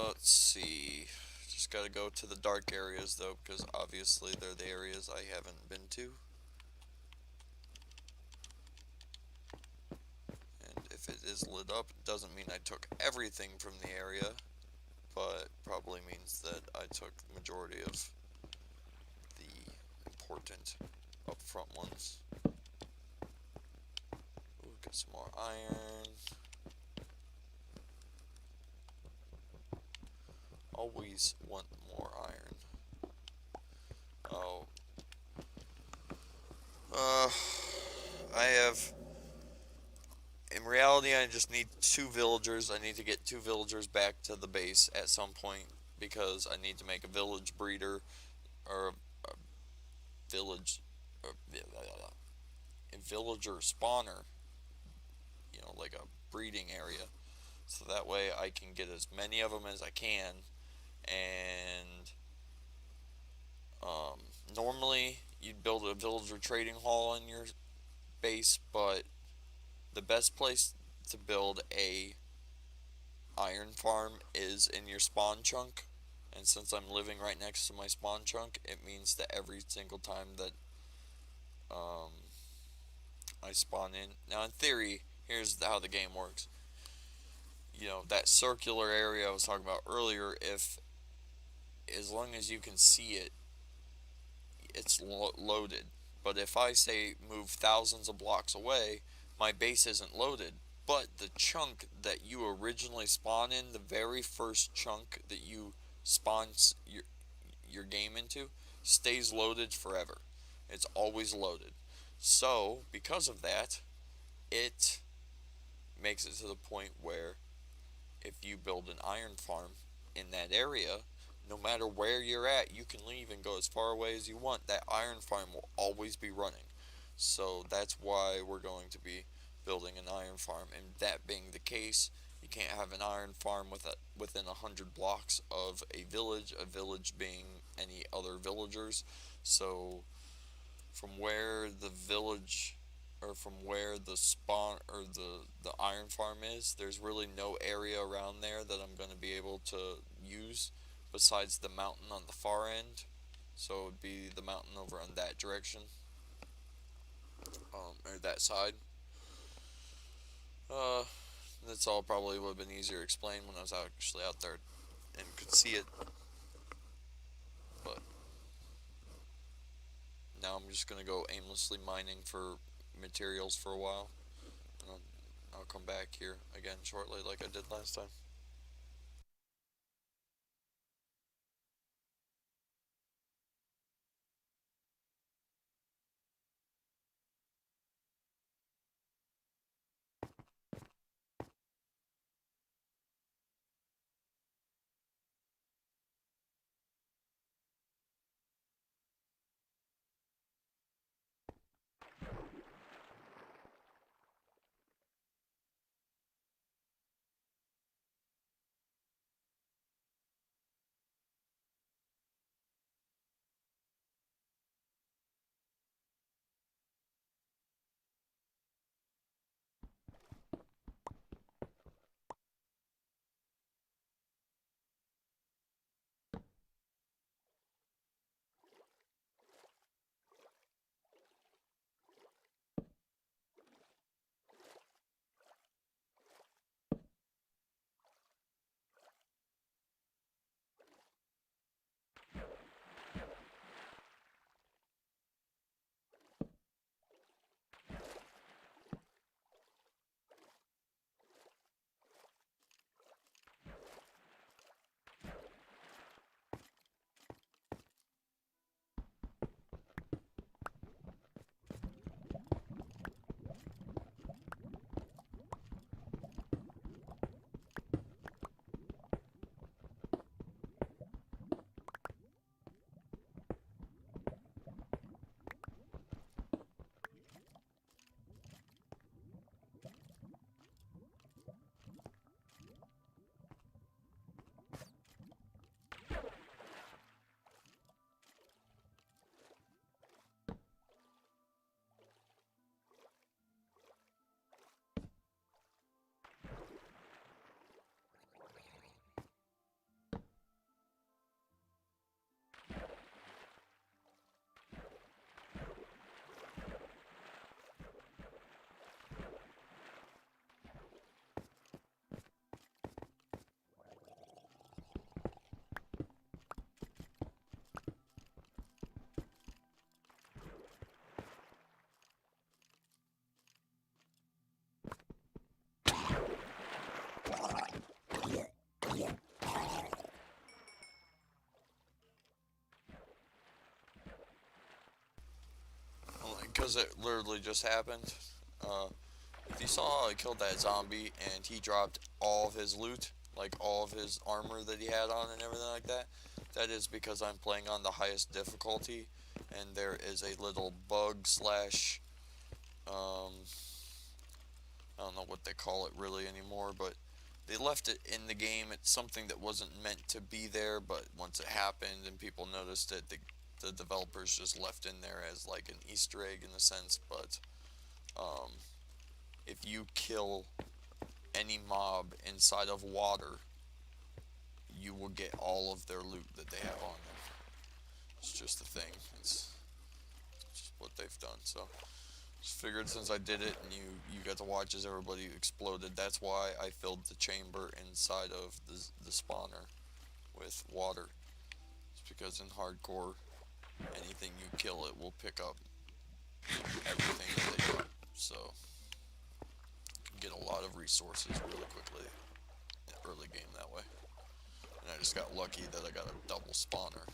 Let's see. Just gotta go to the dark areas though, because obviously they're the areas I haven't been to. if it is lit up, it doesn't mean I took everything from the area, but probably means that I took the majority of the important upfront ones. Ooh, get some more iron. Always want more iron. Oh. I have... In reality, I just need 2 villagers. I need to get 2 villagers back to the base at some point because I need to make a village breeder or a village... Or, a villager spawner. You know, like a breeding area. So that way I can get as many of them as I can. And normally you'd build a villager trading hall in your base, but the best place to build a iron farm is in your spawn chunk. And since I'm living right next to my spawn chunk, it means that every single time that um, I spawn in. Now, in theory, here's how the game works. You know, that circular area I was talking about earlier, if as long as you can see it, it's loaded. But if I say move thousands of blocks away, my base isn't loaded. But the chunk that you originally spawn in, the very first chunk that you spawn your game into, stays loaded forever. It's always loaded. So, because of that, it makes it to the point where if you build an iron farm in that area, no matter where you're at, you can leave and go as far away as you want. That iron farm will always be running. So that's why we're going to be building an iron farm. And that being the case, you can't have an iron farm within 100 blocks of a village being any other villagers. So from where the village or from where the spawn or the iron farm is, there's really no area around there that I'm going to be able to use besides the mountain on the far end. So it would be the mountain over on that direction, or that side. Uh, that's all probably would have been easier to explain when I was actually out there and could see it. But now I'm just going to go aimlessly mining for materials for a while. And I'll come back here again shortly like I did last time. because it literally just happened. Uh, if you saw how I killed that zombie and he dropped all of his loot, like all of his armor that he had on and everything like that, that is because I'm playing on the highest difficulty, and there is a little bug slash, I don't know what they call it really anymore, but they left it in the game. It's something that wasn't meant to be there, but once it happened and people noticed it, the developers just left in there as like an Easter egg in a sense. But um, if you kill any mob inside of water, you will get all of their loot that they have on them. It's just a thing. It's just what they've done. So just figured since I did it and you got to watch as everybody exploded, that's why I filled the chamber inside of the spawner with water. It's because in hardcore, anything you kill, it will pick up everything that they drop. So you can get a lot of resources really quickly in early game that way. And I just got lucky that I got a double spawner.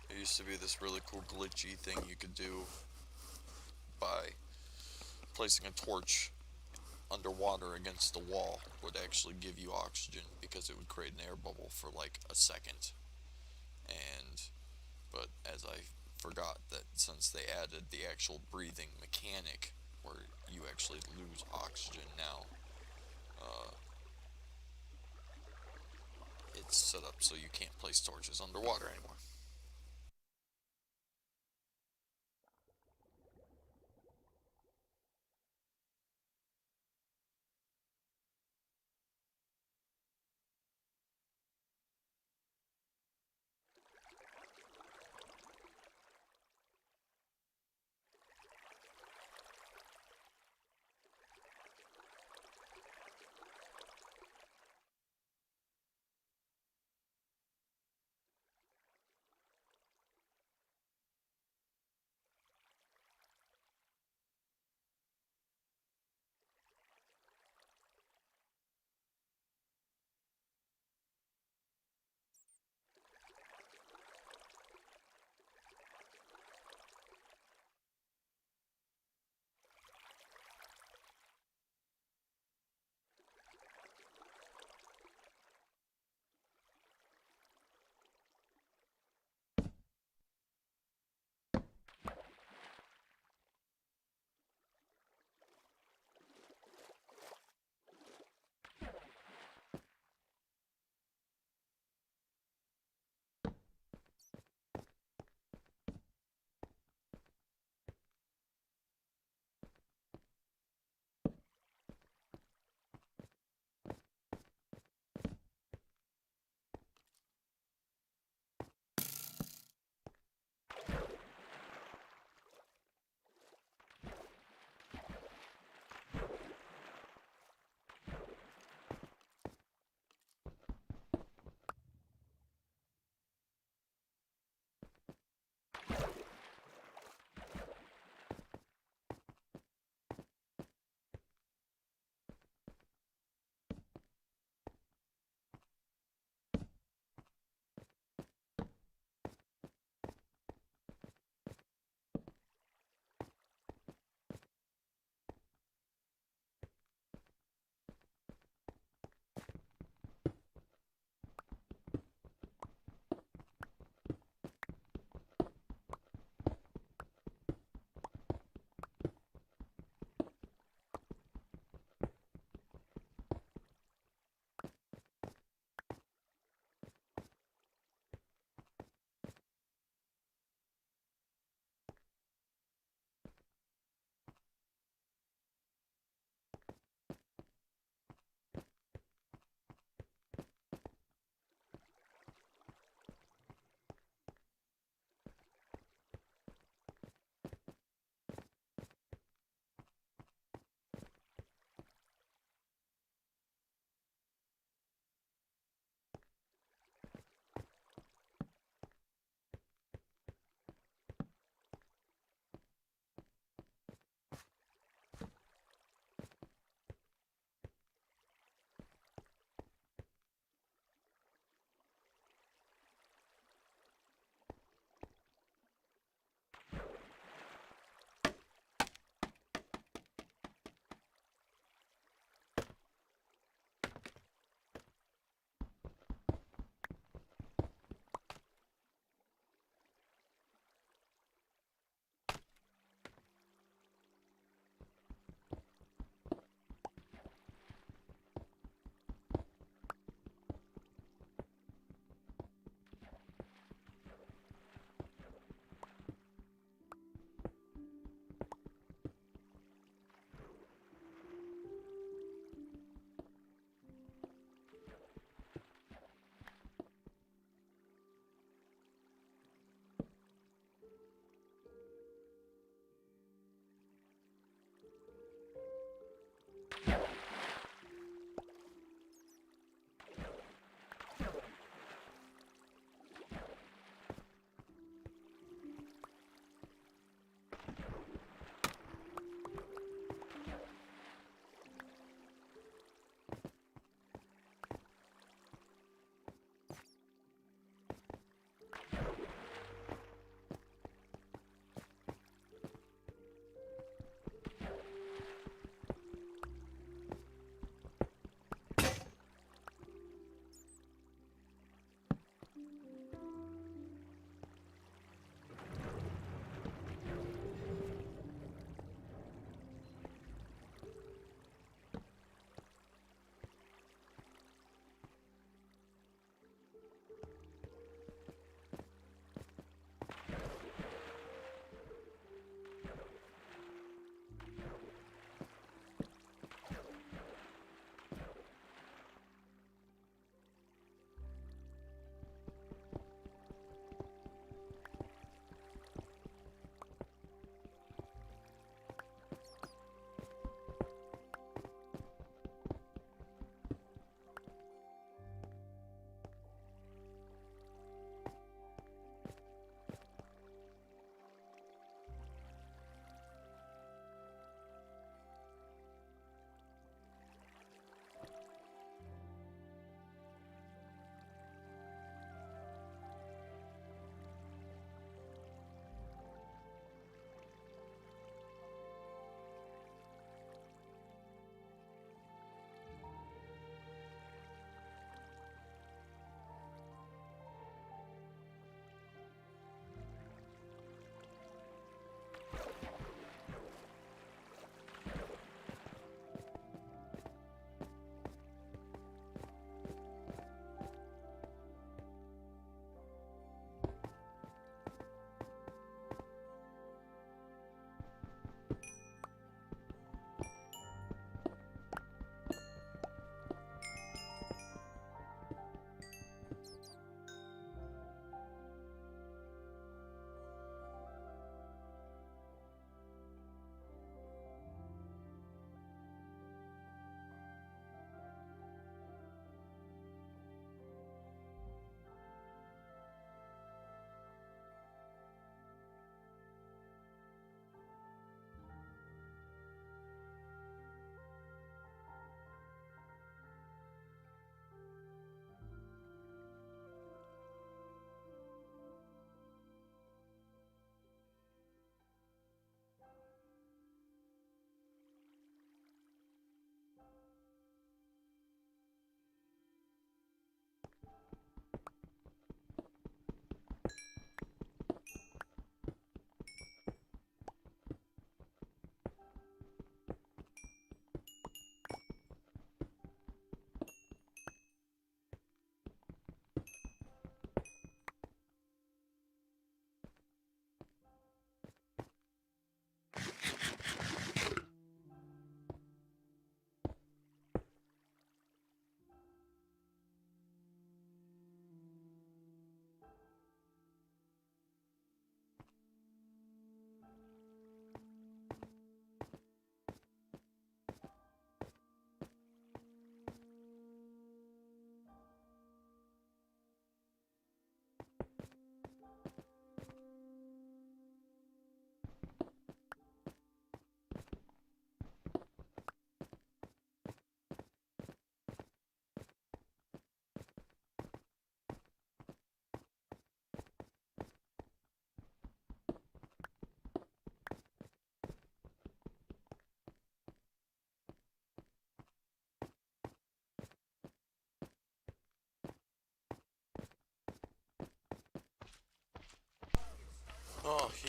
There used to be this really cool glitchy thing you could do by placing a torch underwater against the wall would actually give you oxygen because it would create an air bubble for like a second. And but as I forgot that since they added the actual breathing mechanic where you actually lose oxygen now, uh, it's set up so you can't place torches underwater anymore.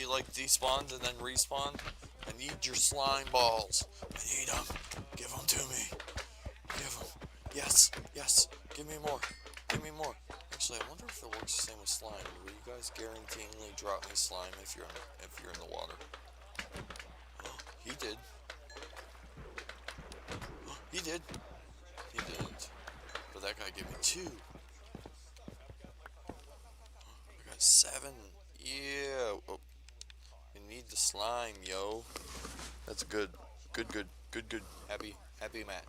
he like despawns and then respawns. I need your slime balls. I need them. Give them to me. Give them. Yes, yes. Give me more. Give me more. Actually, I wonder if it works the same with slime. Will you guys guaranteeingly drop me slime if you're in the water? Oh, he did. Oh, he did. He didn't. But that guy gave me 2. I got 7. Yeah. Oh, you need the slime, yo. That's good. Good, good, good, good. Happy, happy Matt.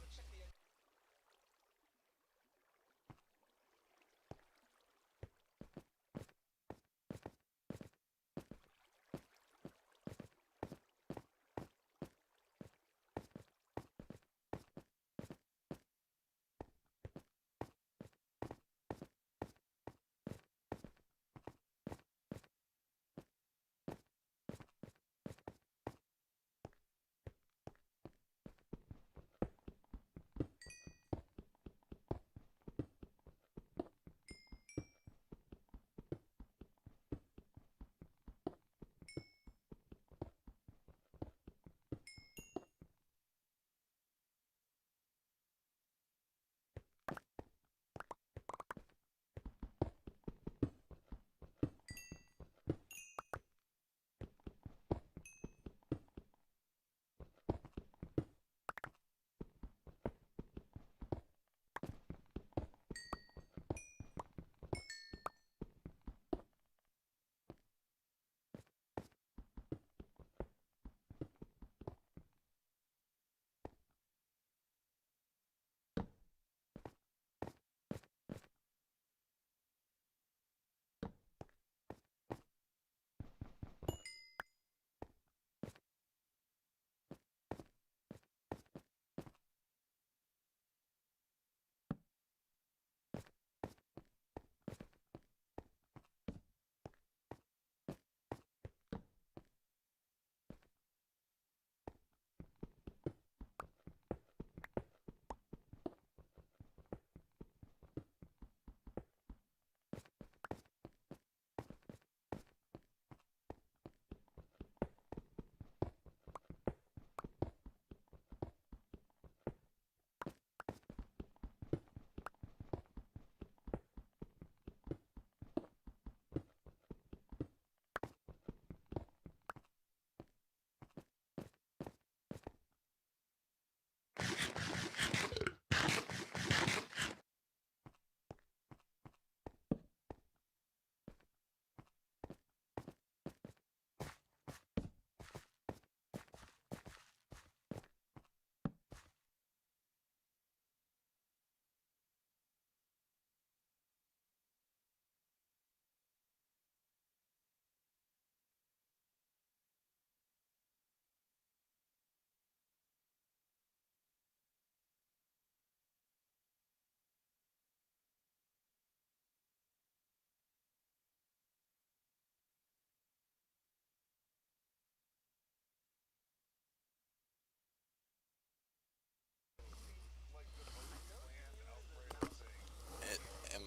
Am,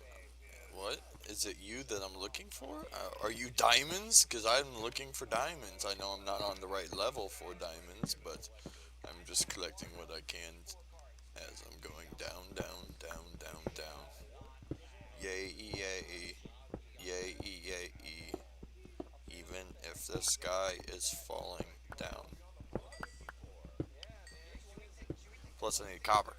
what? Is it you that I'm looking for? Are you diamonds? Because I'm looking for diamonds. I know I'm not on the right level for diamonds, but I'm just collecting what I can as I'm going down, down, down, down, down. Yay, yay, yay, yay, even if the sky is falling down. Plus, I need copper,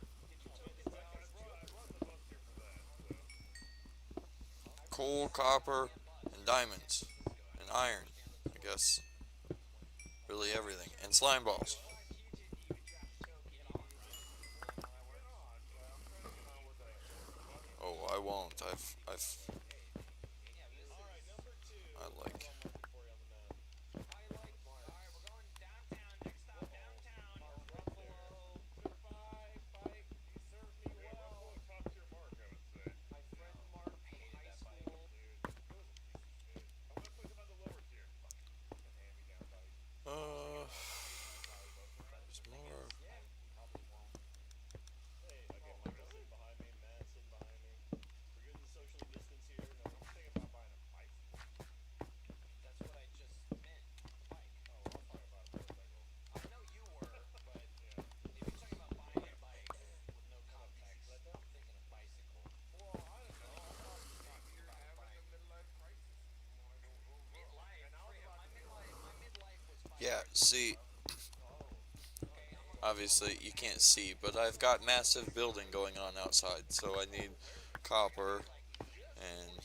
coal, copper, and diamonds, and iron. I guess really everything, and slime balls. Oh, I won't. I like. Uh, there's more. See, obviously you can't see, but I've got massive building going on outside, so I need copper, and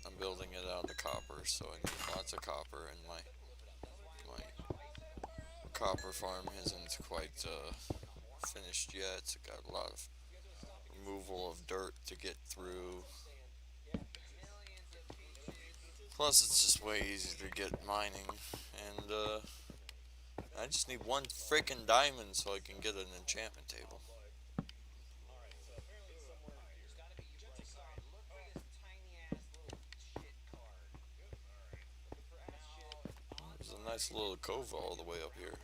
I'm building it out of copper, so I need lots of copper, and my copper farm isn't quite finished yet. It's got a lot of removal of dirt to get through. Plus, it's just way easier to get mining, and I just need one freaking diamond so I can get an enchantment table. There's a nice little cove all the way up here.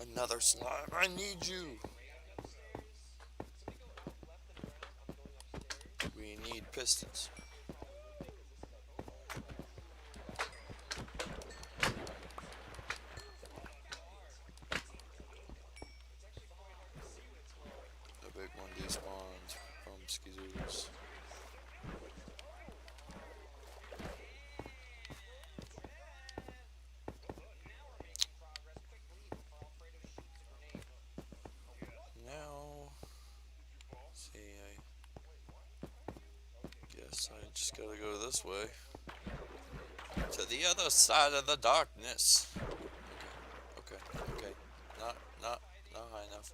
Another slime. I need you. We need pistons. The big one despawned from Skizoos. Now, see, I guess I just gotta go this way. To the other side of the darkness. Okay, okay. Not high enough.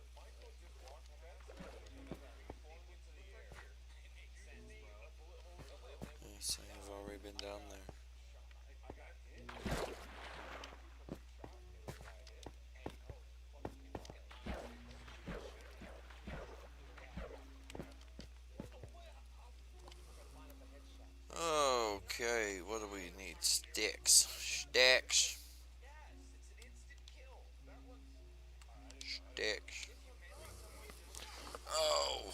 Yes, I have already been down there. Okay, what do we need? Sticks. Sticks. Sticks. Oh.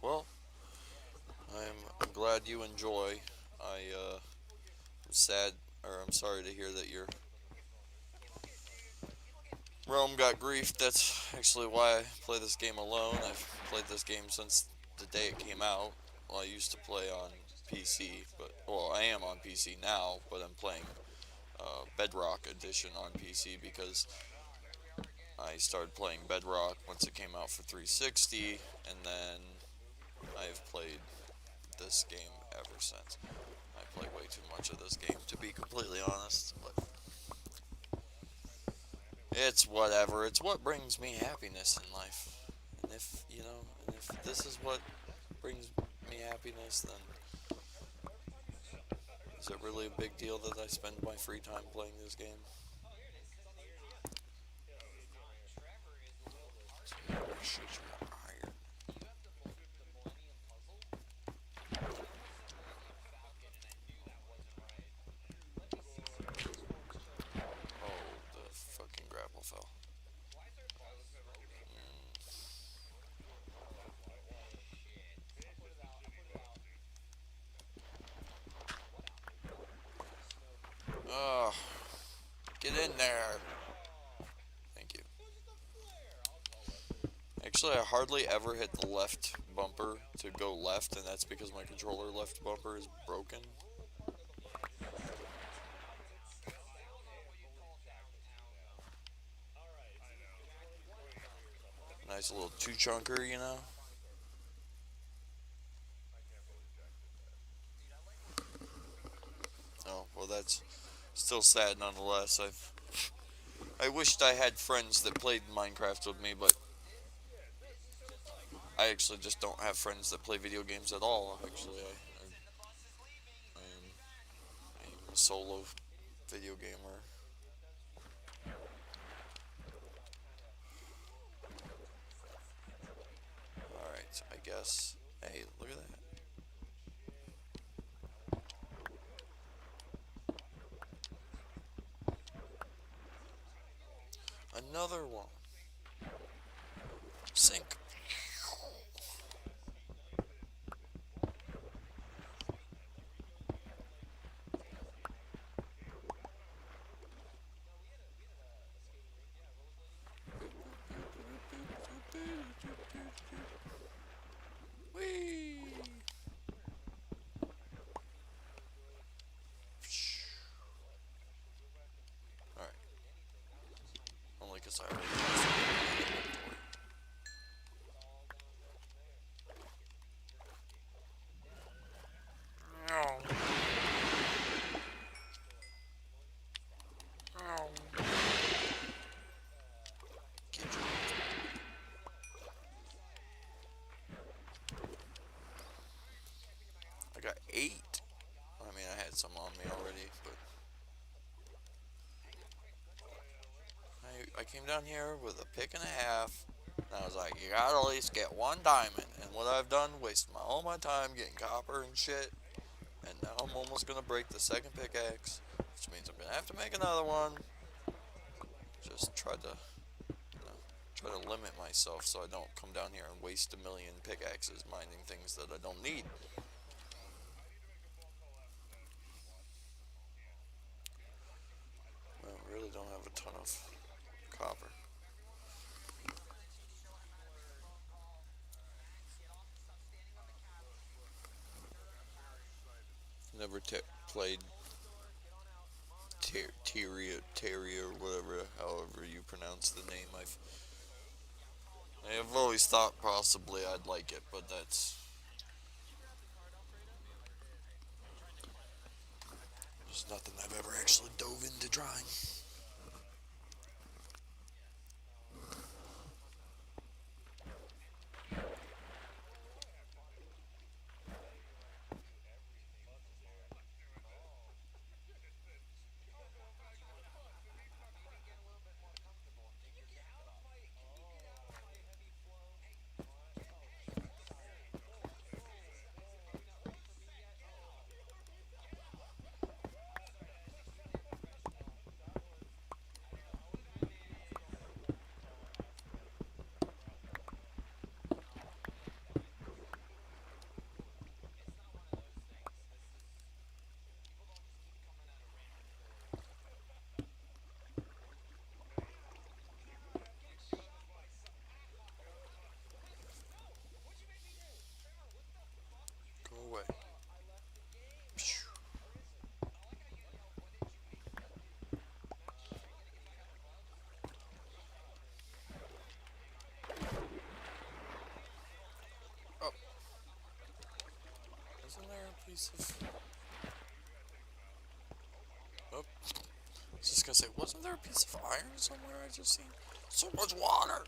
Well, I'm glad you enjoy. I'm sad, or I'm sorry to hear that your realm got grief. That's actually why I play this game alone. I've played this game since the day it came out. Well, I used to play on PC, but well, I am on PC now, but I'm playing Bedrock Edition on PC because I started playing Bedrock once it came out for 360, and then I've played this game ever since. I play way too much of this game, to be completely honest, but it's whatever. It's what brings me happiness in life. And if this is what brings me happiness, then is it really a big deal that I spend my free time playing this game? Shoot you iron. Oh, the fucking grapple fell. Oh, get in there. Thank you. Actually, I hardly ever hit the left bumper to go left, and that's because my controller left bumper is broken. Nice little two-chunker, you know? Oh, well, that's still sad nonetheless. I wished I had friends that played Minecraft with me, but I actually just don't have friends that play video games at all. Actually, I am a solo video gamer. Alright, I guess. Hey, look at that. Another one. Sink. Whee! Alright. Only because I already have some inventory. No. No. Get your I got 8. I mean, I had some on me already, but I came down here with a pick and a half, and I was like, you gotta at least get 1 diamond. And what I've done, wasted all my time getting copper and shit, and now I'm almost gonna break the second pickaxe, which means I'm gonna have to make another one. Just try to limit myself so I don't come down here and waste 1,000,000 pickaxes mining things that I don't need. Well, I really don't have a ton of copper. Never played Terry or whatever, however you pronounce the name. I have always thought possibly I'd like it, but that's just nothing I've ever actually dove into trying. Go away. Oh, isn't there a piece of... Oh, I was just gonna say, wasn't there a piece of iron somewhere I just seen? So much water!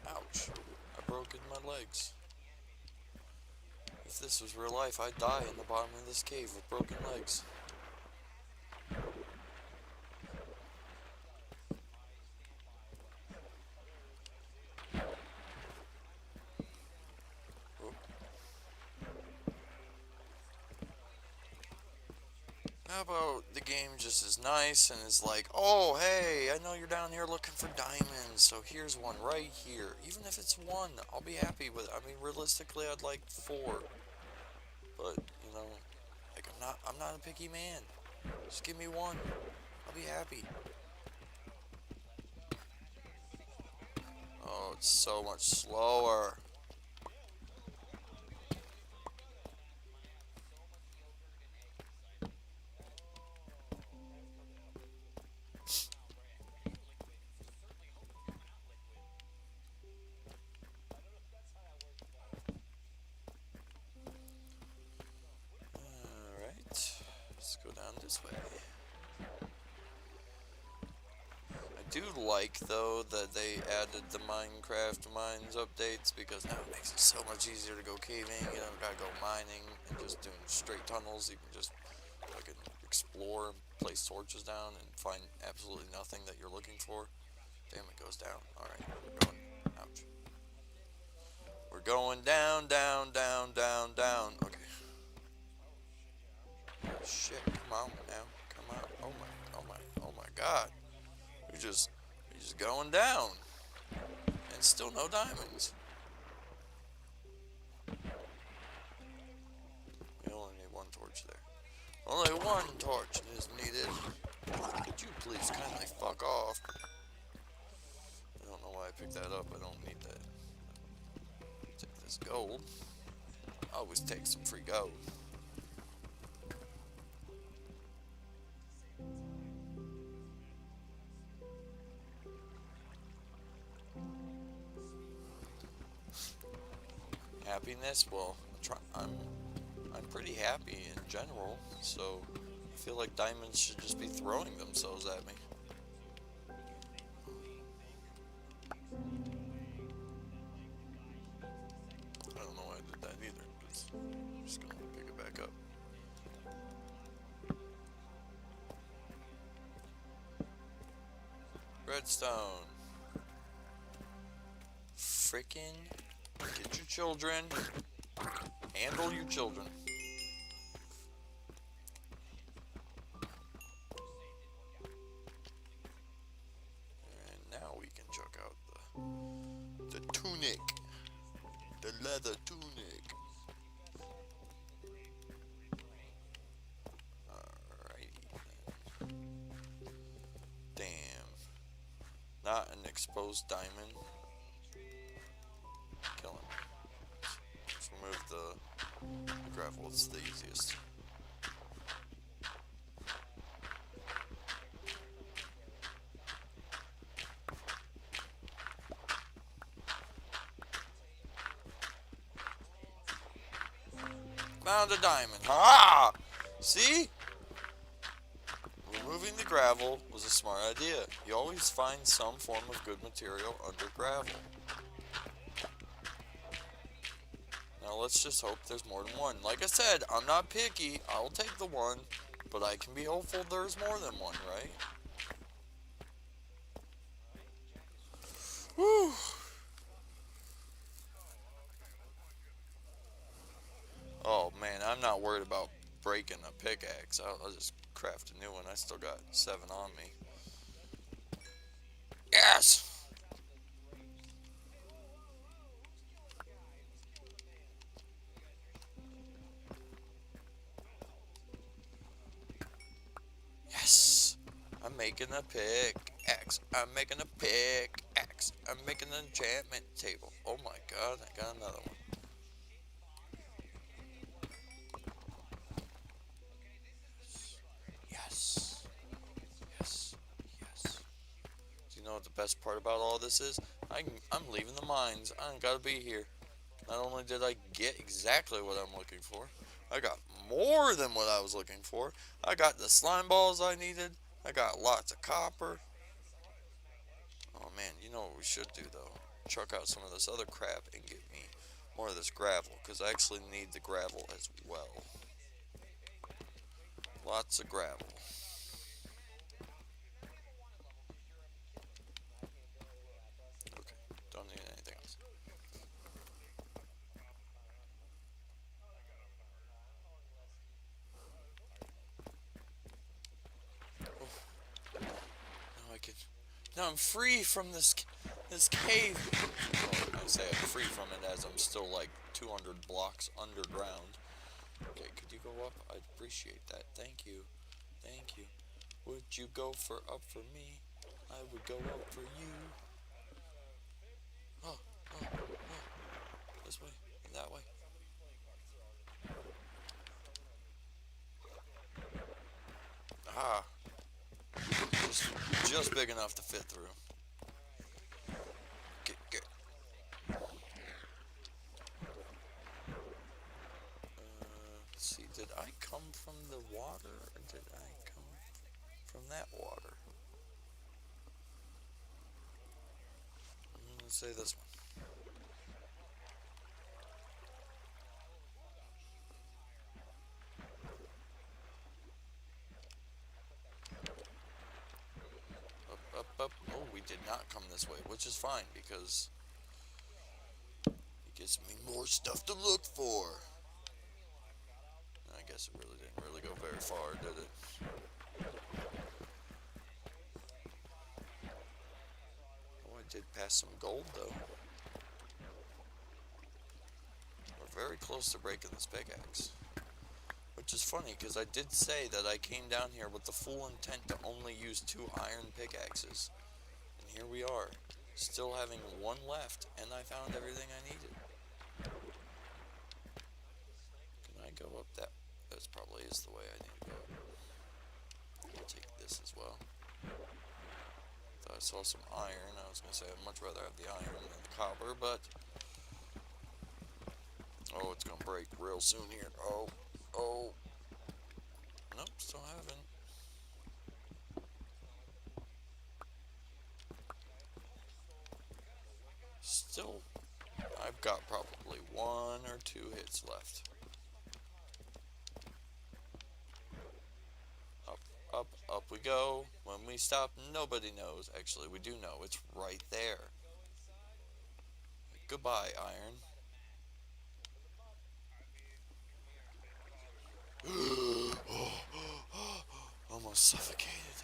Ouch. I broke my legs. If this was real life, I'd die in the bottom of this cave with broken legs. Oh. How about the game just is nice and is like, oh, hey, I know you're down here looking for diamonds, so here's one right here. Even if it's 1, I'll be happy with it. I mean, realistically, I'd like 4. But, you know, like, I'm not a picky man. Just give me 1. I'll be happy. Oh, it's so much slower. Alright, let's go down this way. I do like, though, that they added the Minecraft mines updates, because now it makes it so much easier to go caving. You don't gotta go mining and just doing straight tunnels. You can just fucking explore and place torches down and find absolutely nothing that you're looking for. Damn, it goes down. Alright, we're going. Ouch. We're going down, down, down, down, down. Okay. Shit, come on now. Come on. Oh my God. We're just going down. And still no diamonds. We only need one torch there. Only one torch is needed. Could you please kindly fuck off? I don't know why I picked that up. I don't need that. Take this gold. Always take some free gold. Happiness? Well, I'm pretty happy in general, so I feel like diamonds should just be throwing themselves at me. I don't know why I did that either, because I'm just gonna pick it back up. Redstone. Frickin' get your children. Handle your children. And now we can check out the tunic. The leather tunic. Alrighty then. Damn. Not an exposed diamond. Kill him. Let's remove the gravel. It's the easiest. Found a diamond. Ah! See? Removing the gravel was a smart idea. You always find some form of good material under gravel. Now let's just hope there's more than one. Like I said, I'm not picky. I'll take the one, but I can be hopeful there's more than one, right? Whew. Oh man, I'm not worried about breaking a pickaxe. I'll just craft a new one. I still got 7 on me. Yes! Yes! I'm making a pickaxe. I'm making a pickaxe. I'm making an enchantment table. Oh my god, I got another one. Yes. Yes. Yes. Do you know what the best part about all this is? I'm leaving the mines. I don't gotta be here. Not only did I get exactly what I'm looking for, I got more than what I was looking for. I got the slime balls I needed. I got lots of copper. Oh man, you know what we should do though? Chuck out some of this other crap and get me more of this gravel, because I actually need the gravel as well. Lots of gravel. Okay, don't need anything else. Oh, now I can. Now I'm free from this cave. Well, I say I'm free from it as I'm still like 200 blocks underground. Okay, could you go up? I'd appreciate that. Thank you. Thank you. Would you go up for me? I would go up for you. Oh, oh, oh. This way, that way. Ah. Just big enough to fit through. Get. Let's see, did I come from the water, or did I come from that water? Let's say this one. Up. Oh, we did not come this way, which is fine, because it gives me more stuff to look for. I guess it really didn't go very far, did it? did pass some gold, though. We're very close to breaking this pickaxe. Which is funny, because I did say that I came down here with the full intent to only use 2 iron pickaxes. And here we are, still having 1 left, and I found everything I needed. Can I go up that? That probably is the way I need to go. I'll take this as well. Thought I saw some iron. I was going to say I'd much rather have the iron than the copper, but... Oh, it's going to break real soon here. Oh. Nope, still haven't. Still, I've got probably 1 or 2 hits left. Up we go. When we stop, nobody knows. Actually, we do know. It's right there. Goodbye, iron. Almost suffocated.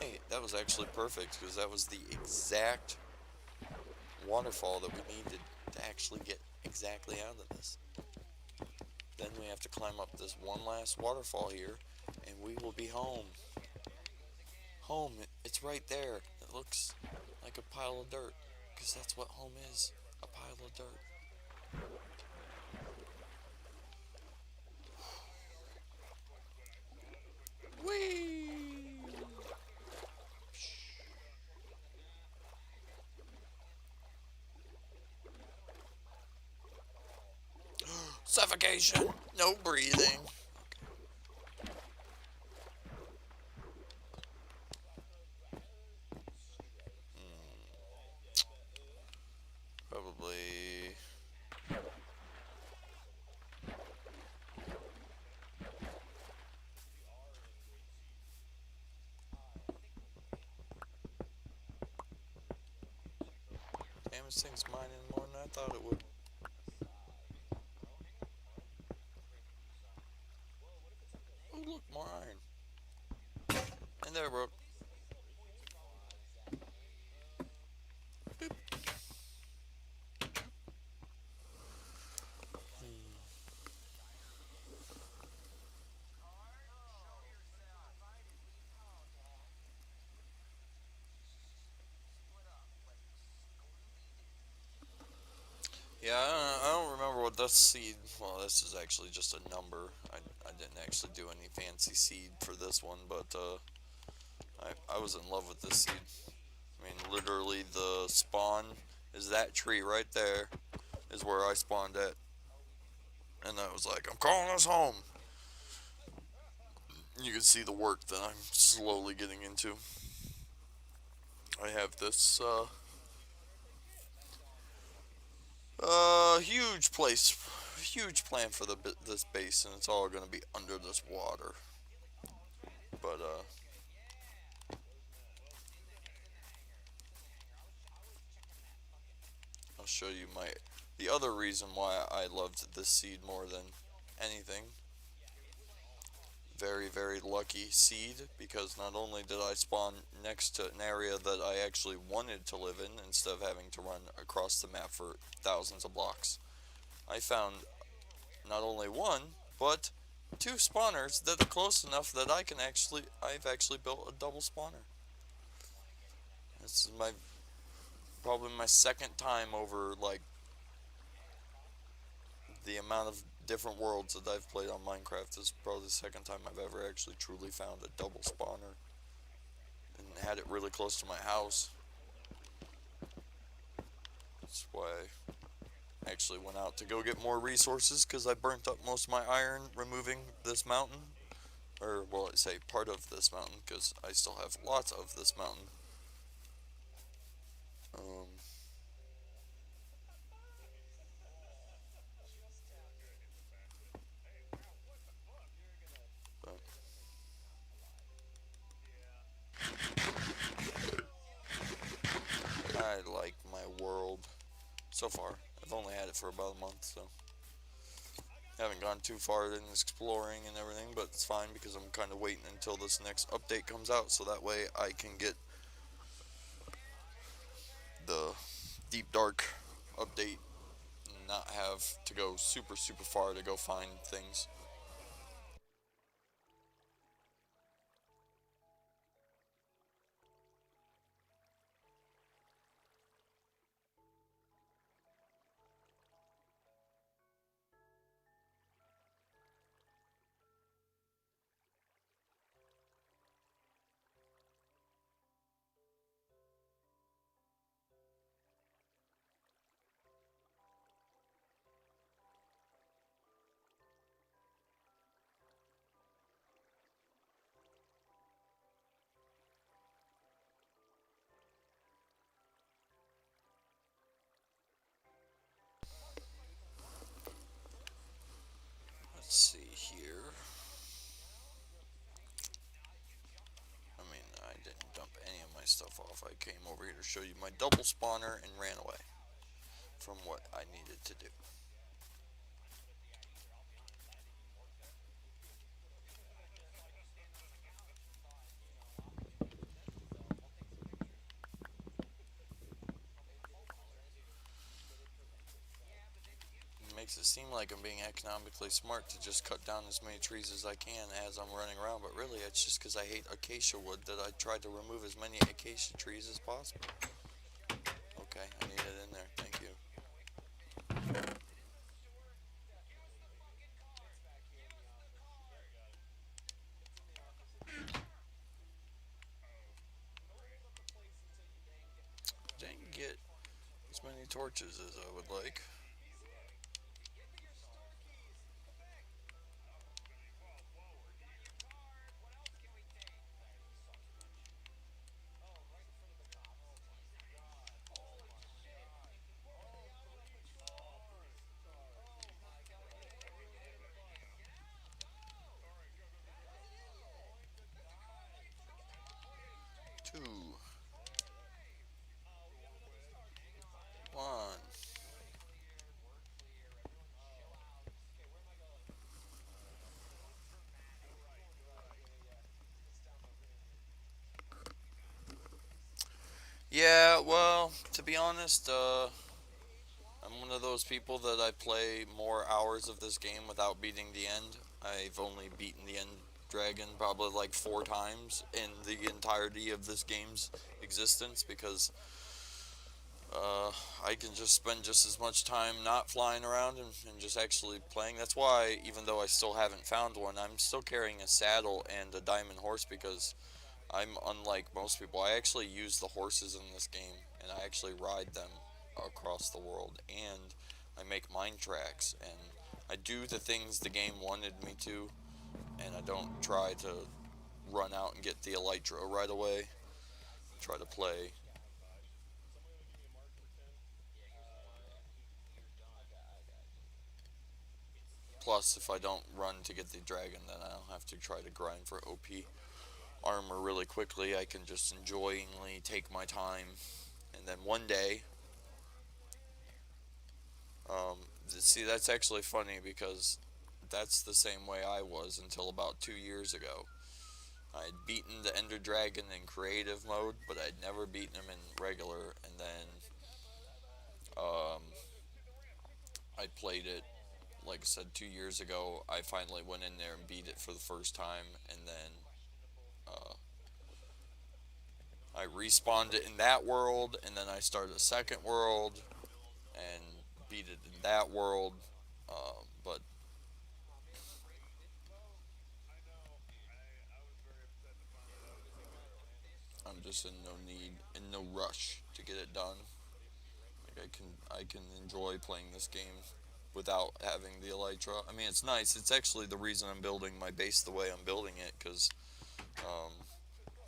Hey, that was actually perfect, because that was the exact waterfall that we needed to actually get exactly out of this. Then we have to climb up this one last waterfall here, and we will be home. Home, it's right there. It looks like a pile of dirt, because that's what home is, a pile of dirt. Whee! Suffocation! No breathing. Probably... Damn, this thing's mining more than I thought it would. Oh, look, more iron. And there, bro. Boop. Yeah, I don't remember what this seed... Well, this is actually just a number. I didn't actually do any fancy seed for this one, but I was in love with this seed. I mean, literally the spawn is that tree right there is where I spawned at. And I was like, I'm calling us home. You can see the work that I'm slowly getting into. I have this huge plan for this base, and it's all going to be under this water. But I'll show you the other reason why I loved this seed more than anything. Very, very lucky seed, because not only did I spawn next to an area that I actually wanted to live in instead of having to run across the map for thousands of blocks, I found not only 1, but 2 spawners that are close enough that I've actually built a double spawner. This is probably my 2nd time over, like, the amount of different worlds that I've played on Minecraft. This is probably the 2nd time I've ever actually truly found a double spawner and had it really close to my house. That's why I actually went out to go get more resources, because I burnt up most of my iron removing this mountain. Or, well, I say part of this mountain, because I still have lots of this mountain. I like my world so far. I've only had it for about a month, so haven't gone too far in exploring and everything, but it's fine, because I'm kind of waiting until this next update comes out, so that way I can get the deep dark update and not have to go super super far to go find things. Let's see here. I mean, I didn't dump any of my stuff off. I came over here to show you my double spawner and ran away from what I needed to do. It makes it seem like I'm being economically smart to just cut down as many trees as I can as I'm running around, but really it's just because I hate acacia wood that I tried to remove as many acacia trees as possible. Okay, I need it in there. Thank you. Didn't get as many torches as I would like. Two, one. Yeah, well, to be honest, I'm one of those people that I play more hours of this game without beating the end. I've only beaten the end dragon probably like 4 times in the entirety of this game's existence because I can just spend just as much time not flying around and just actually playing. That's why, even though I still haven't found one, I'm still carrying a saddle and a diamond horse because I'm unlike most people. I actually use the horses in this game and I actually ride them across the world and I make mine tracks and I do the things the game wanted me to and I don't try to run out and get the elytra right away. Try to play. Plus, if I don't run to get the dragon, then I don't have to try to grind for OP armor really quickly. I can just enjoyingly take my time. And then one day, see, that's actually funny because that's the same way I was until about 2 years ago. I'd beaten the Ender Dragon in creative mode, but I'd never beaten him in regular. And then um, I played it, like I said, 2 years ago. I finally went in there and beat it for the first time, and then uh, I respawned it in that world, and then I started a second world and beat it in that world. But I'm just in no need, in no rush to get it done. Like I can enjoy playing this game without having the elytra. I mean, it's nice. It's actually the reason I'm building my base the way I'm building it, because um,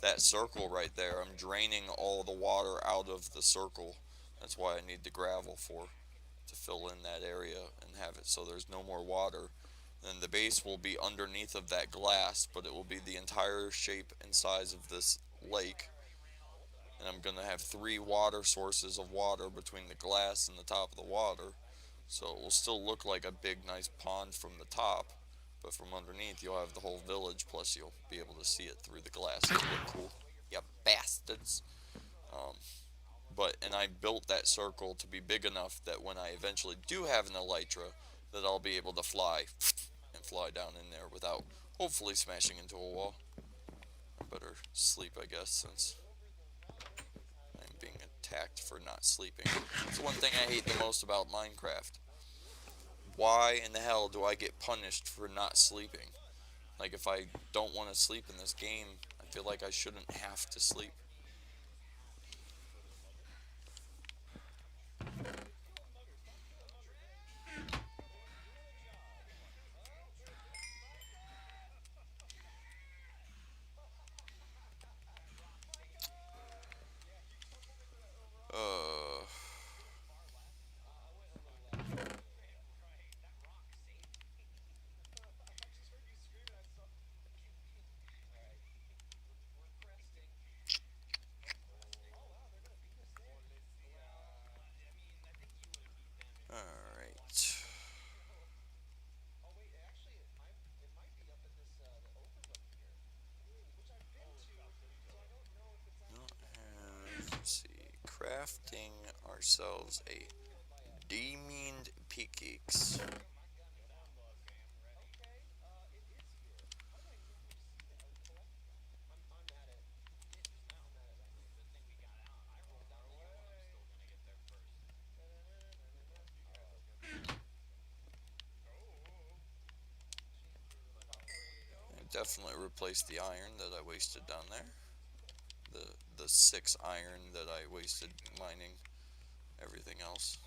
that circle right there, I'm draining all the water out of the circle. That's why I need the gravel for, to fill in that area and have it so there's no more water. Then the base will be underneath of that glass, but it will be the entire shape and size of this lake. And I'm going to have 3 water sources of water between the glass and the top of the water. So it will still look like a big, nice pond from the top, but from underneath you'll have the whole village, plus you'll be able to see it through the glass. It'll look cool. You bastards. Um, and I built that circle to be big enough that when I eventually do have an elytra, that I'll be able to fly and fly down in there without hopefully smashing into a wall. I better sleep, I guess, since I'm being attacked for not sleeping. It's the one thing I hate the most about Minecraft. Why in the hell do I get punished for not sleeping? Like, if I don't want to sleep in this game, I feel like I shouldn't have to sleep. Uh, Alright. Let's see. Crafting ourselves a demoned pickaxe. Definitely replace the iron that I wasted down there. The 6 iron that I wasted mining everything else.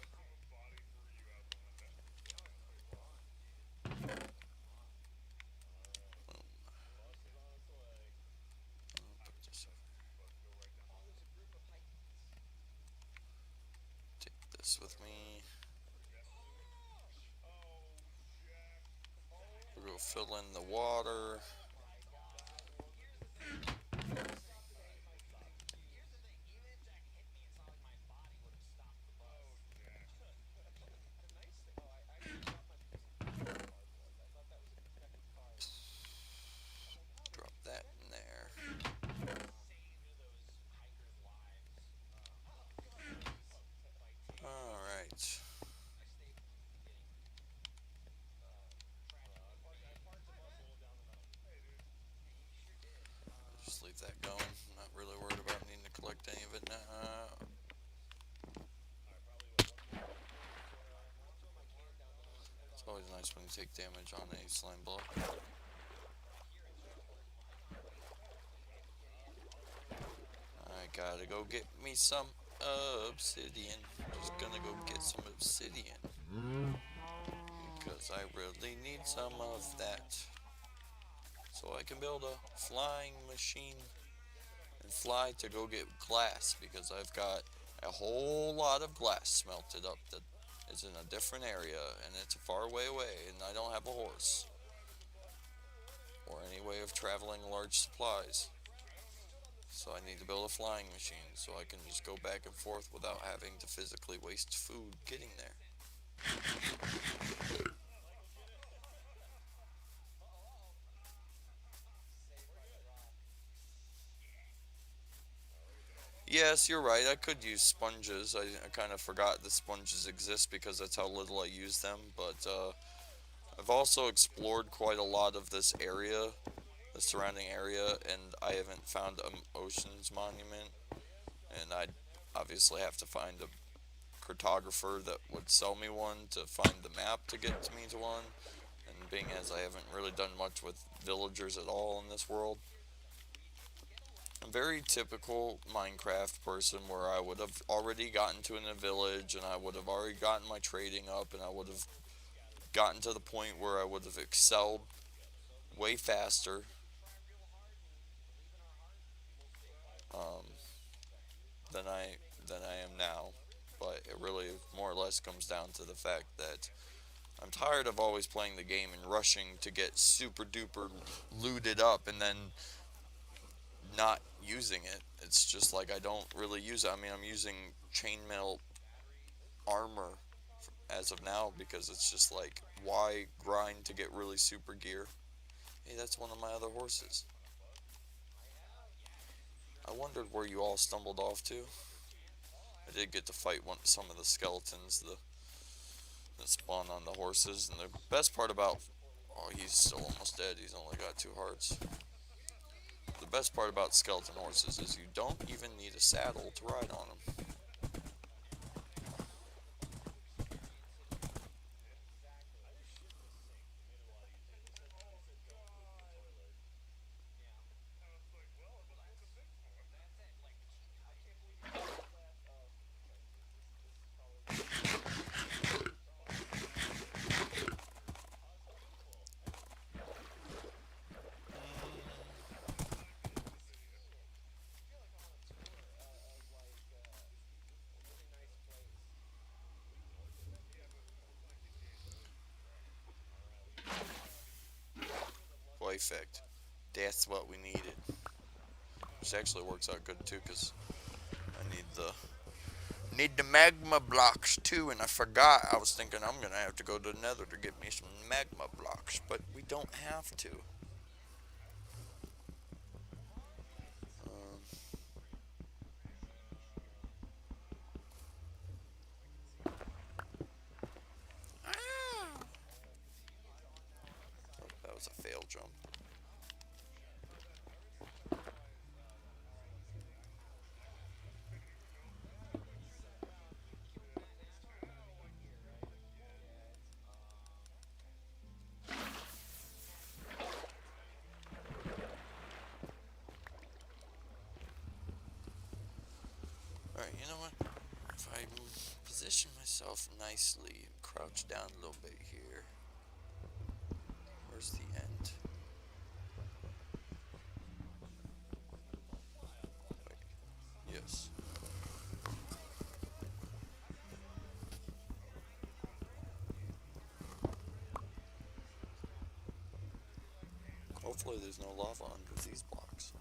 Take this with me. We'll go fill in the water. Drop that in there. Alright. Just leave that going. I'm not really worried about needing to collect any of it now. It's always nice when you take damage on a slime block. I gotta go get me some obsidian. Just gonna go get some obsidian. Because I really need some of that. So I can build a flying machine and fly to go get glass. Because I've got a whole lot of glass smelted up that is in a different area. And it's a far way away. And I don't have a horse. Or any way of traveling large supplies. So I need to build a flying machine so I can just go back and forth without having to physically waste food getting there. Yes, you're right. I could use sponges. I kind of forgot that sponges exist because that's how little I use them. But I've also explored quite a lot of this area, the surrounding area, and I haven't found an oceans monument. And I'd obviously have to find a cartographer that would sell me one to find the map to get me to one. And being as I haven't really done much with villagers at all in this world, a very typical Minecraft person where I would have already gotten to in a village and I would have already gotten my trading up and I would have gotten to the point where I would have excelled way faster um, than I am now. But it really more or less comes down to the fact that I'm tired of always playing the game and rushing to get super duper looted up and then not using it. It's just like I don't really use it. I mean, I'm using chainmail armor as of now because it's just like, why grind to get really super gear? Hey, that's one of my other horses. I wondered where you all stumbled off to. I did get to fight some of the skeletons that spawn on the horses, and the best part about... Oh, he's still almost dead. He's only got 2 hearts. The best part about skeleton horses is you don't even need a saddle to ride on them. Perfect. That's what we needed. Which actually works out good too, because I need the magma blocks too, and I forgot. I was thinking I'm gonna have to go to the Nether to get me some magma blocks, but we don't have to. Um, ah! Oh, that was a fail jump. Alright, you know what? If I position myself nicely and crouch down a little bit here. Where's the end? Wait. Yes. Hopefully there's no lava under these blocks.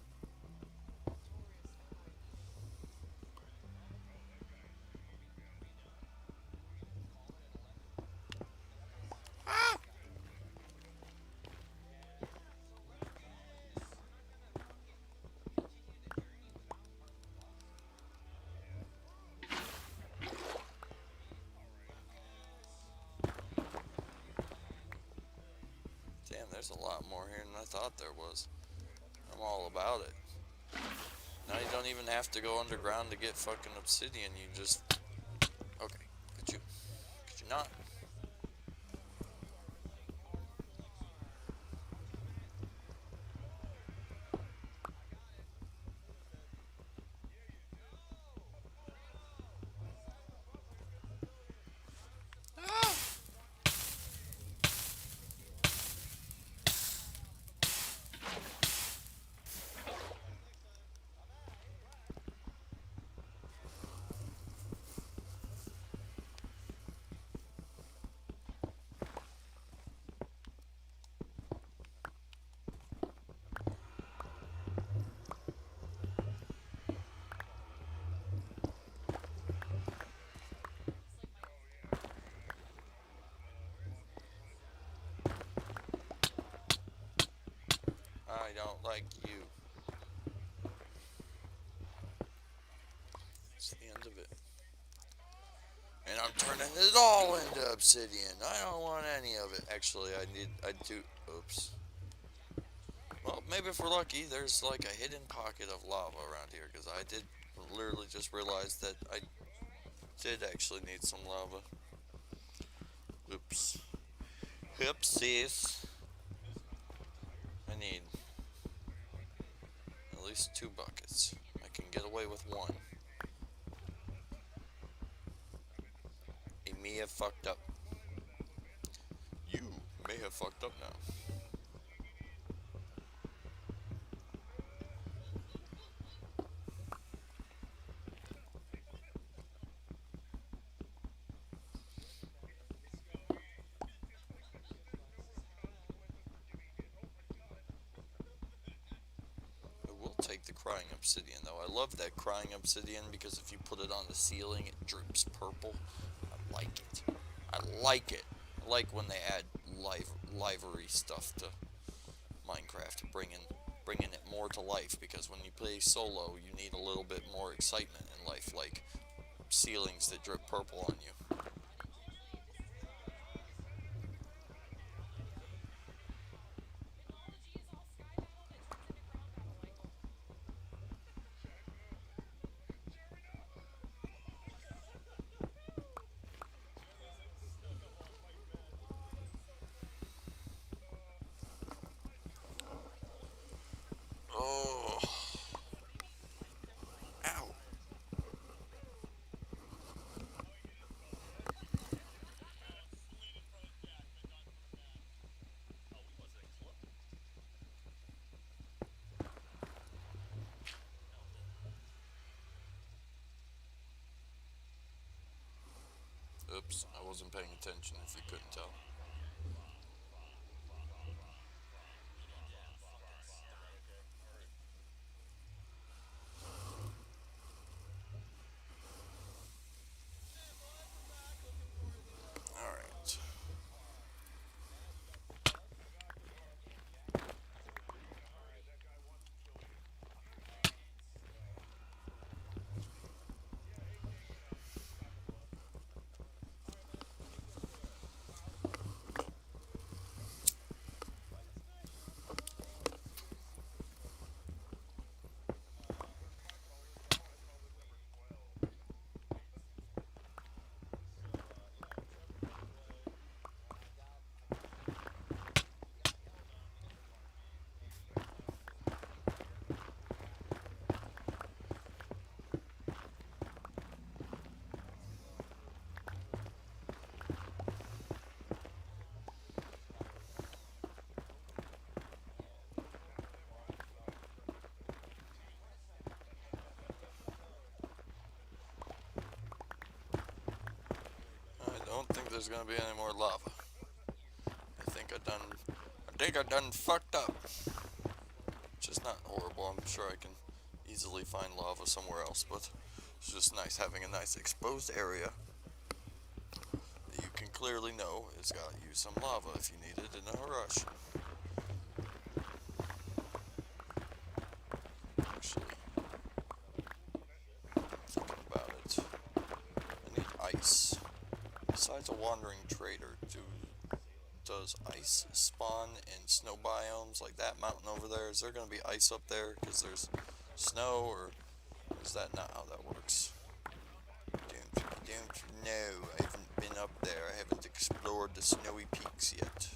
Ah! Damn, there's a lot more here than I thought there was. I'm all about it. Now you don't even have to go underground to get fucking obsidian, you just... Okay, could you not? Ah! I don't like you. That's the end of it. And I'm turning it all into obsidian. I don't want any of it. Actually, I do, oops. Well, maybe if we're lucky, there's like a hidden pocket of lava around here, because I did literally just realize that I did actually need some lava. Oops. Oopsies. I need at least 2 buckets. I can get away with 1. I may have fucked up. You may have fucked up now. Take the crying obsidian though. I love that crying obsidian because if you put it on the ceiling it drips purple. I like it. I like it. I like when they add livery stuff to Minecraft, bringing it more to life, because when you play solo you need a little bit more excitement in life, like ceilings that drip purple on you. Oh, ow. Oops, I wasn't paying attention if you couldn't tell. Alright. I don't think there's gonna be any more lava. I think I done fucked up. Which is not horrible. I'm sure I can easily find lava somewhere else, but it's just nice having a nice exposed area that you can clearly know it's got to use some lava if you need it in a rush. Actually, thinking about it, I need ice. Besides a wandering trader, does ice spawn in snow biomes like that mountain over there? Is there going to be ice up there because there's snow, or is that not how that works? Don't know. I haven't been up there. I haven't explored the snowy peaks yet.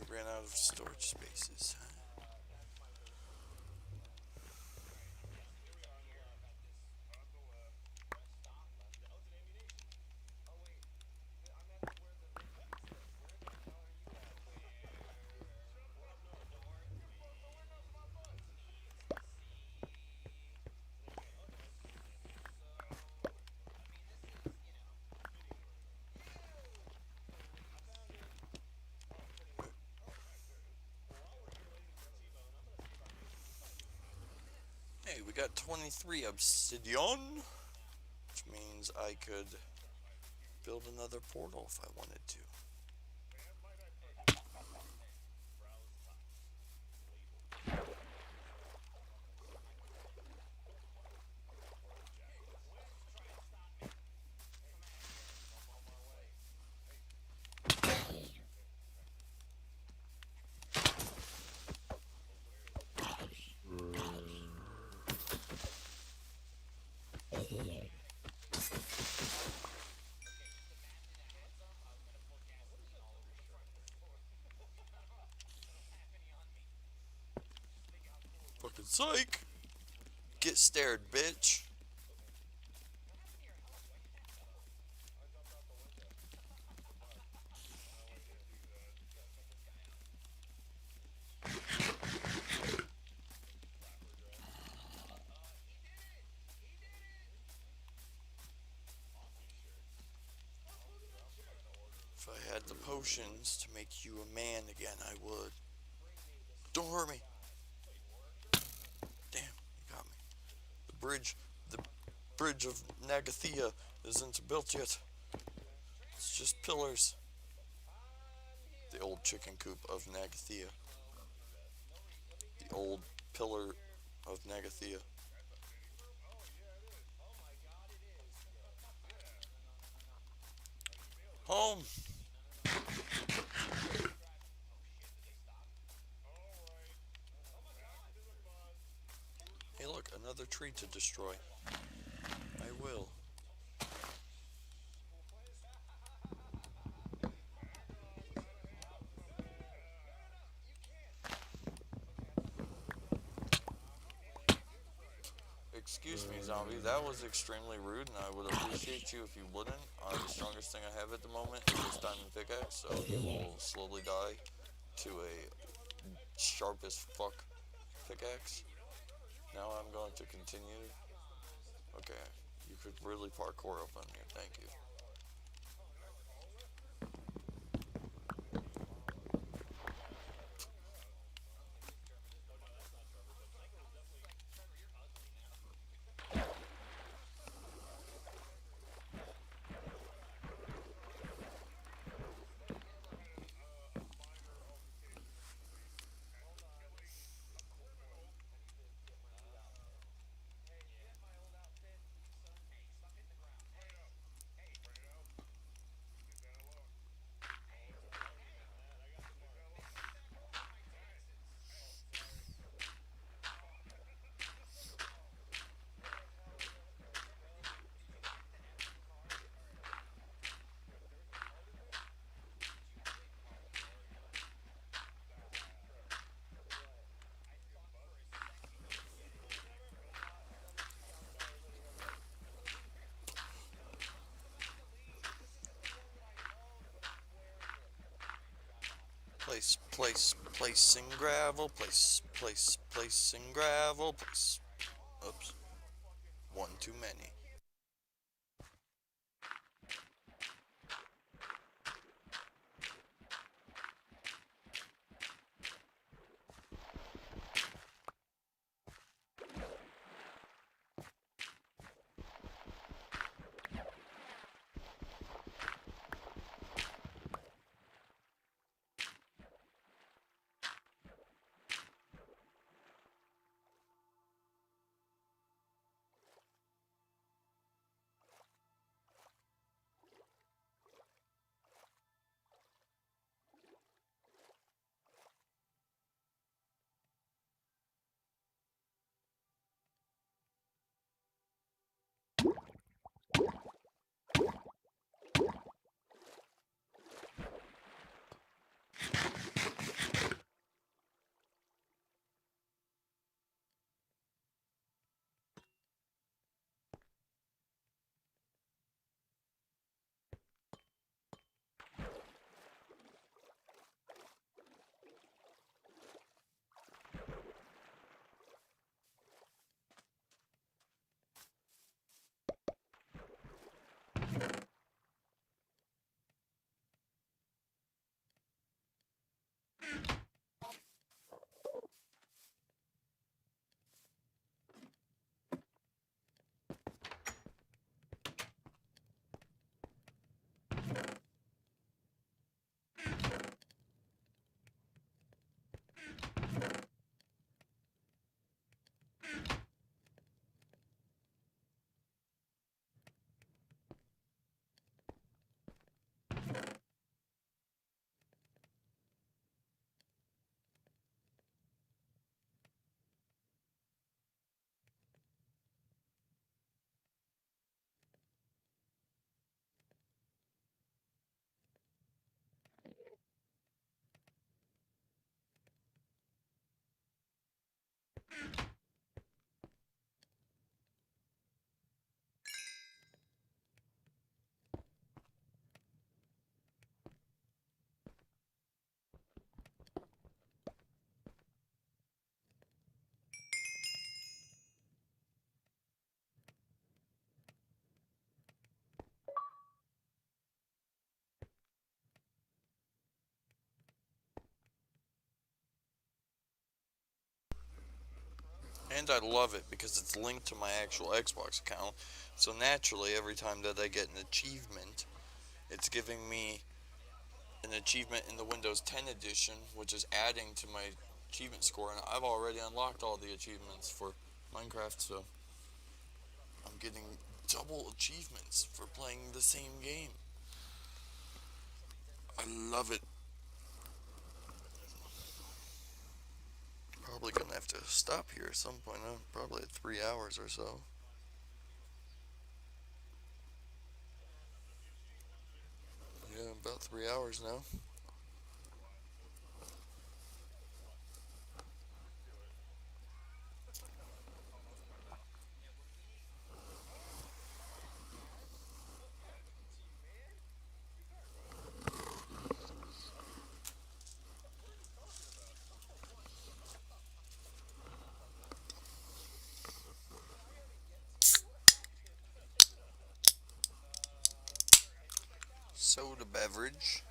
We ran out of storage spaces. Hey, we got 23 obsidian, which means I could build another portal if I wanted to. Fucking psych! Get stared, bitch! the potions to make you a man again, I would. Don't hurt me. Damn, you got me. The bridge of Nagathea isn't built yet. It's just pillars. The old chicken coop of Nagathea. The old pillar of Nagathea. Home! Hey look, another tree to destroy. I will. Excuse me, zombie. That was extremely rude, and I would appreciate you if you wouldn't. The strongest thing I have at the moment is this diamond pickaxe, so it will slowly die to a sharp as fuck pickaxe. Now I'm going to continue. Okay, you could really parkour up on here. Thank you. Placing gravel. Placing gravel. Oops. One too many. And I love it because it's linked to my actual Xbox account. So naturally, every time that I get an achievement, it's giving me an achievement in the Windows 10 edition, which is adding to my achievement score. And I've already unlocked all the achievements for Minecraft, so I'm getting double achievements for playing the same game. I love it. Probably gonna have to stop here at some point. Probably at 3 hours or so. Yeah, about 3 hours now. Soda beverage.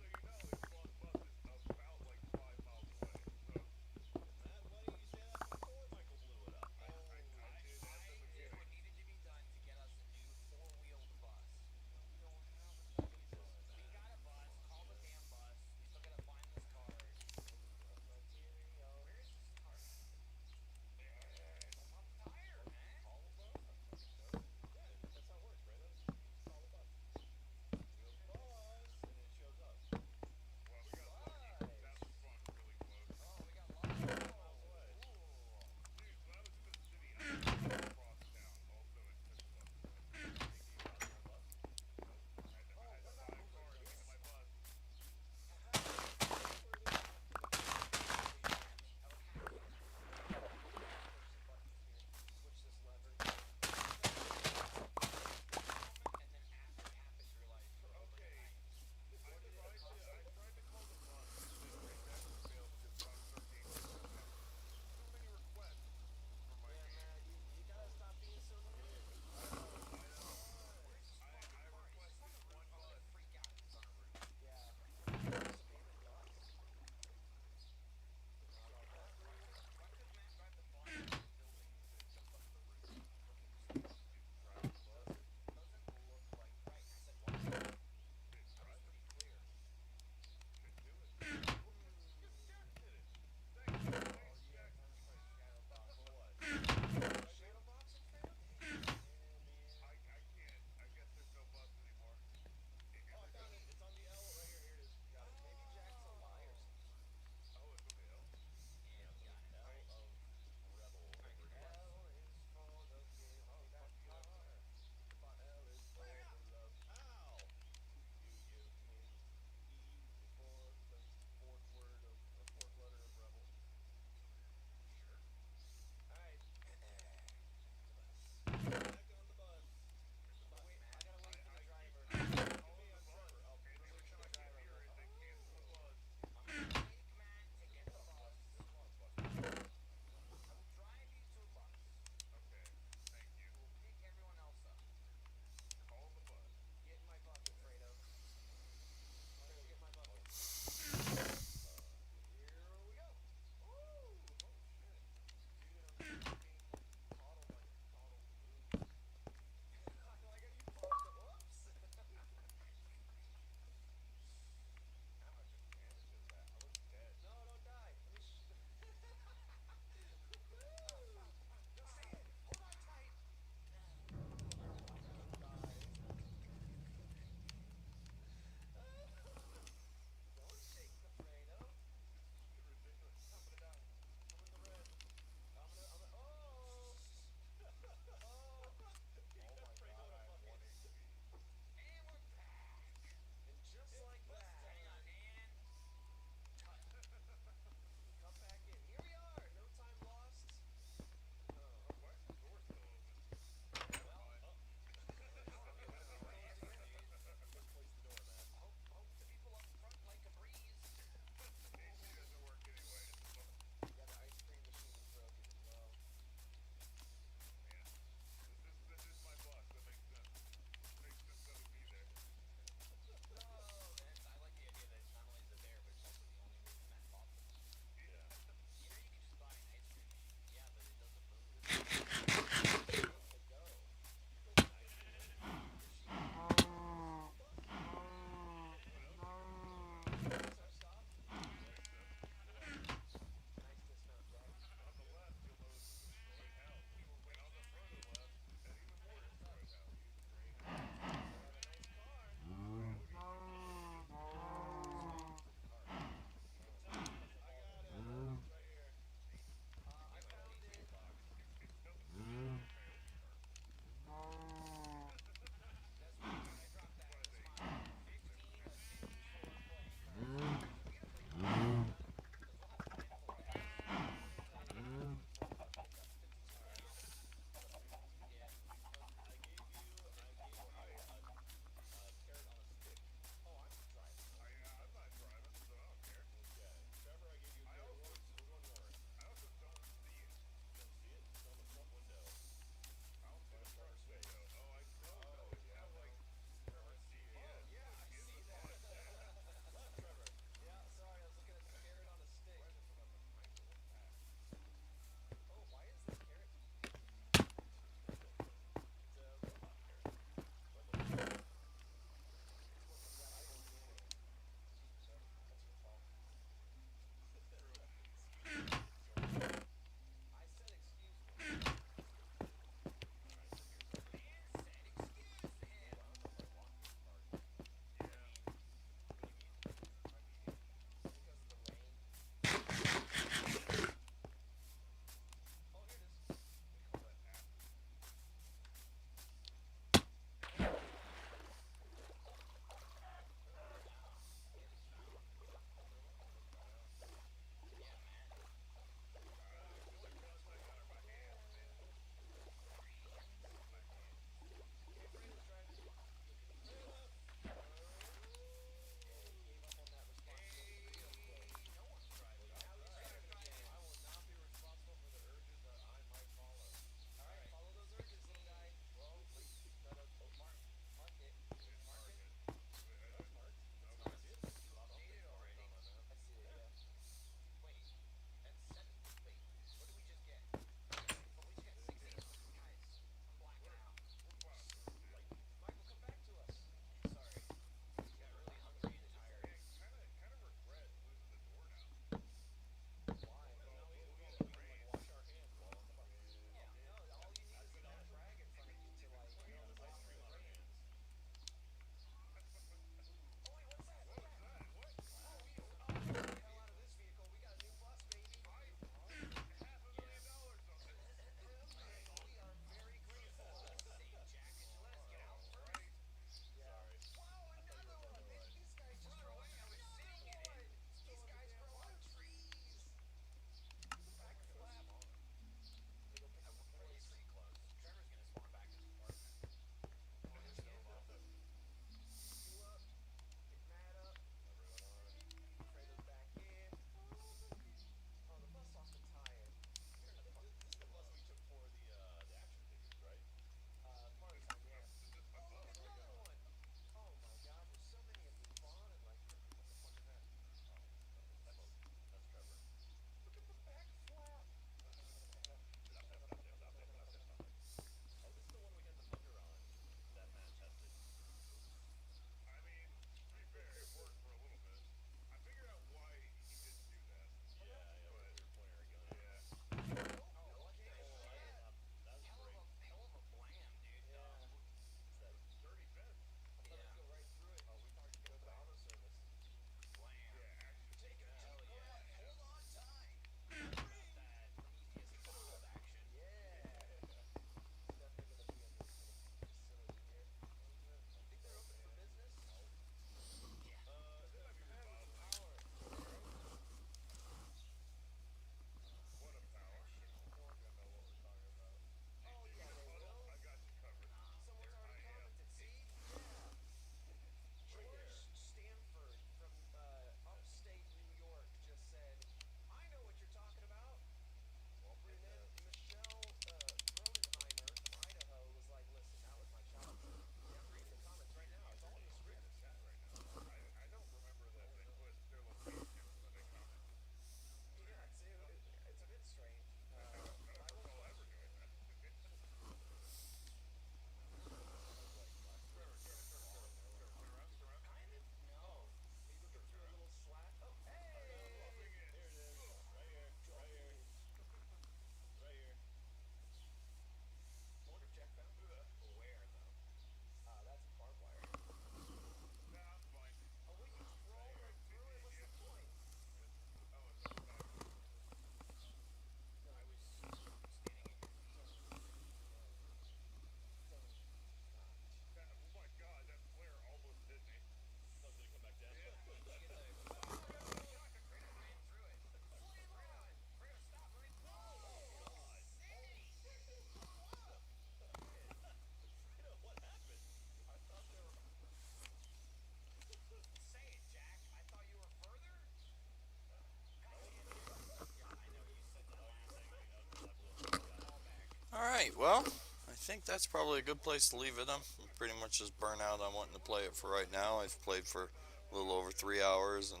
Alright, well, I think that's probably a good place to leave it. I'm pretty much just burnt out on wanting to play it for right now. I've played for a little over 3 hours and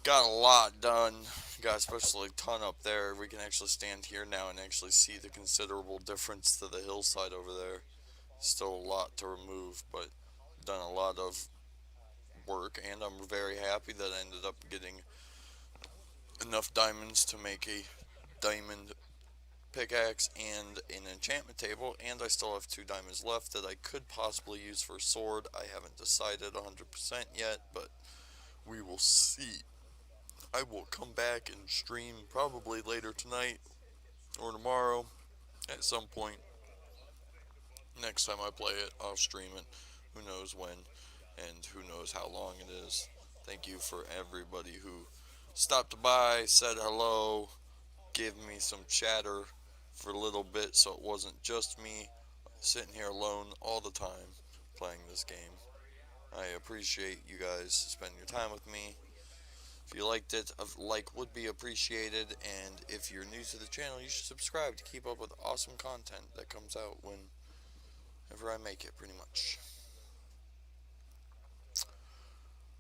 got a lot done. Got especially a ton up there. We can actually stand here now and actually see the considerable difference to the hillside over there. Still a lot to remove, but done a lot of work, and I'm very happy that I ended up getting enough diamonds to make a diamond pickaxe and an enchantment table, and I still have 2 diamonds left that I could possibly use for a sword. I haven't decided 100% yet, but we will see. I will come back and stream probably later tonight or tomorrow at some point. Next time I play it, I'll stream it. Who knows when and who knows how long it is. Thank you for everybody who stopped by, said hello, gave me some chatter for a little bit so it wasn't just me sitting here alone all the time playing this game. I appreciate you guys spending your time with me. If you liked it, a like would be appreciated, and if you're new to the channel, you should subscribe to keep up with awesome content that comes out whenever I make it, pretty much.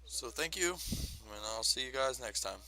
So thank you, and I'll see you guys next time.